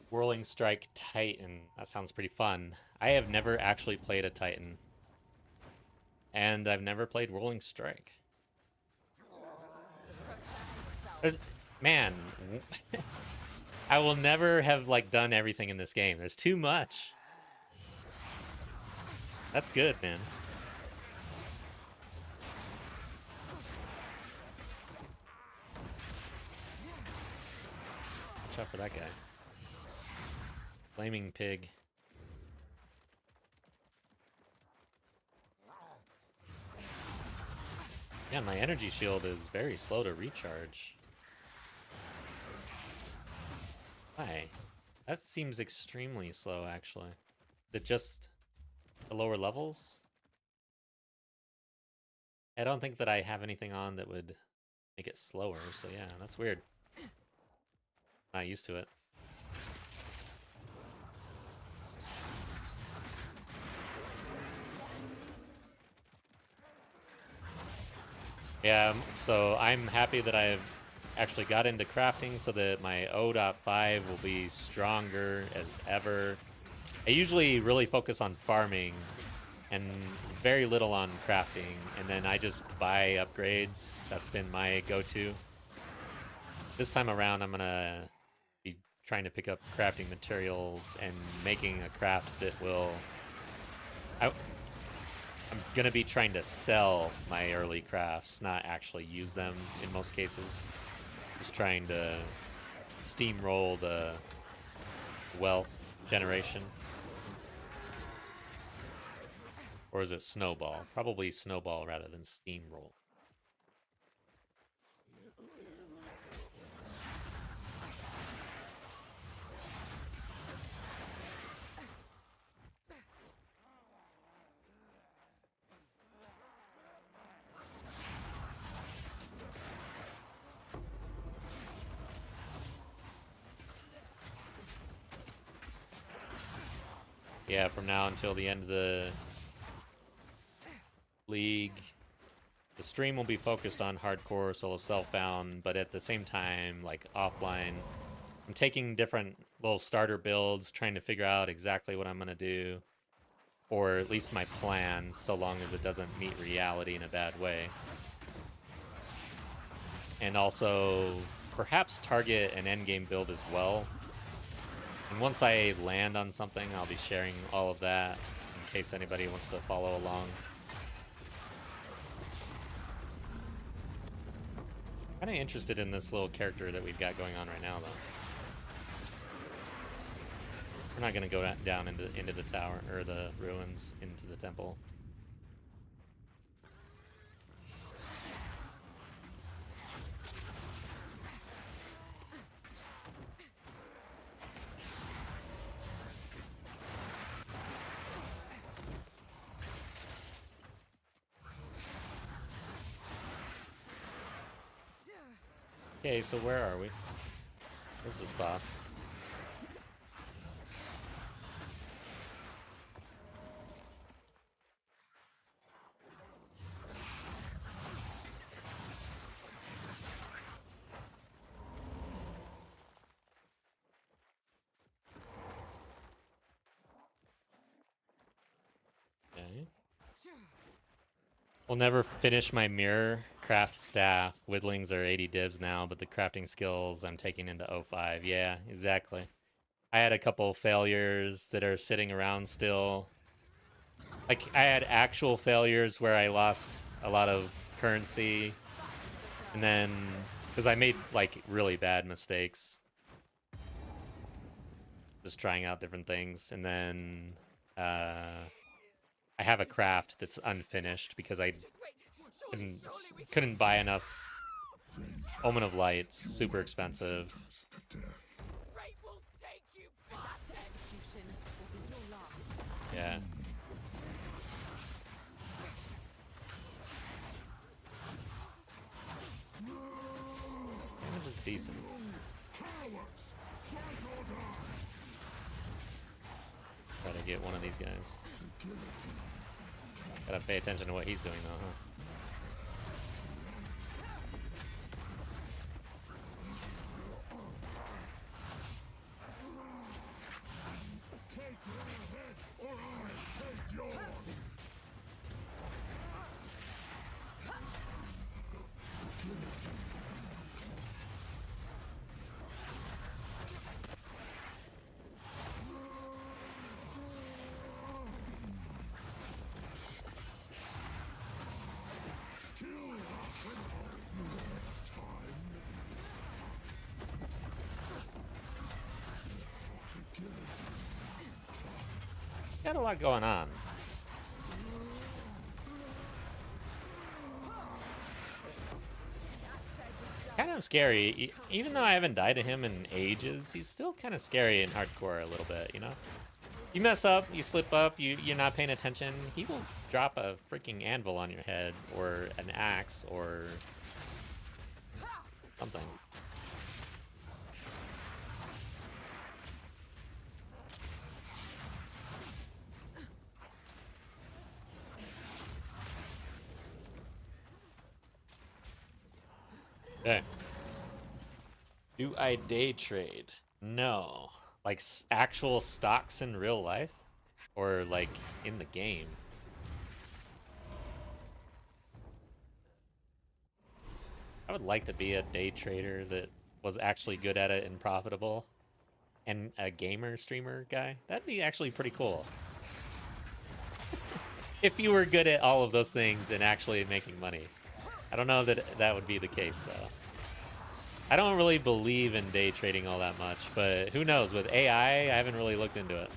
Whirling Strike Titan. That sounds pretty fun. I have never actually played a Titan. And I've never played Whirling Strike. There's... Man. I will never have, like, done everything in this game. There's too much. That's good, man. Watch out for that guy. Flaming pig. Yeah, my energy shield is very slow to recharge. Why? That seems extremely slow, actually. Is it just the lower levels? I don't think that I have anything on that would make it slower, so yeah, that's weird. Not used to it. Yeah, so I'm happy that I've actually got into crafting so that my 0.5 will be stronger as ever. I usually really focus on farming and very little on crafting, and then I just buy upgrades. That's been my go-to. This time around, I'm gonna be trying to pick up crafting materials and making a craft that will... I'm gonna be trying to sell my early crafts, not actually use them in most cases. Just trying to steamroll the wealth generation. Or is it snowball? Probably snowball rather than steamroll. Yeah, from now until the end of the league, the stream will be focused on hardcore solo self-bound, but at the same time, like offline, I'm taking different little starter builds, trying to figure out exactly what I'm going to do, or at least my plan, so long as it doesn't meet reality in a bad way. And also, perhaps target an endgame build as well. And once I land on something, I'll be sharing all of that in case anybody wants to follow along. Kind of interested in this little character that we've got going on right now, though. We're not going to go down into the tower, or the ruins, into the temple. Okay, so where are we? Where's this boss? Okay. We'll never finish my mirror craft staff. Whittlings are 80 divs now, but the crafting skills I'm taking into 05. Yeah, exactly. I had a couple failures that are sitting around still. Like, I had actual failures where I lost a lot of currency. And then, because I made, like, really bad mistakes. Just trying out different things. And then, I have a craft that's unfinished because I couldn't buy enough Omen of Light's super expensive. Yeah. Damage is decent. Try to get one of these guys. Gotta pay attention to what he's doing, though, huh? Got a lot going on. Kind of scary. Even though I haven't died to him in ages, he's still kind of scary in hardcore a little bit, you know? You mess up, you slip up, you're not paying attention, he will drop a freaking anvil on your head, or an axe, or something. Okay. Do I day trade? No. Like actual stocks in real life? Or like in the game? I would like to be a day trader that was actually good at it and profitable. And a gamer streamer guy. That'd be actually pretty cool. If you were good at all of those things and actually making money. I don't know that that would be the case though. I don't really believe in day trading all that much, but who knows? With AI, I haven't really looked into it.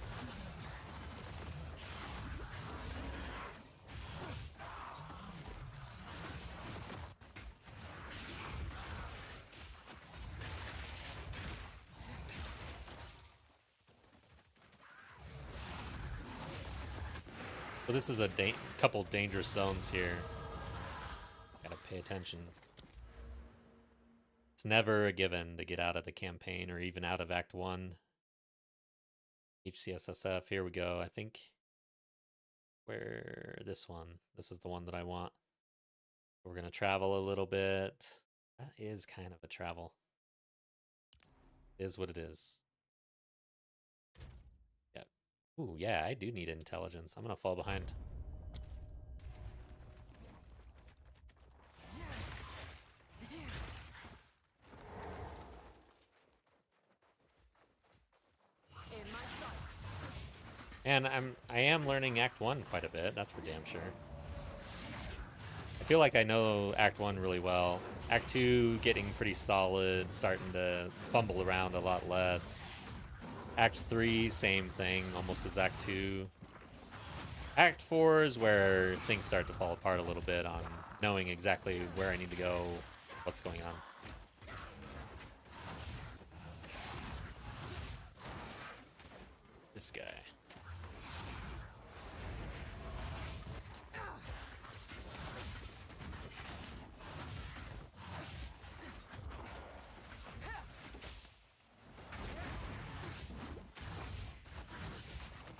So this is a couple dangerous zones here. Gotta pay attention. It's never a given to get out of the campaign or even out of Act 1. HCSSF, here we go. I think where this one. This is the one that I want. We're gonna travel a little bit. That is kind of a travel. It is what it is. Yeah. Ooh, yeah, I do need intelligence. I'm gonna fall behind. And I am learning Act 1 quite a bit, that's for damn sure. I feel like I know Act 1 really well. Act 2 getting pretty solid, starting to fumble around a lot less. Act 3, same thing, almost as Act 2. Act 4 is where things start to fall apart a little bit on knowing exactly where I need to go, what's going on. This guy.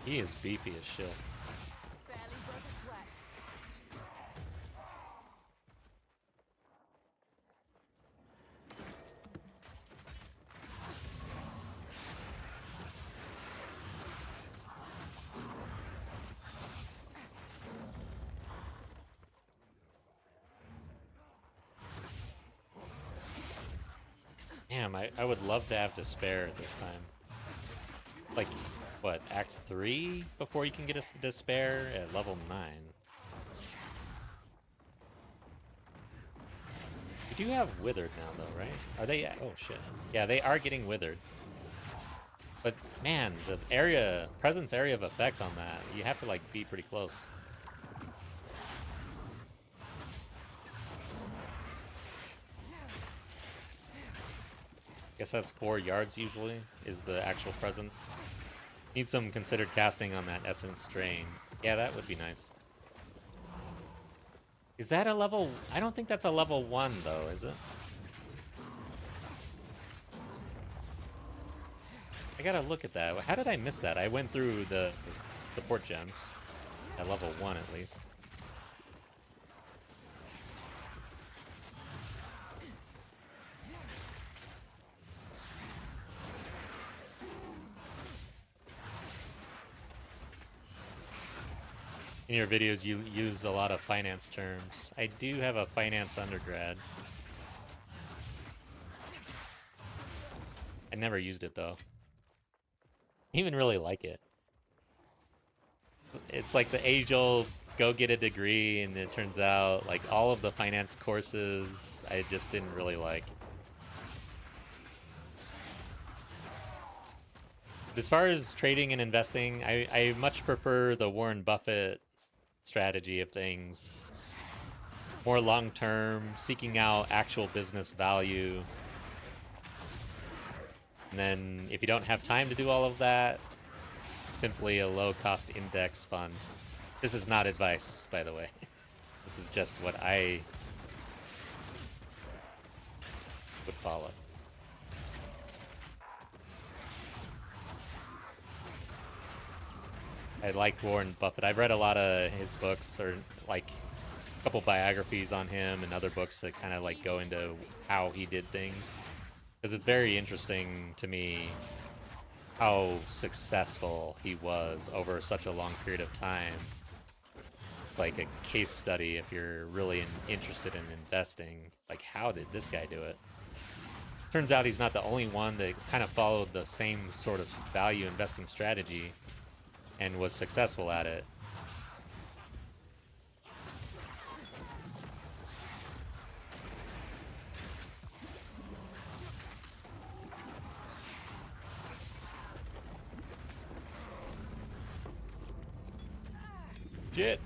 He is beefy as shit. Barely broke a sweat. Damn, I would love to have Despair at this time. Like, what, Act 3 before you can get a Despair at level 9? You do have Withered now, though, right? Are they? Oh, shit. Yeah, they are getting Withered. But, man, the presence area of effect on that, you have to, like, be pretty close. Guess that's 4 yards usually, is the actual presence. Need some considered casting on that Essence Drain. Yeah, that would be nice. Is that a level? I don't think that's a level 1 though, is it? I gotta look at that. How did I miss that? I went through the support gems at level 1 at least. In your videos, you use a lot of finance terms. I do have a finance undergrad. I never used it though. I even really like it. It's like the age-old go get a degree, and it turns out like all of the finance courses I just didn't really like. As far as trading and investing, I much prefer the Warren Buffett strategy of things. more long-term, seeking out actual business value. And then if you don't have time to do all of that, simply a low-cost index fund. This is not advice, by the way. This is just what I would follow. I like Warren Buffett. I've read a lot of his books, or like a couple biographies on him and other books that kind of like go into how he did things. Because it's very interesting to me how successful he was over such a long period of time. It's like a case study if you're really interested in investing. Like, how did this guy do it? Turns out he's not the only one that kind of followed the same sort of value investing strategy and was successful at it. Shit.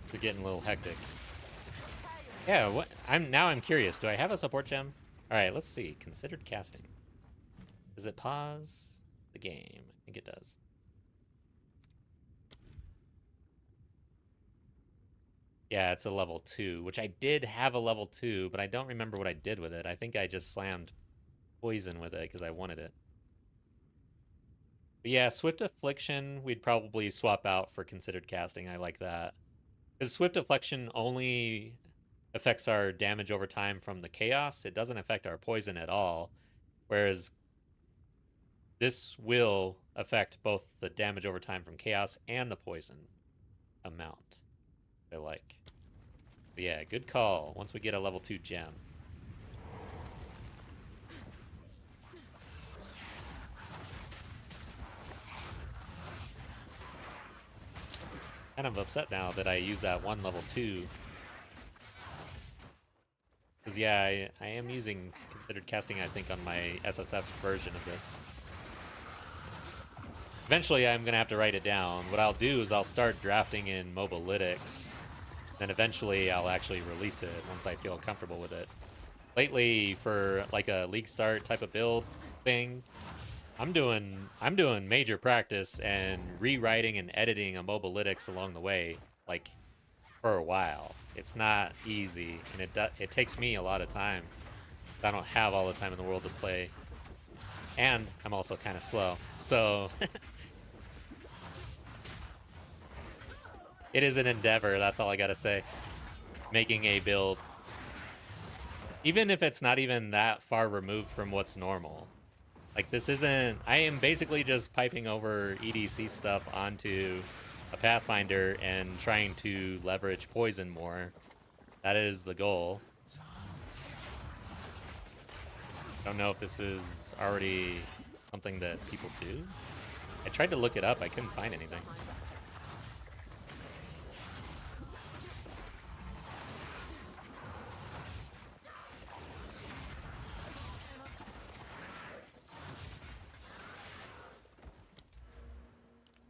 They're getting a little hectic. Yeah, what I'm curious. Do I have a support gem? All right, let's see. Considered casting. Does it pause the game? I think it does. Yeah, it's a level 2, which I did have a level 2, but I don't remember what I did with it. I think I just slammed poison with it because I wanted it. But yeah, Swift Affliction, we'd probably swap out for considered casting. I like that. Because Swift Affliction only affects our damage over time from the chaos. It doesn't affect our poison at all. Whereas this will affect both the damage over time from chaos and the poison amount. I like. But yeah, good call. Once we get a level 2 gem. Kind of upset now that I use that one level 2. Because yeah, I am using considered casting, I think, on my SSF version of this. Eventually, I'm going to have to write it down. What I'll do is I'll start drafting in Mobalytics. Then eventually, I'll actually release it once I feel comfortable with it. Lately, for like a league start type of build thing, I'm doing major practice and rewriting and editing a Mobalytics along the way, like for a while. It's not easy, and it takes me a lot of time. I don't have all the time in the world to play, and I'm also kind of slow, so it is an endeavor. That's all I gotta say. Making a build, even if it's not even that far removed from what's normal. Like, this isn't... I am basically just piping over EDC stuff onto a Pathfinder and trying to leverage poison more. That is the goal. I don't know if this is already something that people do. I tried to look it up. I couldn't find anything.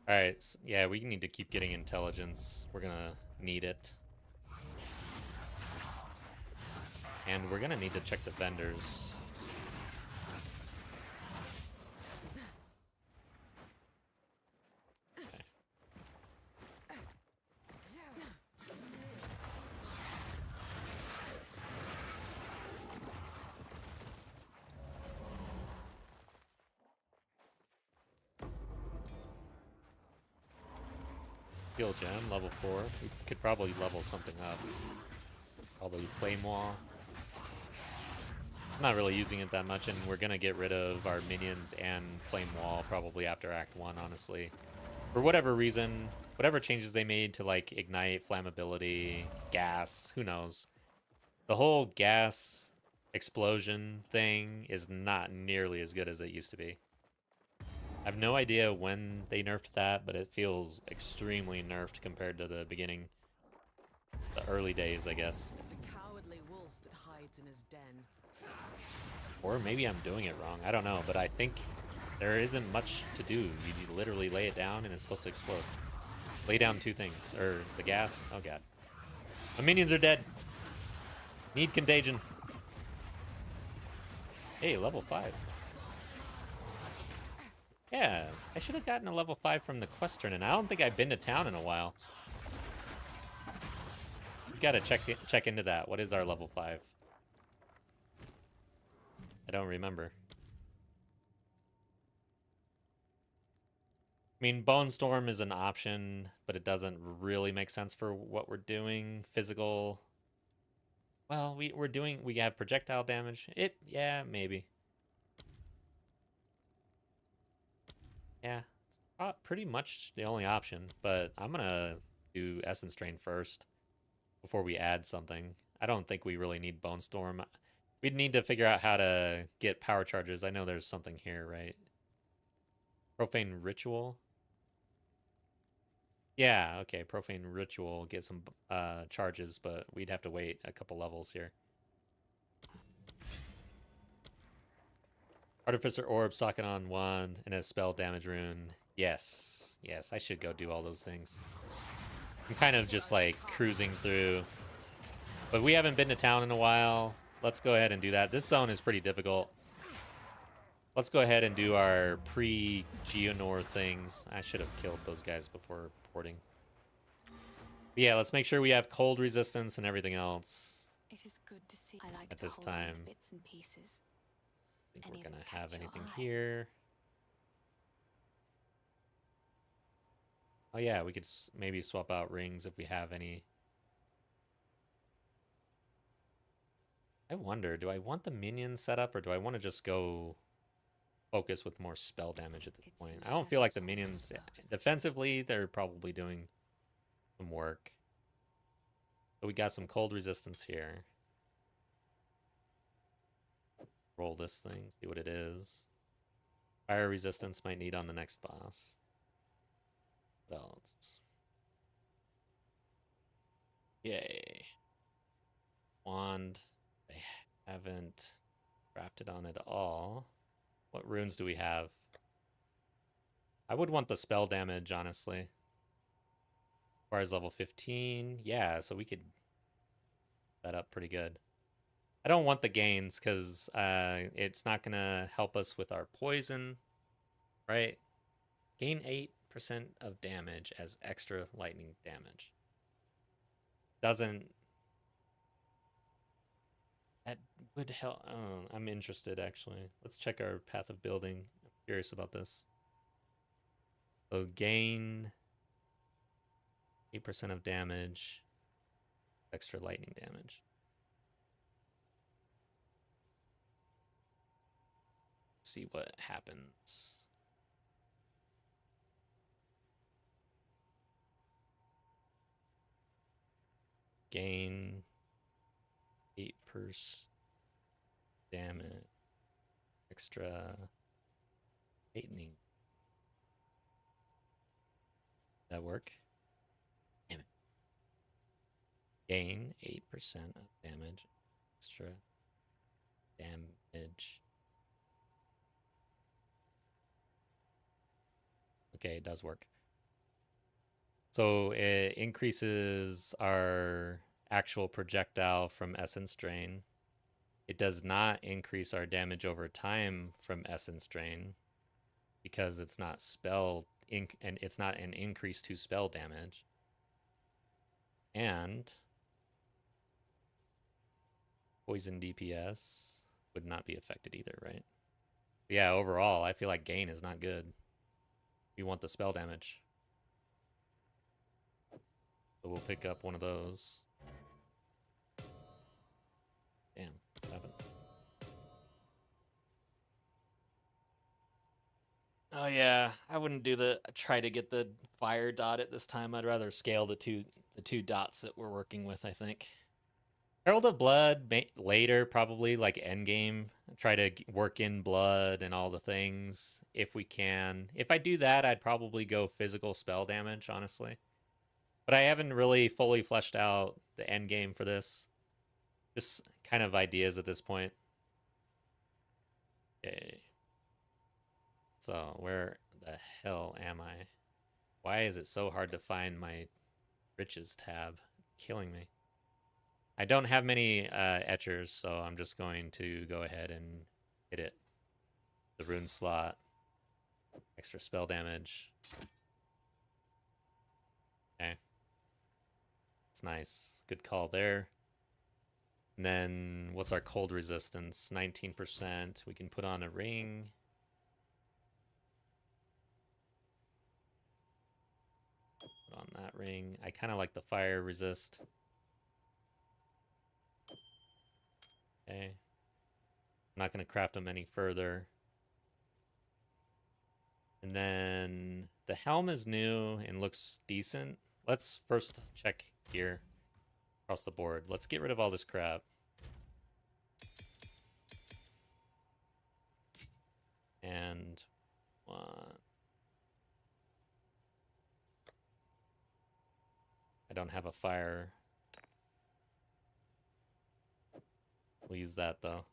Alright, so yeah, we need to keep getting intelligence. We're gonna need it. And we're gonna need to check the vendors. Okay. Steel gem, level 4. We could probably level something up. Probably Flame Wall. I'm not really using it that much, and we're gonna get rid of our minions and Flame Wall probably after Act 1, honestly. For whatever reason, whatever changes they made to like ignite, flammability, gas, who knows. The whole gas explosion thing is not nearly as good as it used to be. I have no idea when they nerfed that, but it feels extremely nerfed compared to the beginning. The early days, I guess. It's a cowardly wolf that hides in his den. Or maybe I'm doing it wrong. I don't know, but I think There isn't much to do. You literally lay it down and it's supposed to explode. Lay down 2 things. Or the gas. Oh god. My minions are dead. Need contagion. Hey, level 5. Yeah, I should have gotten a level 5 from the quest turn, and I don't think I've been to town in a while. We gotta check into that. What is our level 5? I don't remember. I mean, Bone Storm is an option, but it doesn't really make sense for what we're doing. Physical. Well, we have projectile damage. Yeah, maybe. Yeah, it's pretty much the only option, but I'm gonna do Essence Drain first before we add something. I don't think we really need Bone Storm. We'd need to figure out how to get power charges. I know there's something here, right? Profane Ritual. Yeah, okay, Profane Ritual, get some charges, but we'd have to wait a couple levels here. Artificer Orb, Socket on 1, and a Spell Damage Rune. Yes, yes, I should go do all those things. I'm kind of just like cruising through. But we haven't been to town in a while. Let's go ahead and do that. This zone is pretty difficult. Let's go ahead and do our pre-Geonor things. I should have killed those guys before porting. But yeah, let's make sure we have cold resistance and everything else. It is good to see. I like At to this hold on to time. bits and pieces. I think Any we're that gonna catch have your anything eye. here. Oh yeah, we could maybe swap out rings if we have any. I wonder, do I want the minions set up or do I want to just go focus with more spell damage at this It's point? some I don't feel like the shadows on minions, this path. defensively, they're probably doing some work. So we got some cold resistance here. Roll this thing, see what it is. Fire resistance might need on the next boss. What else? Yay. Wand. I haven't crafted on it all. What runes do we have? I would want the spell damage, honestly. Requires level 15. Yeah, so we could that up pretty good. I don't want the gains because it's not going to help us with our poison, right? Gain 8% of damage as extra lightning damage. Doesn't... That would help. Oh, I'm interested, actually. Let's check our path of building. I'm curious about this. So gain 8% of damage, extra lightning damage. Let's see what happens. Gain 8% damage, extra lightning. That work? Damn it. Gain 8% of damage, extra damage. Okay, it does work. So it increases our actual projectile from Essence Drain. It does not increase our damage over time from Essence Drain because it's not and it's not an increase to spell damage. And poison DPS would not be affected either, right? But yeah, overall, I feel like gain is not good. We want the spell damage. So we'll pick up one of those. Damn, what happened? Oh yeah, I wouldn't try to get the fire dot at this time. I'd rather scale the two dots that we're working with, I think. Herald of Blood later, probably like end game. Try to work in blood and all the things if we can. If I do that, I'd probably go physical spell damage, honestly. But I haven't really fully fleshed out the end game for this. Just kind of ideas at this point. Okay. So where the hell am I? Why is it so hard to find my riches tab? It's killing me. I don't have many etchers, so I'm just going to go ahead and hit it. The rune slot. Extra spell damage. Okay. It's nice. Good call there. And then what's our cold resistance? 19%. We can put on a ring. Put on that ring. I kind of like the fire resist. Okay. I'm not going to craft them any further. And then the helm is new and looks decent. Let's first check here across the board. Let's get rid of all this crap. And I don't have a fire. We'll use that though.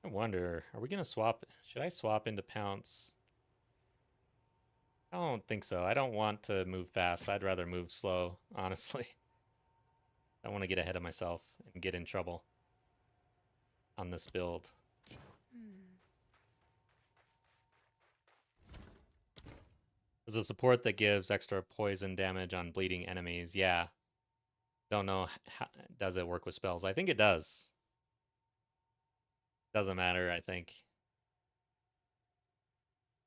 I wonder, are we going to swap? Should I swap into Pounce? I don't think so. I don't want to move fast. I'd rather move slow, honestly. I don't want to get ahead of myself and get in trouble on this build. There's a support that gives extra poison damage on bleeding enemies. Yeah. Don't know how does it work with spells. I think it does. Doesn't matter, I think.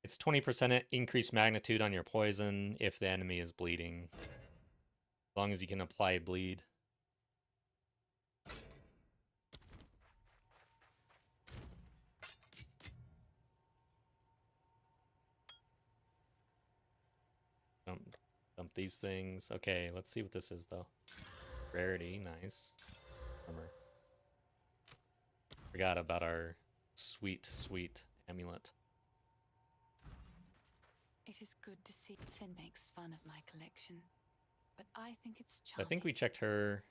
It's 20% increased magnitude on your poison if the enemy is bleeding. As long as you can apply bleed. Dump these things. Okay, let's see what this is though. Rarity, nice. Armor. Forgot about our sweet, sweet amulet. It is good to see Finn makes fun of my collection, but I think it's I charming. think we checked her.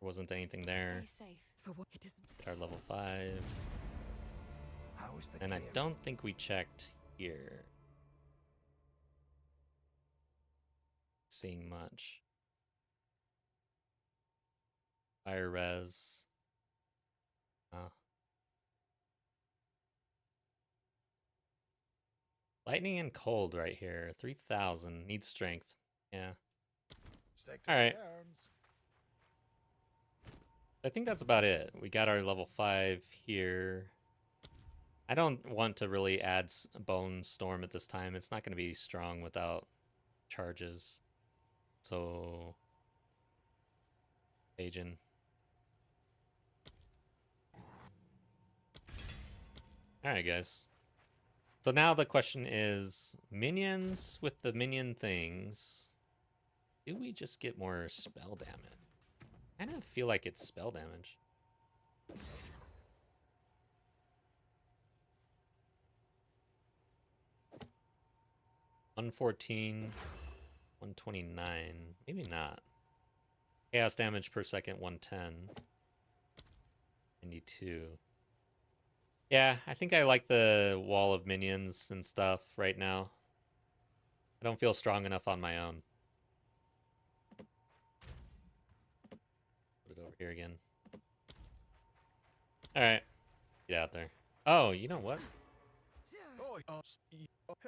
There wasn't anything there. Stay safe. For what it isn't. Our level 5. How is the And I cave? don't think we checked here. Seeing much. Fire res. Lightning and cold right here. 3,000. Needs strength. Yeah. Stick to All right. the terms. I think that's about it. We got our level 5 here. I don't want to really add Bone Storm at this time. It's not going to be strong without charges. So, Agent. Alright, guys. So now the question is, minions with the minion things, do we just get more spell damage? I kind of feel like it's spell damage. $114, $129, maybe not. Chaos damage per second, 110. 92. Yeah, I think I like the wall of minions and stuff right now. I don't feel strong enough on my own. Put it over here again. Alright. Get out there. Oh, you know what?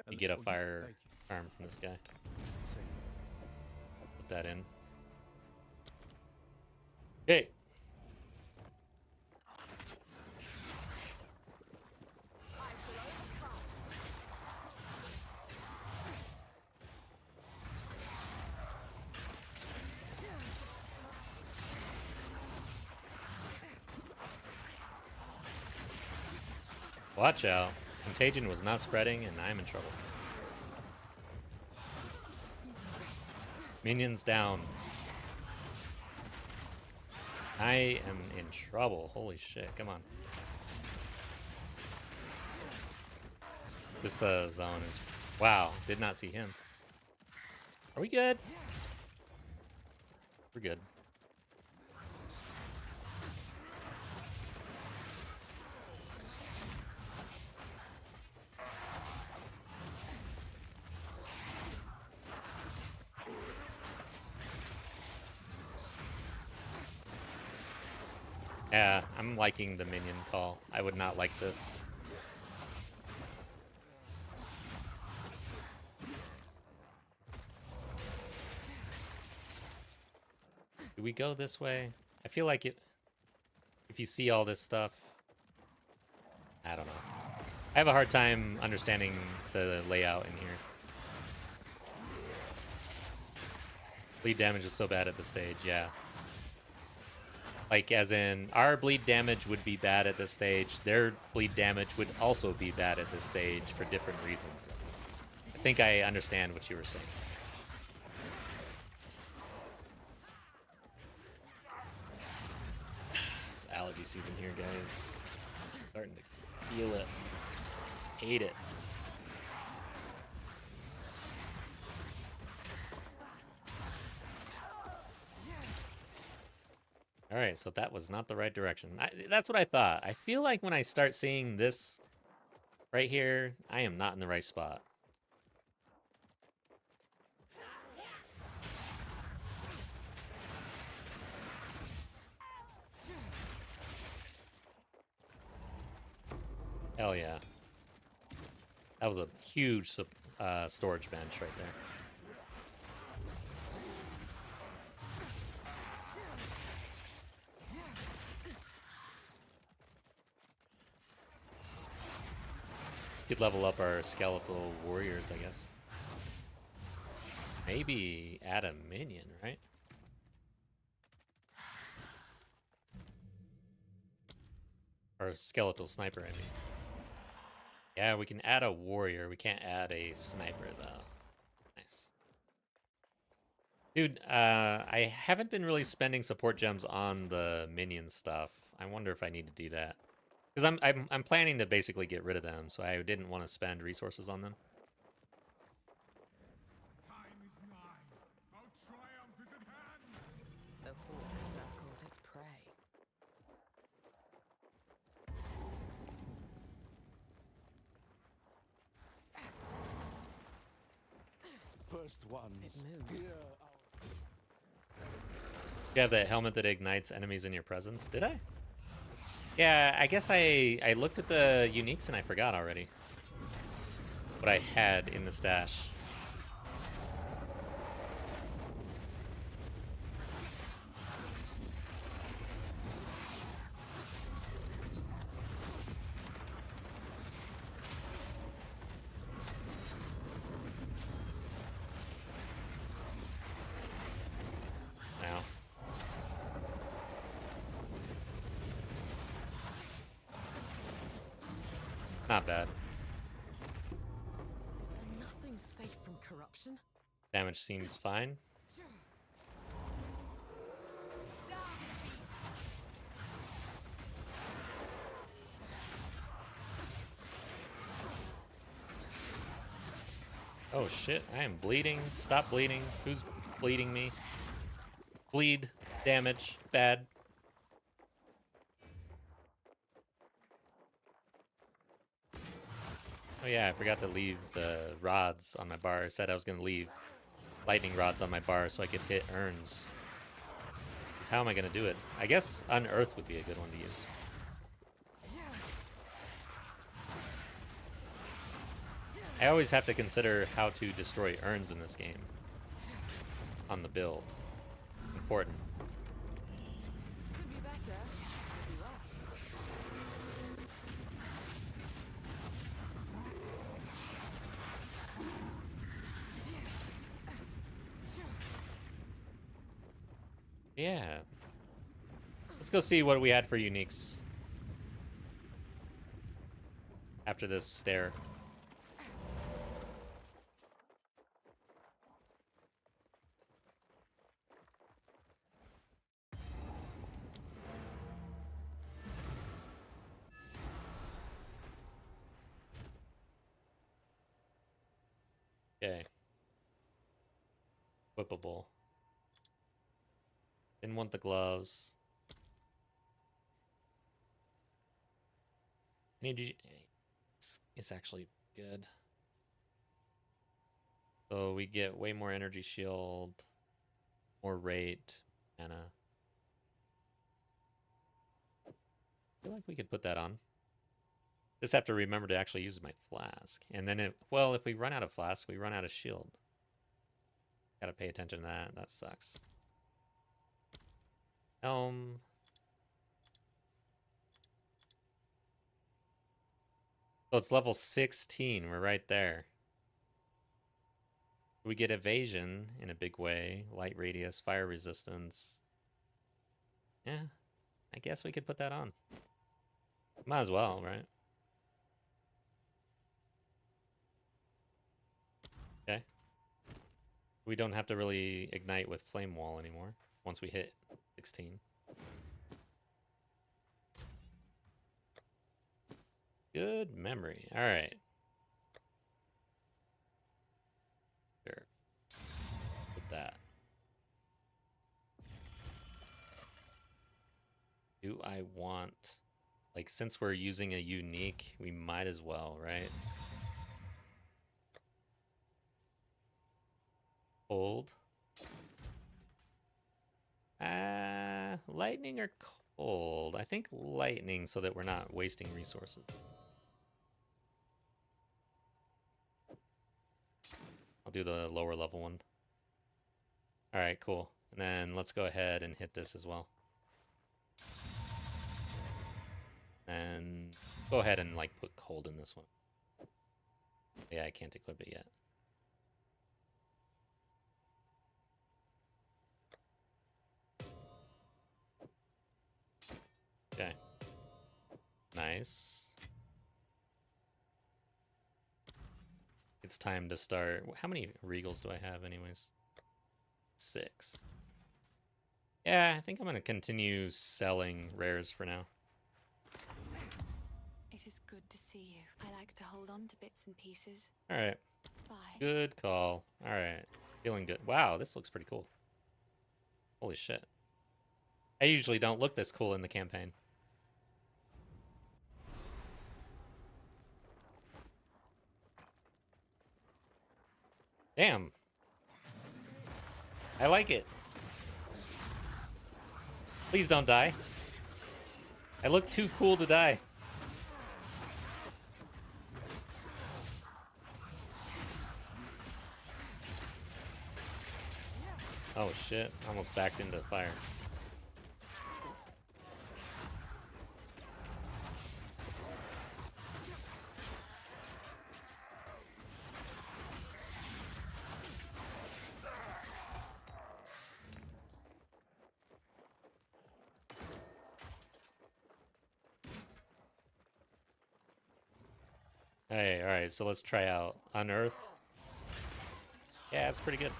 You get a fire arm from this guy. Put that in. Okay. Watch out. Contagion was not spreading, and I'm in trouble. Minions down. I am in trouble. Holy shit. Come on. This zone is Wow, did not see him. Are we good? We're good. Yeah, I'm liking the minion call. I would not like this. Do we go this way? I feel like it. If you see all this stuff, I don't know. I have a hard time understanding the layout in here. Bleed damage is so bad at this stage, yeah. Like, as in, our bleed damage would be bad at this stage. Their bleed damage would also be bad at this stage for different reasons. I think I understand what you were saying. It's allergy season here, guys. Starting to feel it. Hate it. All right, so that was not the right direction. That's what I thought. I feel like when I start seeing this right here, I am not in the right spot. Hell yeah. That was a huge storage bench right there. Could level up our skeletal warriors, I guess. Maybe add a minion, right? Or skeletal sniper, I mean. Yeah, we can add a warrior. We can't add a sniper, though. Nice. Dude, I haven't been really spending support gems on the minion stuff. I wonder if I need to do that. Because I'm planning to basically get rid of them, so I didn't want to spend resources on them. Time is nigh. Our triumph is at hand. The hawk circles its prey. First ones. It moves. Here You have that helmet that ignites enemies in your presence. Did I? Yeah, I guess I looked at the uniques and I forgot already what I had in the stash. Now. Not bad. Is there nothing safe from corruption? Damage seems fine. Oh shit, I am bleeding. Stop bleeding. Who's bleeding me? Bleed. Damage. Bad. Oh yeah, I forgot to leave the rods on my bar. I said I was going to leave lightning rods on my bar so I could hit urns. 'Cause how am I going to do it? I guess Unearth would be a good one to use. I always have to consider how to destroy urns in this game. On the build. Important. Could be better. Could be worse. Yeah. Let's go see what we had for uniques. After this stare. equipable. Didn't want the gloves. It's actually good. So we get way more energy shield, more rate, mana. I feel like we could put that on. Just have to remember to actually use my flask. And then, well, if we run out of flask, we run out of shield. Gotta pay attention to that. That sucks. So it's level 16. We're right there. We get evasion in a big way. Light radius, fire resistance. Yeah, I guess we could put that on. Might as well, right? Okay. We don't have to really ignite with Flame Wall anymore once we hit 16. Good memory. All right. Sure. Put that. Do I want... Like, since we're using a unique, we might as well, right? Cold. Lightning or cold? I think lightning so that we're not wasting resources. I'll do the lower level one. Alright, cool. And then let's go ahead and hit this as well. And go ahead and like put cold in this one. Yeah, I can't equip it yet. Okay. Nice. It's time to start. How many regals do I have anyways? 6. Yeah, I think I'm going to continue selling rares for now. It is good to see you. I like to hold on to bits and pieces. All right. Bye. Good call. All right. Feeling good. Wow, this looks pretty cool. Holy shit. I usually don't look this cool in the campaign. Damn. I like it. Please don't die. I look too cool to die. Oh shit, almost backed into the fire. Hey, alright, so let's try out Unearth. Yeah, it's pretty good.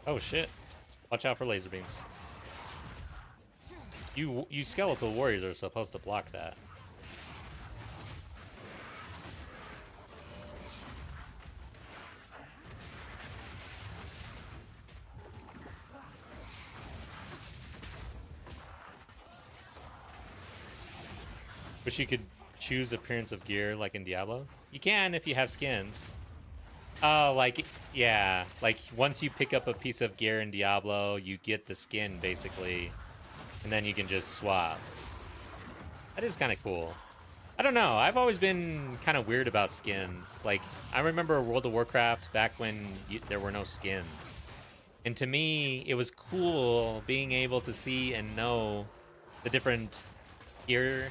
Oh shit. Watch out for laser beams. You skeletal warriors are supposed to block that. Wish you could choose appearance of gear like in Diablo. You can if you have skins. Oh, like, yeah. Like, once you pick up a piece of gear in Diablo, you get the skin, basically. And then you can just swap. That is kind of cool. I don't know. I've always been kind of weird about skins. Like, I remember World of Warcraft back when there were no skins. And to me, it was cool being able to see and know the different gear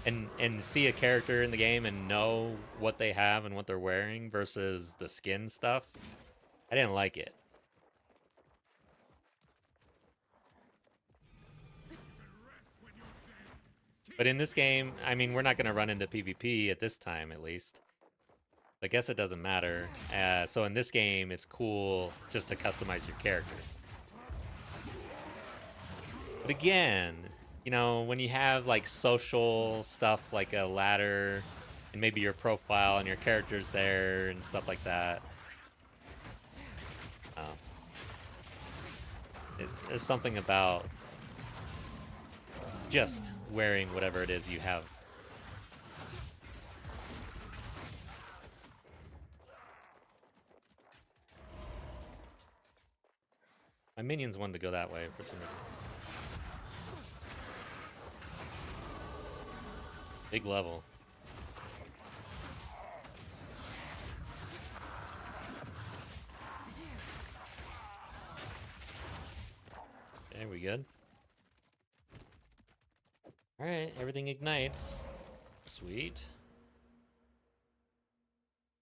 and see a character in the game and know what they have and what they're wearing versus the skin stuff. I didn't like it. But in this game, I mean, we're not going to run into PvP at this time, at least. I guess it doesn't matter. So in this game, it's cool just to customize your character. But again, you know, when you have like social stuff like a ladder and maybe your profile and your character's there and stuff like that. There's something about just wearing whatever it is you have. My minions wanted to go that way for some reason. Big level. Okay, we good? Alright, everything ignites. Sweet.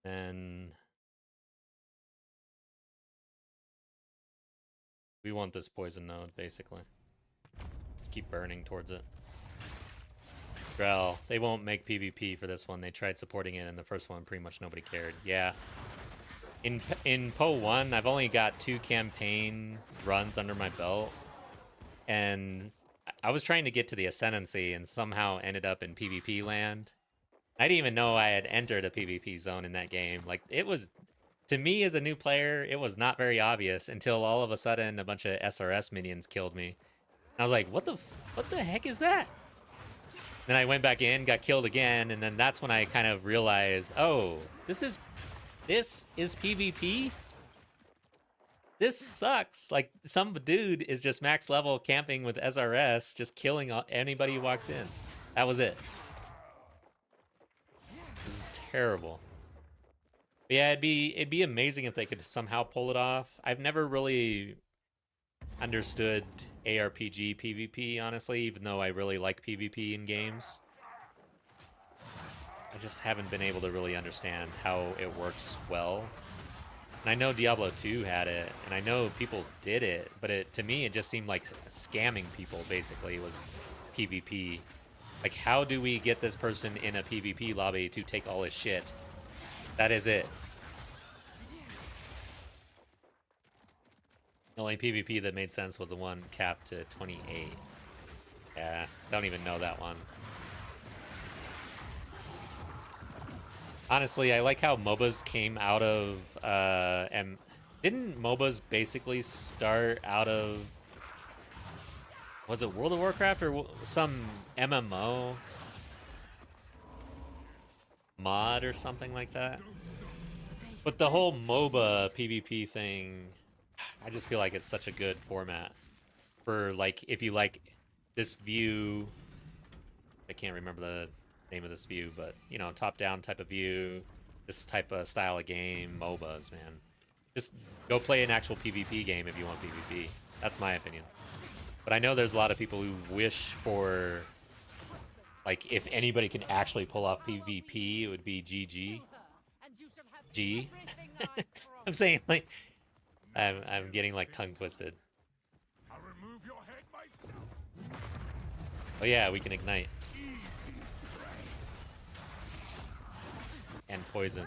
Then we want this poison node, basically. Let's keep burning towards it. Drell, they won't make PvP for this one. They tried supporting it in the first one. Pretty much nobody cared. Yeah. In Po 1, I've only got 2 campaign runs under my belt. And I was trying to get to the Ascendancy and somehow ended up in PvP land. I didn't even know I had entered a PvP zone in that game. Like, it was, to me as a new player, it was not very obvious until all of a sudden a bunch of SRS minions killed me. And I was like, what the heck is that? Then I went back in, got killed again, and then that's when I kind of realized, oh, this is PvP? This sucks. Like, some dude is just max level camping with SRS, just killing anybody who walks in. That was it. This is terrible. But yeah, it'd be amazing if they could somehow pull it off. I've never really understood ARPG PvP, honestly, even though I really like PvP in games. I just haven't been able to really understand how it works well. And I know Diablo 2 had it, and I know people did it, but to me, it just seemed like scamming people, basically, was PvP. Like, how do we get this person in a PvP lobby to take all his shit? That is it. The only PvP that made sense was the one capped to 28. Yeah, don't even know that one. Honestly, I like how MOBAs came out of, and didn't MOBAs basically start out of, was it World of Warcraft or some MMO mod or something like that? But the whole MOBA PvP thing, I just feel like it's such a good format for, like, if you like this view, I can't remember the name of this view, but, you know, top-down type of view, this type of style of game, MOBAs, man. Just go play an actual PvP game if you want PvP. That's my opinion. But I know there's a lot of people who wish for, like, if anybody can actually pull off PvP, it would be GG. G. I'm saying, like, I'm getting, like, tongue twisted. I'll remove your head myself. Oh yeah, we can ignite. And poison.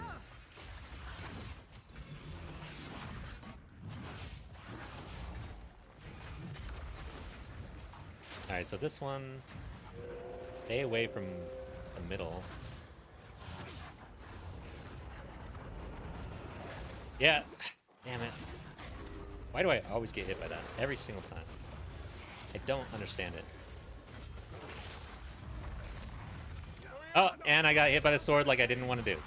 Alright, so this one, stay away from the middle. Yeah, damn it. Why do I always get hit by that? Every single time. I don't understand it. Oh, and I got hit by the sword like I didn't want to do.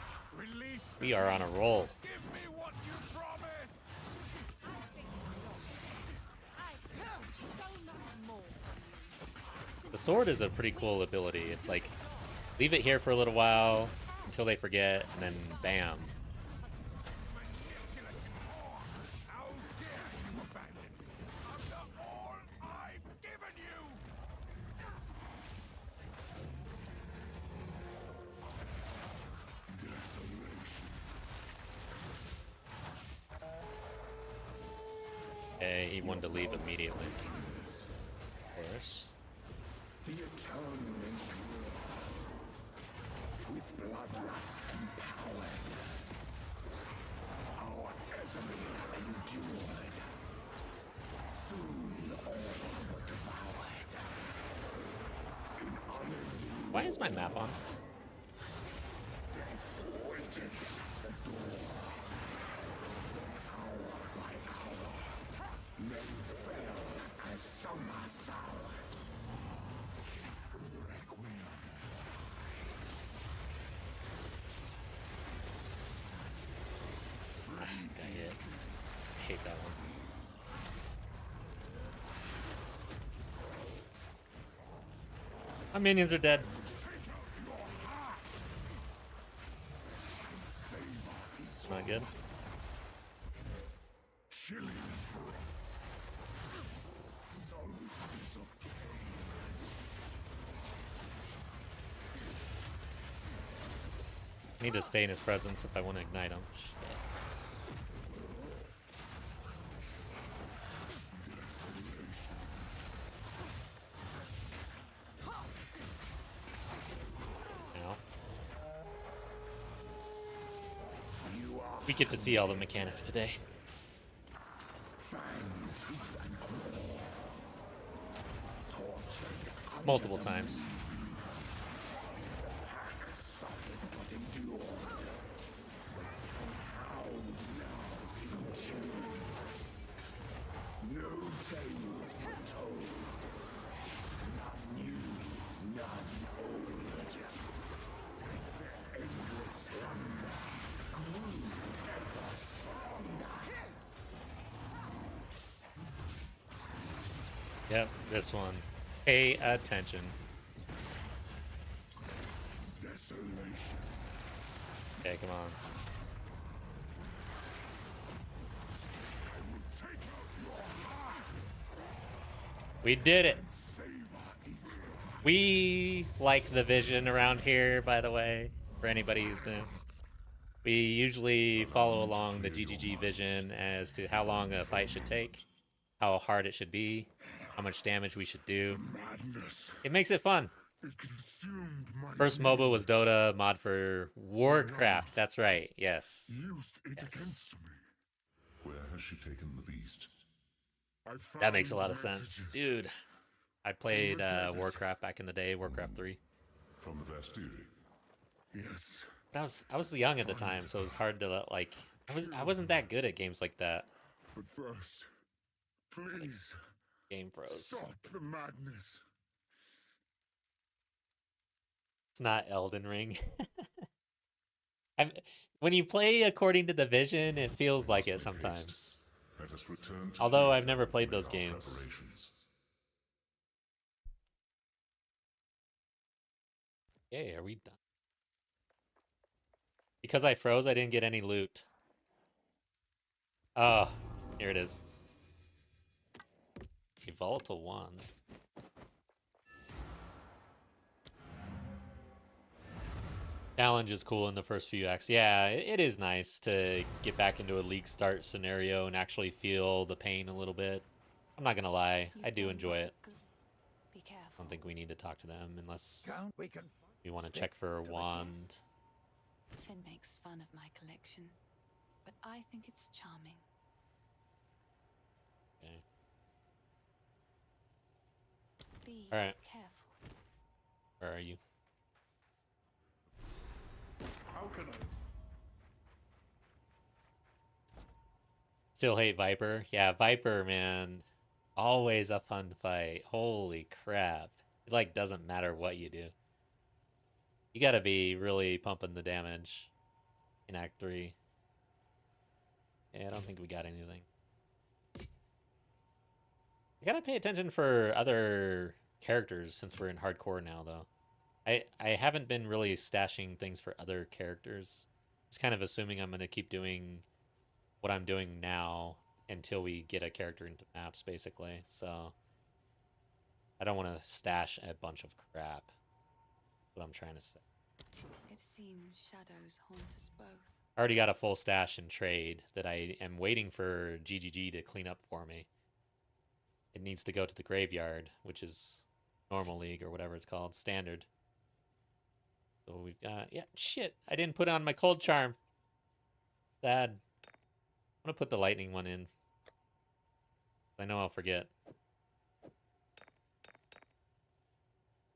We are on a roll. Give me what you promised. The sword is a pretty cool ability. It's like, leave it here for a little while until they forget, and then bam. How dare you abandon me after all I've given you? Okay, he wanted to leave immediately. Of course. The atonement with bloodlust empowered. Our Exile endured. Soon all were devoured. In honor Why is my map on? Got hit. I hate that one. My minions are dead. Not good. Need to stay in his presence if I want to ignite him. Shit. Now. We get to see all the mechanics today. Multiple times. Yep, this one. Pay attention. Okay, come on. We did it. We like the vision around here, by the way, for anybody who's new. We usually follow along the GGG vision as to how long a fight should take, how hard it should be, how much damage we should do. It makes it fun. First MOBA was Dota, mod for Warcraft. That's right. Yes. Yes. Where has she taken the beast? That makes a lot of sense. Dude, I played Warcraft back in the day, Warcraft 3. From the Vastiri. Yes. But I was young at the time, so it was hard to like I wasn't that good at games like that. But first, please Game froze. stop the madness. It's not Elden Ring. When you play according to the vision, it feels like it sometimes. Let us return to Although Kiev I've never and played begin those our games. preparations. Okay, are we done? Because I froze, I didn't get any loot. Oh, here it is. A volatile wand. Challenge is cool in the first few acts. Yeah, it is nice to get back into a league start scenario and actually feel the pain a little bit. I'm not gonna lie, I do enjoy it. Be careful. I don't think we need to talk to them unless Count, we can we want to stick check for a to the wand. Finn makes fun of my collection, but I think it's charming. Okay. Be All right. careful. Where are you? How can I? Still hate Viper. Yeah, Viper, man. Always a fun fight. Holy crap. It like doesn't matter what you do. You gotta be really pumping the damage in Act 3. Yeah, I don't think we got anything. I gotta pay attention for other characters since we're in hardcore now, though. I haven't been really stashing things for other characters. Just kind of assuming I'm gonna keep doing what I'm doing now until we get a character into maps, basically. So I don't want to stash a bunch of crap. That's what I'm trying to say. It seems shadows haunt us both. I already got a full stash in trade that I am waiting for GGG to clean up for me. It needs to go to the graveyard, which is normal league or whatever it's called, standard. So we've got, yeah, shit. I didn't put on my cold charm. Sad. I'm gonna put the lightning one in. I know I'll forget.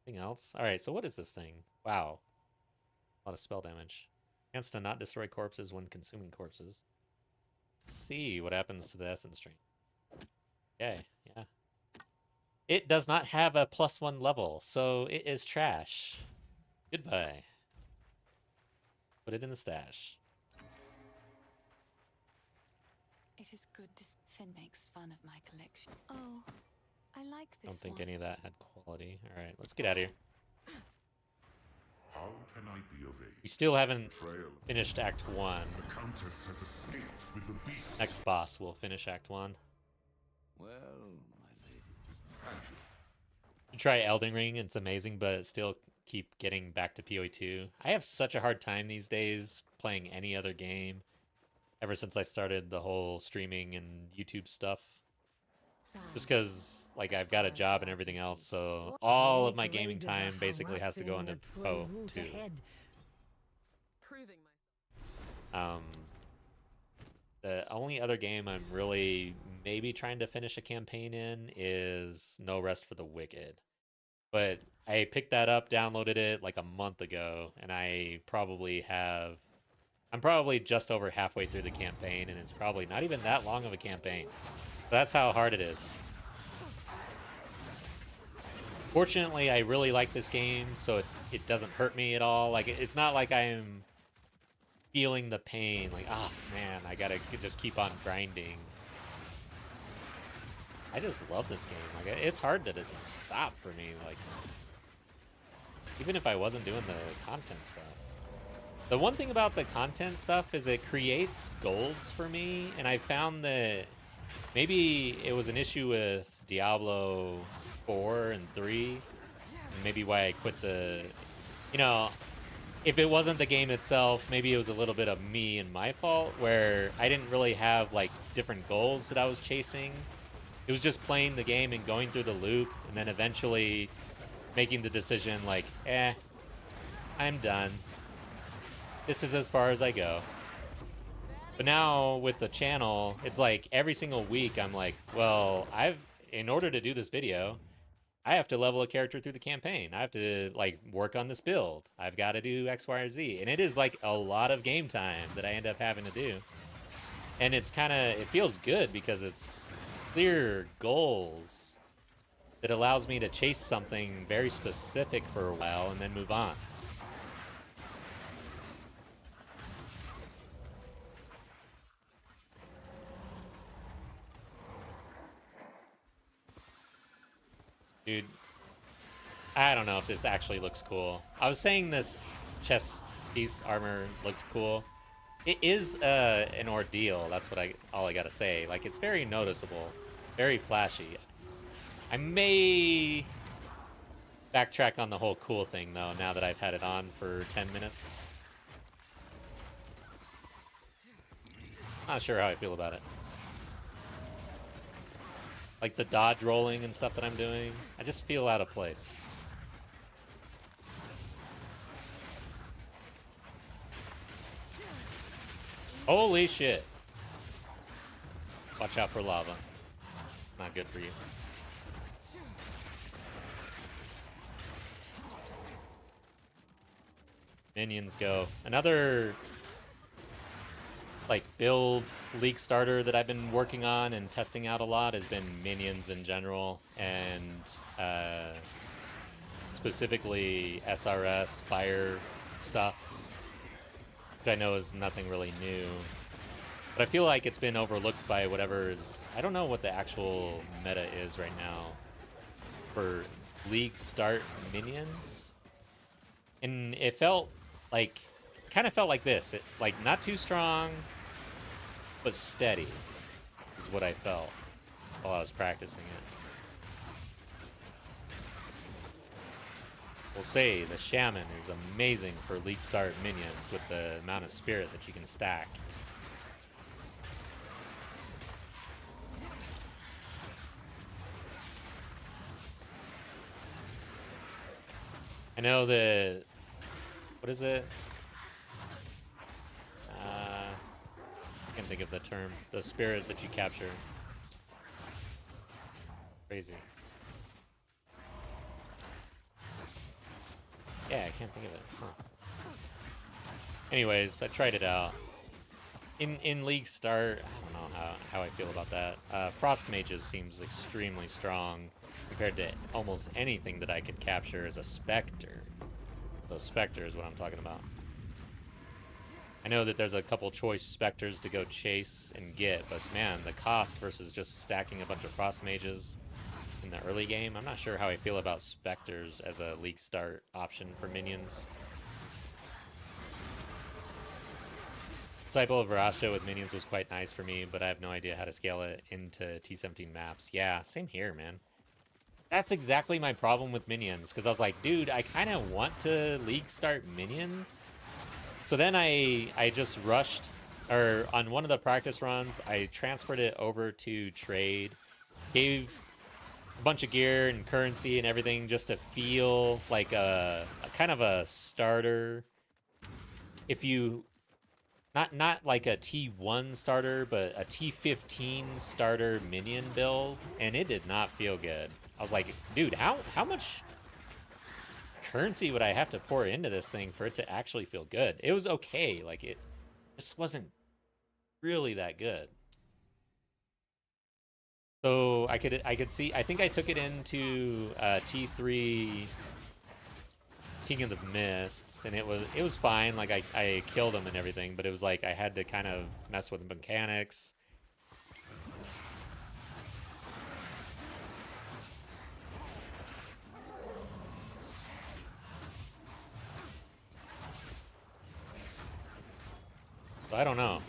Anything else? Alright, so what is this thing? Wow. A lot of spell damage. Chance to not destroy corpses when consuming corpses. Let's see what happens to the essence stream. Okay, yeah. It does not have a +1 level, so it is trash. Goodbye. Put it in the stash. It is good to Finn makes fun of my collection. Oh, I like this Don't think one. any of that had quality. All right, let's get out of here. How can I be of aid? We still haven't Trail. finished Act 1. The Countess has escaped with the beast. Next boss will finish Act 1. Well, my lady. Thank you. You try Elden Ring, it's amazing, but still keep getting back to PoE 2. I have such a hard time these days playing any other game ever since I started the whole streaming and YouTube stuff. Just because, like, I've got a job and everything else, so all of my gaming time basically has to go into PoE 2. Proving myself. The only other game I'm really maybe trying to finish a campaign in is No Rest for the Wicked. But I picked that up, downloaded it like a month ago, and I'm probably just over halfway through the campaign, and it's probably not even that long of a campaign. That's how hard it is. Fortunately, I really like this game, so it doesn't hurt me at all. Like, it's not like I'm feeling the pain, like, oh man, I gotta just keep on grinding. I just love this game. Like, it's hard to stop for me, like, even if I wasn't doing the content stuff. The one thing about the content stuff is it creates goals for me, and I found that maybe it was an issue with Diablo 4 and 3, and maybe why I quit the, you know, if it wasn't the game itself, maybe it was a little bit of me and my fault, where I didn't really have, like, different goals that I was chasing. It was just playing the game and going through the loop, and then eventually making the decision, like, I'm done. This is as far as I go. But now with the channel, it's like every single week I'm like, well, in order to do this video, I have to level a character through the campaign. I have to, like, work on this build. I've got to do X, Y, or Z. And it is like a lot of game time that I end up having to do. And it's kind of, it feels good because it's clear goals that allows me to chase something very specific for a while and then move on. Dude, I don't know if this actually looks cool. I was saying this chest piece armor looked cool. It is an ordeal. That's what all I gotta say. Like, it's very noticeable, very flashy. I may backtrack on the whole cool thing though, now that I've had it on for 10 minutes. Not sure how I feel about it. Like the dodge rolling and stuff that I'm doing, I just feel out of place. Holy shit. Watch out for lava. Not good for you. Minions go. Another, like, build league starter that I've been working on and testing out a lot has been minions in general, and specifically SRS fire stuff, which I know is nothing really new, but I feel like it's been overlooked by whatever is, I don't know what the actual meta is right now for league start minions, and it felt like, kind of felt like this, like, not too strong but steady is what I felt while I was practicing it. We'll say the Shaman is amazing for league start minions with the amount of spirit that you can stack. I know the, what is it? I can't think of the term. The spirit that you capture. Crazy. Yeah, I can't think of it. Huh. Anyways, I tried it out. In League Start, I don't know how I feel about that. Frost Mages seems extremely strong compared to almost anything that I could capture as a Spectre. So Spectre is what I'm talking about. I know that there's a couple choice specters to go chase and get, but man, the cost versus just stacking a bunch of frost mages in the early game, I'm not sure how I feel about specters as a league start option for minions. Disciple of Varasha with minions was quite nice for me, but I have no idea how to scale it into T17 maps. Yeah, same here, man. That's exactly my problem with minions, because I was like, dude, I kind of want to league start minions. So then I just rushed, or on one of the practice runs, I transferred it over to trade, gave a bunch of gear and currency and everything just to feel like a kind of a starter. If you, not like a T1 starter, but a T15 starter minion build, and it did not feel good. I was like, dude, how much currency would I have to pour into this thing for it to actually feel good? It was okay, like it just wasn't really that good. So I could see, I think I took it into T3 King of the Mists, and it was fine. Like I killed him and everything, but it was like I had to kind of mess with the mechanics. So I don't know.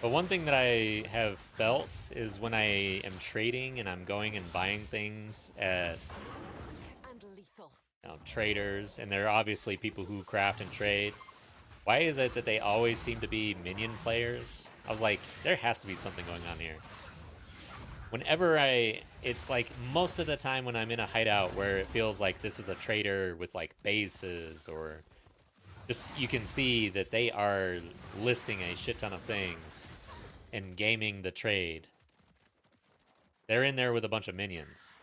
But one thing that I have felt is when I am trading and I'm going and buying things at And lethal. traders, and there are obviously people who craft and trade. Why is it that they always seem to be minion players? I was like, there has to be something going on here. Whenever it's like most of the time when I'm in a hideout where it feels like this is a trader with like bases, or just you can see that they are listing a shit ton of things and gaming the trade. They're in there with a bunch of minions.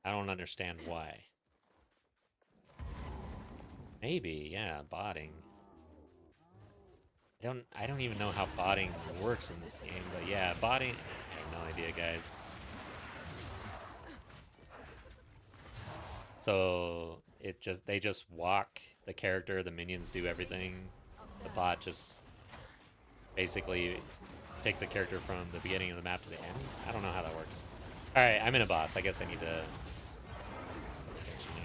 I don't understand why. Maybe, yeah, botting. I don't even know how botting works in this game, but yeah, botting, I have no idea, guys. So they just walk the character, the minions do everything. The bot just basically takes a character from the beginning of the map to the end. I don't know how that works. All right, I'm in a boss. I guess I need to pay attention here.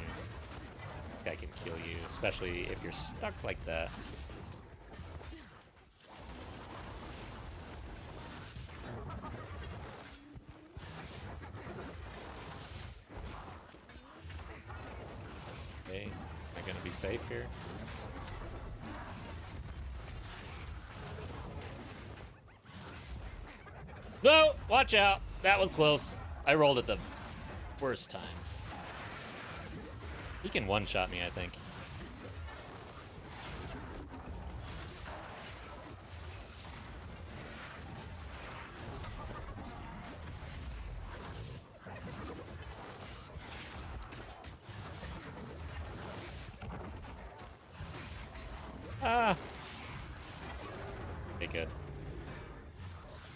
This guy can kill you, especially if you're stuck like that. Okay, am I gonna be safe here? No! Watch out! That was close. I rolled at the worst time. He can one-shot me, I think. Ah! Okay, good.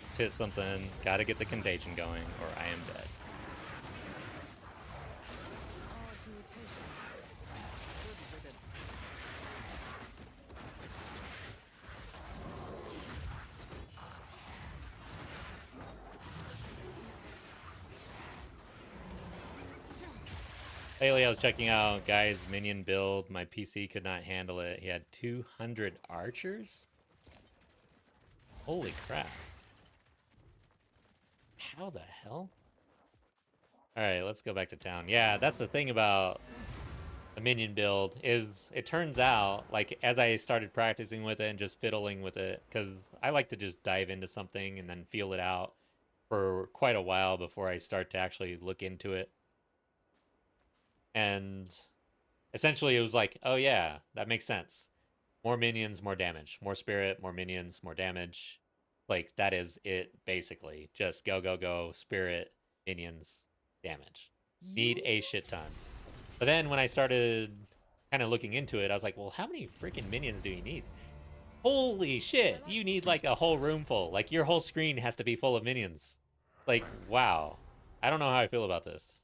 Let's hit something. Gotta get the contagion going, or I am dead. Lately, I was checking out Guy's minion build. My PC could not handle it. He had 200 archers? Holy crap. How the hell? Alright, let's go back to town. Yeah, that's the thing about the minion build, is it turns out, like, as I started practicing with it and just fiddling with it, because I like to just dive into something and then feel it out for quite a while before I start to actually look into it. And essentially it was like, oh yeah, that makes sense. More minions, more damage. More spirit, more minions, more damage. Like, that is it, basically. Just go, go, go, spirit, minions, damage. Need a shit ton. But then when I started kind of looking into it, I was like, well, how many freaking minions do you need? Holy shit, you need like a whole room full. Like, your whole screen has to be full of minions. Like, wow. I don't know how I feel about this.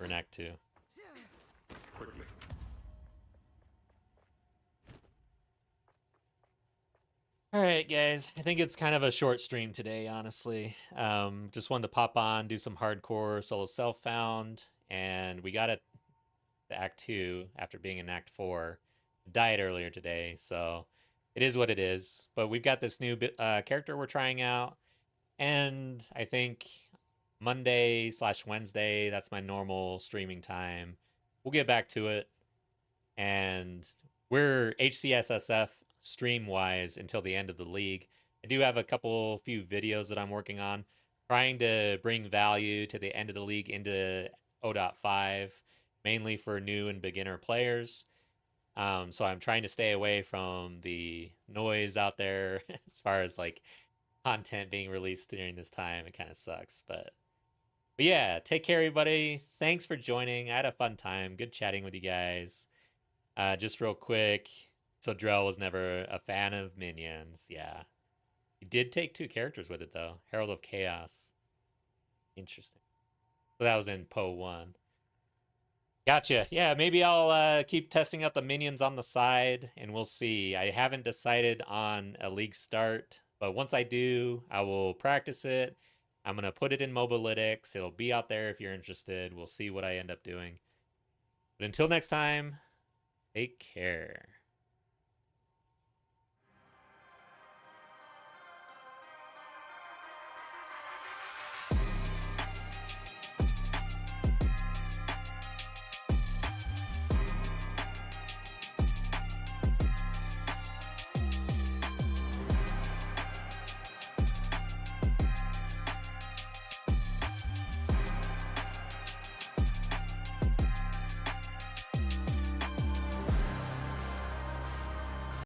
for an Act 2. Quickly. All right, guys. I think it's kind of a short stream today, honestly. Just wanted to pop on, do some hardcore solo self-found, and we got it to Act 2 after being in Act 4. Died earlier today, so it is what it is. But we've got this new character we're trying out, and I think Monday/Wednesday, that's my normal streaming time. We'll get back to it, and we're HCSSF stream-wise until the end of the league. I do have a few videos that I'm working on, trying to bring value to the end of the league into 0.5, mainly for new and beginner players. So I'm trying to stay away from the noise out there as far as like content being released during this time. It kind of sucks, but yeah, take care, everybody. Thanks for joining. I had a fun time. Good chatting with you guys. Just real quick, so Drell was never a fan of minions. Yeah, he did take 2 characters with it though. Herald of Chaos. Interesting. So that was in Poe 1. Gotcha. Yeah, maybe I'll keep testing out the minions on the side, and we'll see. I haven't decided on a league start, but once I do, I will practice it. I'm going to put it in Mobalytics. It'll be out there if you're interested. We'll see what I end up doing. But until next time, take care.